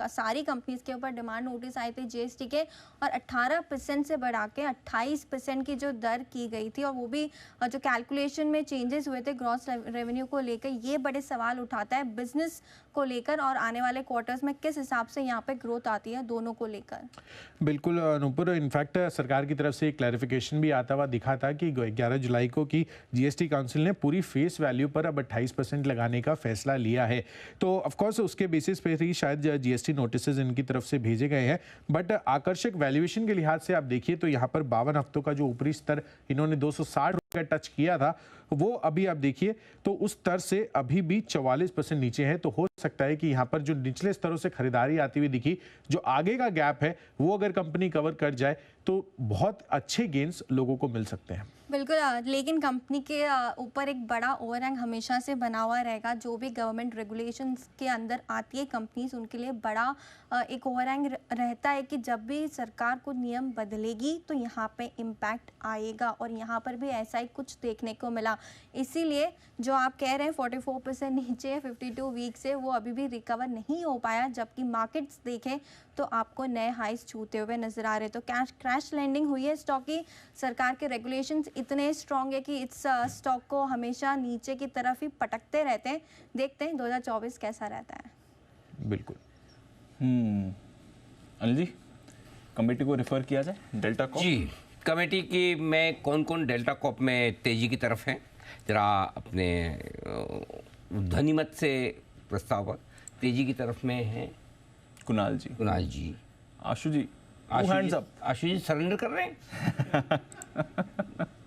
S12: सारी कंपनीज के ऊपर डिमांड नोटिस आए थे जीएसटी के, और 18% से बढ़ा के 28% की जो दर की गई थी, और वो भी जो कैलकुलेशन में चेंजेस हुए थे ग्रॉस रेवेन्यू को लेकर, ये बड़े सवाल उठाता है बिजनेस को लेकर और आने वाले क्वार्टर्स में किस हिसाब से यहाँ पे ग्रोथ आती है दोनों को लेकर।
S3: बिल्कुल नूपुर, इनफैक्ट सरकार की तरफ से एक क्लैरिफिकेशन भी आता हुआ दिखा था कि 11 जुलाई को की जीएसटी काउंसिल ने पूरी फेस वैल्यू पर अब 28% लगाने का फैसला लिया है। तो ऑफ कोर्स उसके बेसिस पे ही शायद जीएसटी नोटिसेस इनकी तरफ से भेजे गए हैं। बट आकर्षक वैल्यूएशन के लिहाज से आप देखिए तो यहाँ पर 52 हफ्तों का जो ऊपरी स्तर इन्होंने 260 रुपये टच किया था, वो अभी आप देखिए तो उस स्तर से अभी भी 44% नीचे है। तो हो सकता है कि यहाँ पर जो निचले स्तरों से खरीदारी आती हुई दिखी, जो आगे का गैप है वो अगर कंपनी कवर कर जाए तो बहुत अच्छे गेन्स लोगों को मिल सकते हैं।
S12: बिल्कुल लेकिन कंपनी के ऊपर एक बड़ा ओवरहैंग हमेशा से बना हुआ रहेगा। जो भी गवर्नमेंट रेगुलेशंस के अंदर आती है कंपनीज, उनके लिए बड़ा एक ओवरहैंग रहता है कि जब भी सरकार को नियम बदलेगी तो यहाँ पे इम्पैक्ट आएगा, और यहाँ पर भी ऐसा ही कुछ देखने को मिला। इसीलिए जो आप कह रहे हैं 44% नीचे 52 वीक से, वो अभी भी रिकवर नहीं हो पाया, जबकि मार्केट्स देखें तो आपको नए हाइस छूते हुए नजर आ रहे। तो क्रैश लैंडिंग हुई है स्टॉक की। सरकार के रेगुलेशंस इतने स्ट्रॉन्ग है कि इस स्टॉक को हमेशा नीचे की तरफ ही पटकते रहते हैं। देखते हैं 2024 कैसा रहता है।
S1: बिल्कुल। अनिल जी, कमेटी को रेफर किया जाए डेल्टा कॉप।
S2: जी, कमेटी की में कौन कौन डेल्टा कॉप में तेजी की तरफ है, जरा अपने ध्वनिमत से प्रस्ताव पर। तेजी की तरफ में है
S1: कुणाल जी,
S2: आशु जी सरेंडर कर रहे हैं।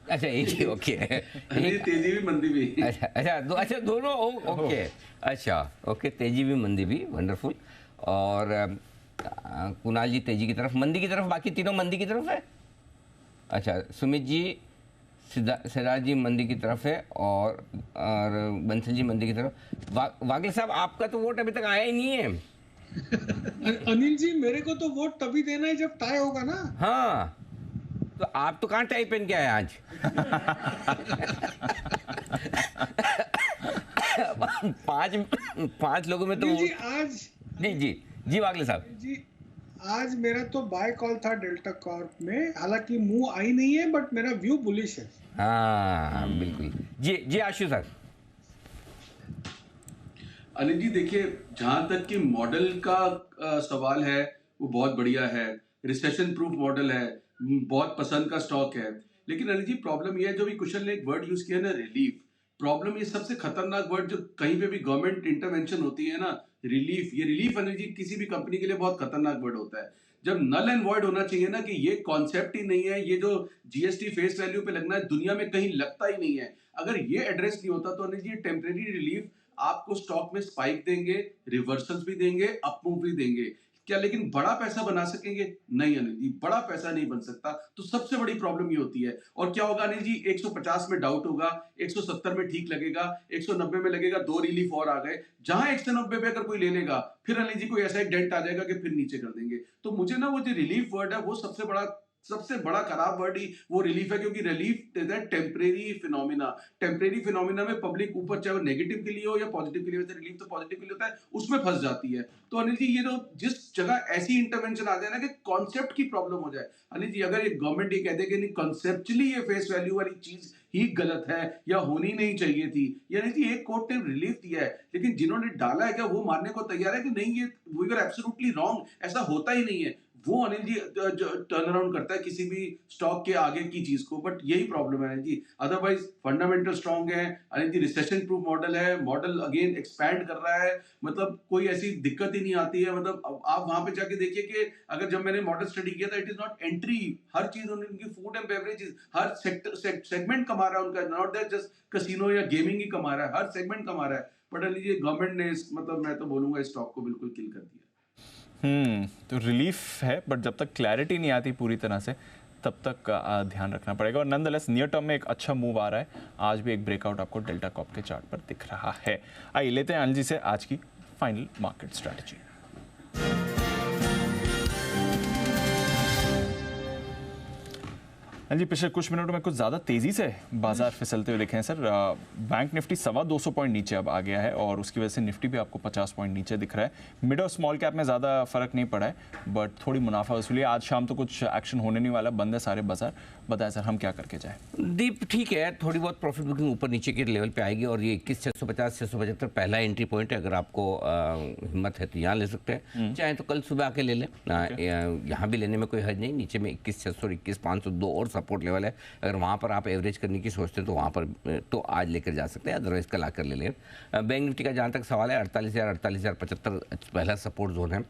S2: अच्छा एक ही, ओके।
S8: तेजी भी मंदी भी।
S2: अच्छा दोनों ओके। अच्छा ओके, तेजी भी मंदी भी, वंडरफुल। और कुणाल जी तेजी की तरफ, मंदी की तरफ, बाकी तीनों मंदी की तरफ है। अच्छा, सुमित जी, सिद्धार्थ जी मंदी की तरफ है, और बंसल जी मंदी की तरफ। वागले साहब, आपका तो वोट अभी तक आया ही नहीं है।
S13: अनिल जी, मेरे को तो वोट तभी देना है जब टाई होगा ना।
S2: हाँ, तो आप तो कहाँ टाई पहन के आए आज? पांच लोगों में तो
S13: जी आज
S2: जी वागले साहब
S13: जी, आज मेरा तो बाय कॉल था डेल्टा कॉर्प में, हालांकि मुंह आई नहीं है, बट मेरा व्यू बुलिश है।
S2: हाँ बिल्कुल। जी आशु सर।
S8: अनिल जी देखिए, जहां तक कि मॉडल का सवाल है वो बहुत बढ़िया है, रिसेशन प्रूफ मॉडल है, बहुत पसंद का स्टॉक है। लेकिन अनिल जी प्रॉब्लम ये है, जो भी कुशल ने एक वर्ड यूज किया ना, रिलीफ। प्रॉब्लम ये सबसे खतरनाक वर्ड, जो कहीं पे भी गवर्नमेंट इंटरवेंशन होती है ना, रिलीफ। ये रिलीफ अनिल जी किसी भी कंपनी के लिए बहुत खतरनाक वर्ड होता है। जब नल एंड वॉइड होना चाहिए ना, कि ये कॉन्सेप्ट ही नहीं है, ये जो जीएसटी फेस वैल्यू पे लगना है, दुनिया में कहीं लगता ही नहीं है। अगर ये एड्रेस नहीं होता तो अनिल जी टेम्परेरी रिलीफ आपको स्टॉक में स्पाइक देंगे, रिवर्सल्स भी देंगे, अप मूव भी देंगे। क्या लेकिन बड़ा पैसा बना सकेंगे? नहीं अनिल जी, बड़ा पैसा नहीं बन सकता। तो सबसे बड़ी प्रॉब्लम ये होती है। और क्या होगा अनिल जी, 150 में डाउट होगा, 170 में ठीक लगेगा, 190 में लगेगा 2 रिलीफ और आ गए। जहां 190 पे अगर कोई ले लेगा, फिर अनिल जी कोई ऐसा एक डेंट आ जाएगा कि फिर नीचे कर देंगे। तो मुझे ना वो जो रिलीफ वर्ड है, वो सबसे बड़ा खराब वर्ड ही वो रिलीफ है, क्योंकि relief is a temporary phenomena. Temporary phenomena में पब्लिक ऊपर, चाहे वो नेगेटिव के लिए हो या पॉजिटिव के लिए, वैसे रिलीफ तो पॉजिटिव के लिए होता है, उसमें फंस जाती है। तो अनिल जी, ये तो जिस जगह ऐसी इंटरवेंशन आ जाए ना कि कॉन्सेप्ट की प्रॉब्लम हो जाए, अनिल जी अगर एक गवर्नमेंट ये कह दे कि नहीं कॉन्सेप्चुअली ये फेस वैल्यू वाली चीज ही गलत है या होनी नहीं चाहिए थी, यानी कि एक कोर्ट ने रिलीफ दिया है, लेकिन जिन्होंने डाला है क्या वो मानने को तैयार है कि नहीं ये वी वर एब्सोल्युटली रॉन्ग, ऐसा होता ही नहीं है। वो अनिल जी टर्न अराउंड करता है किसी भी स्टॉक के आगे की चीज को। बट यही प्रॉब्लम है अनिल जी। अदरवाइज फंडामेंटल स्ट्रांग है अनिल जी, रिसेशन प्रूफ मॉडल है, मॉडल अगेन एक्सपैंड कर रहा है, मतलब कोई ऐसी दिक्कत ही नहीं आती है। मतलब आप वहां पे जाके देखिए कि अगर जब मैंने मॉडल स्टडी किया था, इट इज नॉट एंट्री, हर चीज उनकी food and beverages, her segment कमा रहा है उनका, नॉट दैट जस्ट कैसीनो या गेमिंग ही कमा रहा है, हर सेगमेंट कमा रहा है। बट अनिल जी गवर्नमेंट ने मतलब मैं तो बोलूंगा इस स्टॉक को बिल्कुल किल कर दिया।
S1: तो रिलीफ है, बट जब तक क्लैरिटी नहीं आती पूरी तरह से तब तक ध्यान रखना पड़ेगा। और नंदलेस नियर टर्म में एक अच्छा मूव आ रहा है, आज भी एक ब्रेकआउट आपको डेल्टा कॉप के चार्ट पर दिख रहा है। आइए लेते हैं अनिल जी से आज की final market strategy. Anil ji, पिछले कुछ मिनटों में कुछ ज़्यादा तेज़ी से बाजार फिसलते हुए दिखे हैं सर। बैंक निफ्टी 225 पॉइंट नीचे अब आ गया है, और उसकी वजह से निफ्टी भी आपको 50 पॉइंट नीचे दिख रहा है। मिड और स्मॉल कैप में ज़्यादा फर्क नहीं पड़ा है, बट थोड़ी मुनाफा वसूली। आज शाम तो कुछ एक्शन होने नहीं वाला, बंद है सारे बाजार। बताएं सर, हम क्या करके जाएं?
S2: दीप ठीक है, थोड़ी बहुत प्रॉफिट बुकिंग ऊपर नीचे के लेवल पे आएगी, और ये 21,650 675 पहला एंट्री पॉइंट है। अगर आपको हिम्मत है तो यहाँ ले सकते हैं, चाहे तो कल सुबह आके ले लें। यहाँ भी लेने में कोई हर्ज नहीं। नीचे में 21,600 और 21,502 और सपोर्ट लेवल है। अगर वहाँ पर आप एवरेज करने की सोचते हैं तो वहाँ पर तो आज लेकर जा सकते हैं, अदरवाइज कल आकर ले लें। बैंक निफ्टी का जहाँ तक सवाल है, 48,000 48,075 पहला सपोर्ट जोन है।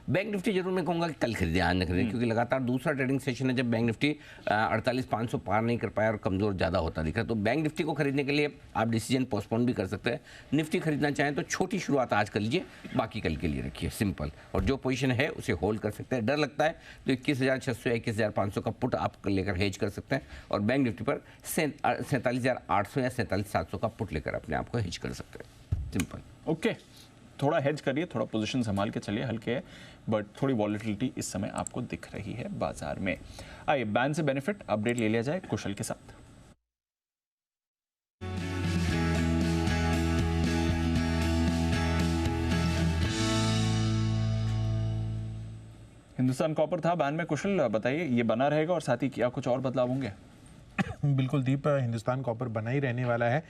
S2: बैंक निफ्टी जरूर मैं कहूँगा कि कल खरीदें, आज न खरीदें, क्योंकि लगातार दूसरा ट्रेडिंग सेशन है जब बैंक निफ्टी 48,500 पार नहीं कर पाया और कमज़ोर ज़्यादा होता दिखा। तो बैंक निफ्टी को खरीदने के लिए आप डिसीजन पोस्टपोन भी कर सकते हैं। निफ्टी खरीदना चाहें तो छोटी शुरुआत आज कर लीजिए, बाकी कल के लिए रखिए सिंपल, और जो पोजीशन है उसे होल्ड कर सकते हैं। डर लगता है तो 21,600 या 21,500 का पुट आप लेकर हेज कर सकते हैं, और बैंक निफ्टी पर 47,800 या 47,700 का पुट लेकर अपने आप को हेज कर सकते हैं सिंपल।
S1: ओके, थोड़ा हेज करिए, थोड़ा पोजीशन संभाल के चलिए, हल्के है बट थोड़ी वॉलेटिलिटी इस समय आपको दिख रही है बाजार में। आइए बैन से बेनिफिट अपडेट ले लिया जाए कुशल के साथ। हिंदुस्तान कॉपर था बैन में, कुशल बताइए ये बना रहेगा और साथ ही क्या कुछ और बदलाव होंगे?
S3: बिल्कुल दीप, हिंदुस्तान कॉपर बना ही रहने वाला है,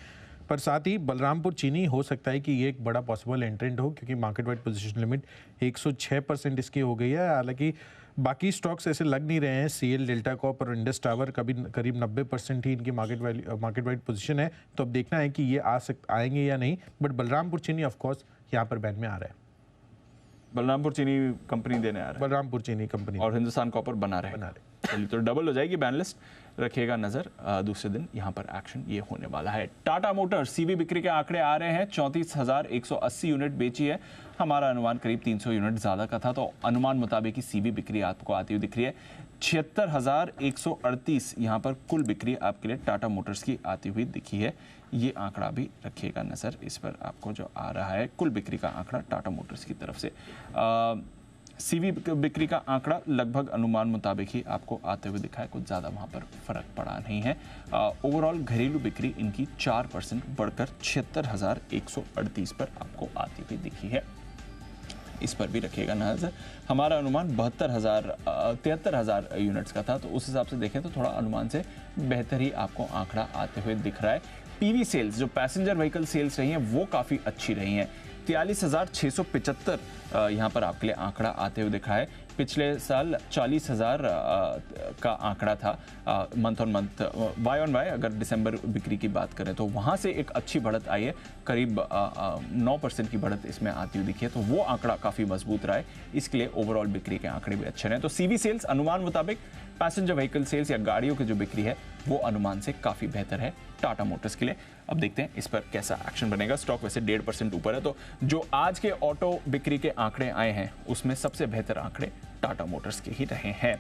S3: पर साथ ही बलरामपुर चीनी हो सकता है कि ये एक बड़ा पॉसिबल एंट्रेंट हो, क्योंकि मार्केट वाइड पोजीशन लिमिट 106% इसकी हो गई है। हालांकि बाकी स्टॉक्स ऐसे लग नहीं रहे हैं, सीएल, डेल्टा कॉप और इंडस टावर करीब 90% ही इनकी मार्केट वाइड पोजीशन है। तो अब देखना है कि ये आएंगे या नहीं, बट बलरामपुर चीनी ऑफकोर्स यहाँ पर बैन में आ रहा है।
S1: बलरामपुर चीनी कंपनी देने आ रहा है,
S3: बलरामपुर चीनी कंपनी,
S1: और हिंदुस्तान कॉपर बना रहे। चलिए तो डबल हो जाएगी बैन लिस्ट, रखिएगा नजर। दूसरे दिन यहाँ पर एक्शन ये होने वाला है। टाटा मोटर्स सीवी बिक्री के आंकड़े आ रहे हैं, 34,180 यूनिट बेची है। हमारा अनुमान करीब 300 यूनिट ज्यादा का था, तो अनुमान मुताबिक की सीवी बिक्री आपको आती हुई दिख रही है। 76,138 यहाँ पर कुल बिक्री आपके लिए टाटा मोटर्स की आती हुई दिखी है। ये आंकड़ा भी रखिएगा नजर, इस पर आपको जो आ रहा है कुल बिक्री का आंकड़ा टाटा मोटर्स की तरफ से। सीवी बिक्री का आंकड़ा लगभग अनुमान मुताबिक ही आपको आते हुए दिखा है, कुछ ज़्यादा वहाँ पर फर्क पड़ा नहीं है। ओवरऑल घरेलू बिक्री इनकी 4% बढ़कर 76,138 पर आपको आती हुई दिखी है, इस पर भी रखिएगा नजर। हमारा अनुमान 73,000 यूनिट्स का था, तो उस हिसाब से देखें तो थोड़ा अनुमान से बेहतर ही आपको आंकड़ा आते हुए दिख रहा है। पीवी सेल्स, जो पैसेंजर व्हीकल सेल्स रही हैं, वो काफ़ी अच्छी रही हैं। 43,675 यहाँ पर आपके लिए आंकड़ा आते हुए दिखा है। पिछले साल 40,000 का आंकड़ा था month on month, Y on Y अगर दिसंबर बिक्री की बात करें तो वहाँ से एक अच्छी बढ़त आई है, करीब 9% की बढ़त इसमें आती हुई दिखी है, तो वो आंकड़ा काफ़ी मजबूत रहा है। इसके लिए ओवरऑल बिक्री के आंकड़े भी अच्छे रहे। तो सीवी सेल्स अनुमान मुताबिक, पैसेंजर व्हीकल सेल्स या गाड़ियों की जो बिक्री है वो अनुमान से काफ़ी बेहतर है टाटा मोटर्स के लिए। अब देखते हैं इस पर कैसा एक्शन बनेगा। स्टॉक वैसे 1.5% ऊपर है, तो जो आज के ऑटो बिक्री के आंकड़े आए हैं उसमें सबसे बेहतर आंकड़े टाटा मोटर्स के ही रहे हैं।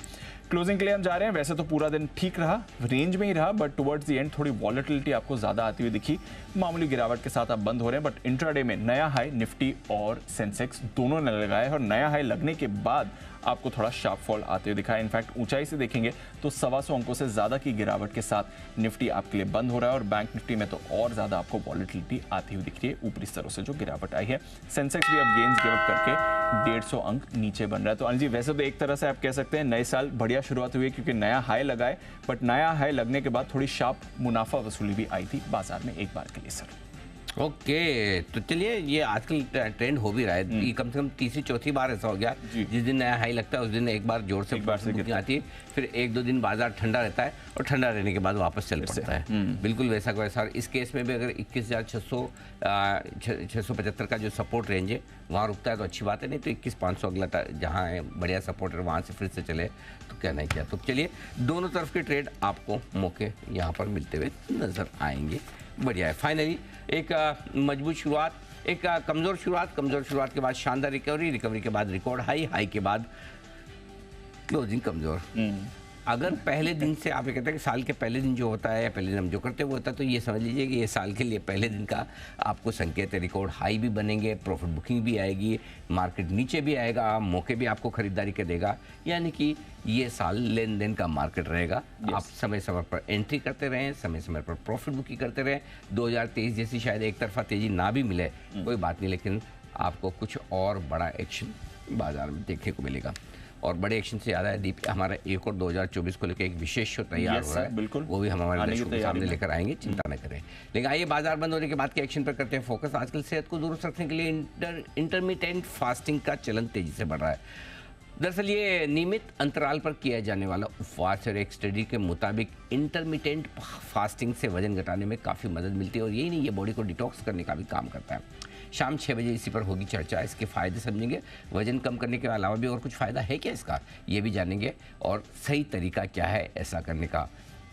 S1: क्लोजिंग के लिए हम जा रहे हैं। वैसे तो पूरा दिन ठीक रहा, रेंज में ही रहा, बट टुवर्ड्स द एंड थोड़ी वॉलेटिलिटी आपको ज्यादा आती हुई दिखी। मामूली गिरावट के साथ आप बंद हो रहे हैं, बट इंट्राडे में नया हाई निफ्टी और सेंसेक्स दोनों ने लगाया, और नया हाई लगने के बाद आपको थोड़ा शार्प फॉल आते हुए दिखा है। इनफैक्ट ऊंचाई से देखेंगे तो 125 अंकों से ज्यादा की गिरावट के साथ निफ्टी आपके लिए बंद हो रहा है, और बैंक निफ्टी में तो और ज्यादा आपको वॉलेटिलिटी आती हुई दिख रही है ऊपरी स्तरों से जो गिरावट आई है। सेंसेक्स भी अब गेन्स गिव अप करके 150 अंक नीचे बन रहा है। तो अनिल जी, वैसे तो एक तरह से आप कह सकते हैं नए साल बढ़िया शुरुआत हुई है, क्योंकि नया हाई लगाए, बट नया हाई लगने के बाद थोड़ी शार्प मुनाफा वसूली भी आई थी बाजार में एक बार के लिए। सर
S2: ओके, तो चलिए, ये आजकल ट्रेंड हो भी रहा है। ये कम से कम तीसरी चौथी बार ऐसा हो गया, जिस दिन नया हाई लगता है उस दिन एक बार जोर से बुकिंग आती है, फिर 1-2 दिन बाजार ठंडा रहता है, और ठंडा रहने के बाद वापस चल पड़ता है। बिल्कुल वैसा का वैसा। इस केस में भी अगर 21,675 का जो सपोर्ट रेंज है वहाँ रुकता है तो अच्छी बात है, नहीं तो 21,500 अगला जहाँ है बढ़िया सपोर्ट है, वहाँ से फिर से चले तो क्या नहीं किया। तो चलिए, दोनों तरफ के ट्रेड आपको मौके यहाँ पर मिलते हुए नजर आएंगे। बढ़िया है। फाइनली एक मजबूत शुरुआत, एक कमज़ोर शुरुआत के बाद शानदार रिकवरी के बाद रिकॉर्ड हाई के बाद क्लोजिंग कमज़ोर। अगर पहले दिन से आप ये कहते हैं कि साल के पहले दिन जो होता है या पहले दिन हम जो करते हैं वो होता है, तो ये समझ लीजिए कि ये साल के लिए पहले दिन का आपको संकेत है। रिकॉर्ड हाई भी बनेंगे, प्रॉफिट बुकिंग भी आएगी, मार्केट नीचे भी आएगा, मौके भी आपको खरीदारी के देगा, यानी कि ये साल लेन देन का मार्केट रहेगा। आप समय समय पर एंट्री करते रहें, समय समय पर प्रॉफिट बुकिंग करते रहें। 2023 जैसी शायद एक तरफा तेजी ना भी मिले कोई बात नहीं, लेकिन आपको कुछ और बड़ा एक्शन बाजार में देखने को मिलेगा। और बड़े एक्शन से ज़्यादा है दीप, हमारा एक और 2024 को लेकर एक विशेष शो तैयार हो रहा है, बिल्कुल वो भी हम हमारे दर्शकों के सामने लेकर आएंगे, चिंता न करें। लेकिन आइए बाजार बंद होने के बाद के एक्शन पर करते हैं फोकस। आजकल सेहत को दुरुस्त रखने के लिए इंटरमिटेंट फास्टिंग का चलन तेजी से बढ़ रहा है। दरअसल ये नियमित अंतराल पर किया जाने वाला उपवास, और एक स्टडी के मुताबिक इंटरमिटेंट फास्टिंग से वजन घटाने में काफ़ी मदद मिलती है, और यही नहीं, ये बॉडी को डिटॉक्स करने का भी काम करता है। शाम 6 बजे इसी पर होगी चर्चा, इसके फ़ायदे समझेंगे, वजन कम करने के अलावा भी और कुछ फ़ायदा है क्या इसका, ये भी जानेंगे, और सही तरीका क्या है ऐसा करने का।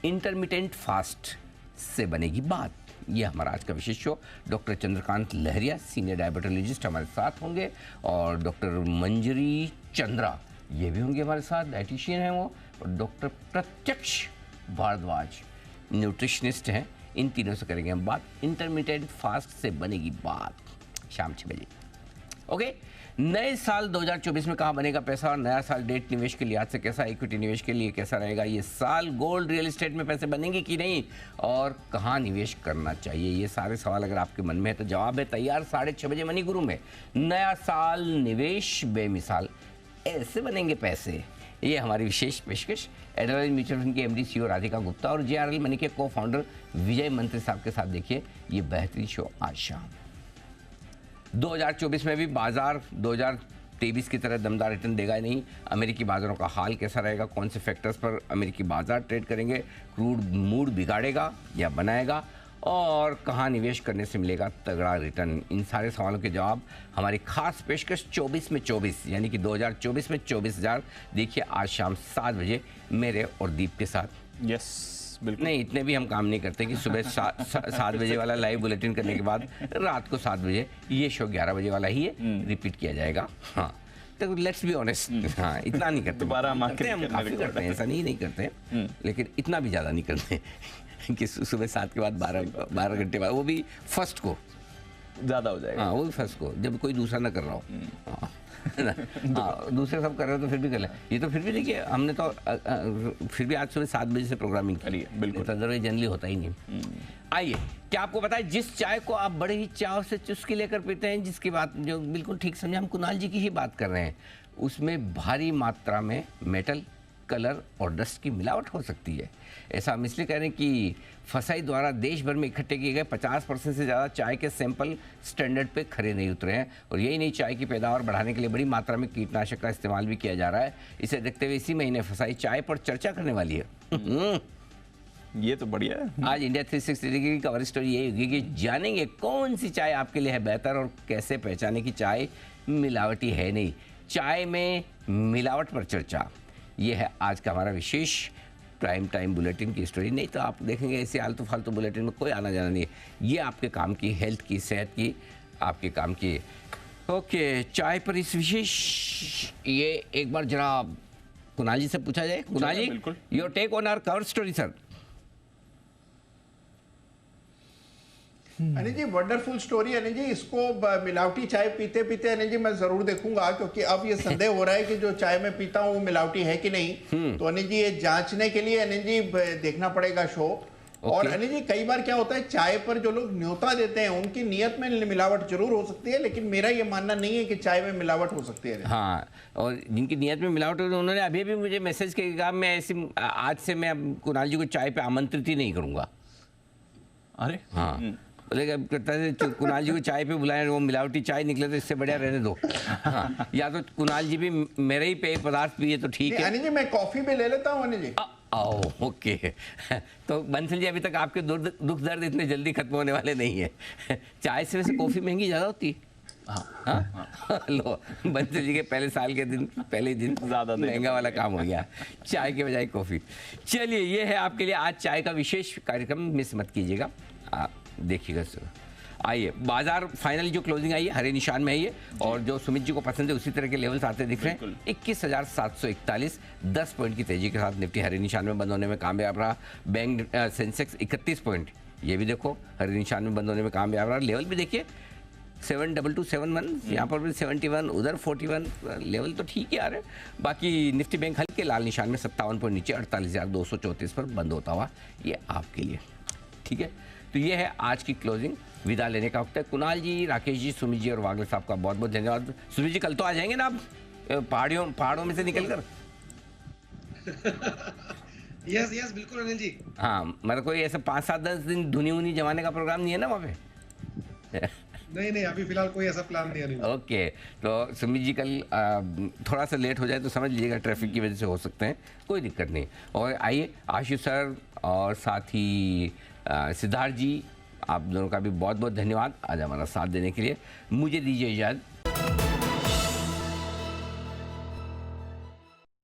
S2: इंटरमिटेंट फास्ट से बनेगी बात, ये हमारा आज का विशेष शो। डॉक्टर चंद्रकांत लहरिया सीनियर डायबिटोलॉजिस्ट हमारे साथ होंगे, और डॉक्टर मंजरी चंद्रा ये भी होंगे हमारे साथ, डाइटिशियन हैं वो, और डॉक्टर प्रत्यक्ष भारद्वाज न्यूट्रिशनिस्ट हैं। इन तीनों से करेंगे हम बात, इंटरमिटेंट फास्ट से बनेगी बात, शाम 6 बजे। ओके, नए साल 2024 में कहाँ बनेगा पैसा, और नया साल डेट निवेश के लिहाज से कैसा, इक्विटी निवेश के लिए कैसा रहेगा ये साल, गोल्ड रियल एस्टेट में पैसे बनेंगे कि नहीं, और कहाँ निवेश करना चाहिए, ये सारे सवाल अगर आपके मन में है तो जवाब है तैयार 6:30 बजे मनी गुरु में। नया साल निवेश बेमिसाल, ऐसे बनेंगे पैसे, ये हमारी विशेष पेशकश। एडवाइज म्यूचुअल फंड के एमडी सीईओ राधिका गुप्ता और जेआरएल मनी के को फाउंडर विजय मंत्री साहब के साथ देखिए ये बेहतरीन शो आज शाम। 2024 में भी बाजार 2023 की तरह दमदार रिटर्न देगा नहीं। अमेरिकी बाजारों का हाल कैसा रहेगा, कौन से फैक्टर्स पर अमेरिकी बाजार ट्रेड करेंगे, क्रूड मूड बिगाड़ेगा या बनाएगा, और कहाँ निवेश करने से मिलेगा तगड़ा रिटर्न, इन सारे सवालों के जवाब हमारी खास पेशकश 24 में 24 यानी कि 2024 में 24,000 देखिए आज शाम 7 बजे मेरे और दीप के साथ।
S1: यस बिल्कुल।
S2: नहीं, इतने भी हम काम नहीं करते कि सुबह 7 बजे वाला लाइव बुलेटिन करने के बाद रात को 7 बजे ये शो 11 बजे वाला ही है, रिपीट किया जाएगा। हाँ, तो लेट्स बी ऑनेस्ट, हाँ इतना नहीं करते,
S1: दोबारा
S2: हम काफ़ी करते हैं, ऐसा नहीं करते, लेकिन इतना भी ज़्यादा नहीं करते कि सुबह 7 के बाद 12 घंटे बाद, वो भी फर्स्ट को
S1: ज़्यादा हो जाएगा।
S2: हाँ, वो भी फर्स्ट को, जब कोई दूसरा ना कर रहा हो। हाँ, दूसरे सब कर रहे हो तो फिर भी कर ले। ये तो फिर भी देखिए हमने तो फिर भी आज सुबह 7 बजे से प्रोग्रामिंग करी है, बिल्कुल, अदरवाइज जनरली होता ही नहीं। आइए, क्या आपको पता है जिस चाय को आप बड़े ही चाव से चुस्की लेकर पीते हैं, जिसकी बात जो बिल्कुल ठीक समझे, हम कुणाल जी की ही बात कर रहे हैं, उसमें भारी मात्रा में मेटल, कलर और डस्ट की मिलावट हो सकती है। ऐसा हम इसलिए कह रहे हैं कि फसाई द्वारा देश भर में इकट्ठे किए गए 50% से ज़्यादा चाय के सैंपल स्टैंडर्ड पे खरे नहीं उतरे हैं, और यही नहीं, चाय की पैदावार बढ़ाने के लिए बड़ी मात्रा में कीटनाशक का इस्तेमाल भी किया जा रहा है। इसे देखते हुए इसी महीने फसाई चाय पर चर्चा करने वाली है।
S1: ये तो बढ़िया है।
S2: आज इंडिया 360 डिग्री की कवर स्टोरी यही होगी कि जानेंगे कौन सी चाय आपके लिए है बेहतर, और कैसे पहचाने की चाय मिलावटी है नहीं। चाय में मिलावट पर चर्चा, ये है आज का हमारा विशेष प्राइम टाइम बुलेटिन की स्टोरी। नहीं तो आप देखेंगे ऐसे आलतू फालतू बुलेटिन में कोई आना जाना नहीं है, ये आपके काम की, हेल्थ की, सेहत की, आपके काम की। ओके, चाय पर इस विशेष, ये एक बार जरा कुणाल जी से पूछा जाए। Kunal ji, your take on our cover story sir.
S7: Anil ji, wonderful story Anil ji. इसको मिलावटी चाय पीते पीते अनिल जी मैं जरूर देखूंगा, क्योंकि अब ये संदेह हो रहा है कि जो चाय मैं पीता हूँ वो मिलावटी है कि नहीं। तो अनिल जी ये जांचने के लिए अनिल जी देखना पड़ेगा शो। और अनिल जी कई बार क्या होता है, चाय पर जो लोग न्योता देते हैं उनकी नियत में मिलावट जरूर हो सकती है, लेकिन मेरा ये मानना नहीं है कि चाय में मिलावट हो सकती है।
S2: हाँ, और जिनकी नियत में मिलावट हो, उन्होंने अभी भी मुझे मैसेज किया, मैं ऐसी आज से मैं कुणाल जी को चाय पे आमंत्रित ही नहीं करूंगा।
S1: अरे
S2: हाँ, कुणाल जी को चाय पे बुलाएं, वो मिलावटी चाय निकले तो इससे बढ़िया रहने दो। हाँ, या तो कुणाल जी भी मेरे ही पेय पदार्थ पिए तो ठीक है।
S7: अनिल जी मैं कॉफी भी ले लेता हूँ अनिल जी।
S2: ओके, तो बंसल जी अभी तक आपके दुख दर्द इतने जल्दी खत्म होने वाले नहीं है। चाय से वैसे कॉफी महंगी ज़्यादा होती है। हाँ, लो बंसल जी के पहले दिन ज़्यादा महंगा वाला काम हो गया, चाय के बजाय कॉफ़ी। चलिए, ये है आपके लिए आज चाय का विशेष कार्यक्रम, मिस मत कीजिएगा, देखिएगा सर। आइए, बाजार फाइनल जो क्लोजिंग आई है हरे निशान में है ये, और जो सुमित जी को पसंद है उसी तरह के लेवल्स आते दिख रहे हैं। 21,741, 10 पॉइंट की तेजी के साथ निफ्टी हरे निशान में बंद होने में कामयाब रहा। बैंक सेंसेक्स 31 पॉइंट, ये भी देखो हरे निशान में बंद होने में कामयाब रहा। लेवल भी देखिए 72271, यहाँ पर भी 71, उधर 41, लेवल तो ठीक है आ रहे। बाकी निफ्टी बैंक हल्के लाल निशान में 57 पॉइंट नीचे 48,234 पर बंद होता हुआ ये आपके लिए, ठीक है। तो ये है आज की क्लोजिंग, विदा लेने का वक्त है। कुणाल जी, राकेश जी, सुमित जी और वागले साहब का बहुत बहुत धन्यवाद। सुमित जी कल तो आ जाएंगे ना आप पहाड़ों में से निकलकर?
S9: यस बिल्कुल अनिल जी।
S2: हाँ, मतलब कोई ऐसा 5-7-10 दिन धुनी उनी जमाने का प्रोग्राम नहीं है ना वहाँ पे?
S9: नहीं, अभी फिलहाल कोई ऐसा प्लान नहीं है।
S2: ओके, तो सुमित जी कल थोड़ा सा लेट हो जाए तो समझ लीजिएगा ट्रैफिक की वजह से हो सकते हैं, कोई दिक्कत नहीं। और आइए आशीष सर और साथ ही सिद्धार्थ जी, आप दोनों का भी बहुत बहुत धन्यवाद आज हमारा साथ देने के लिए। मुझे दीजिए इजाज़त।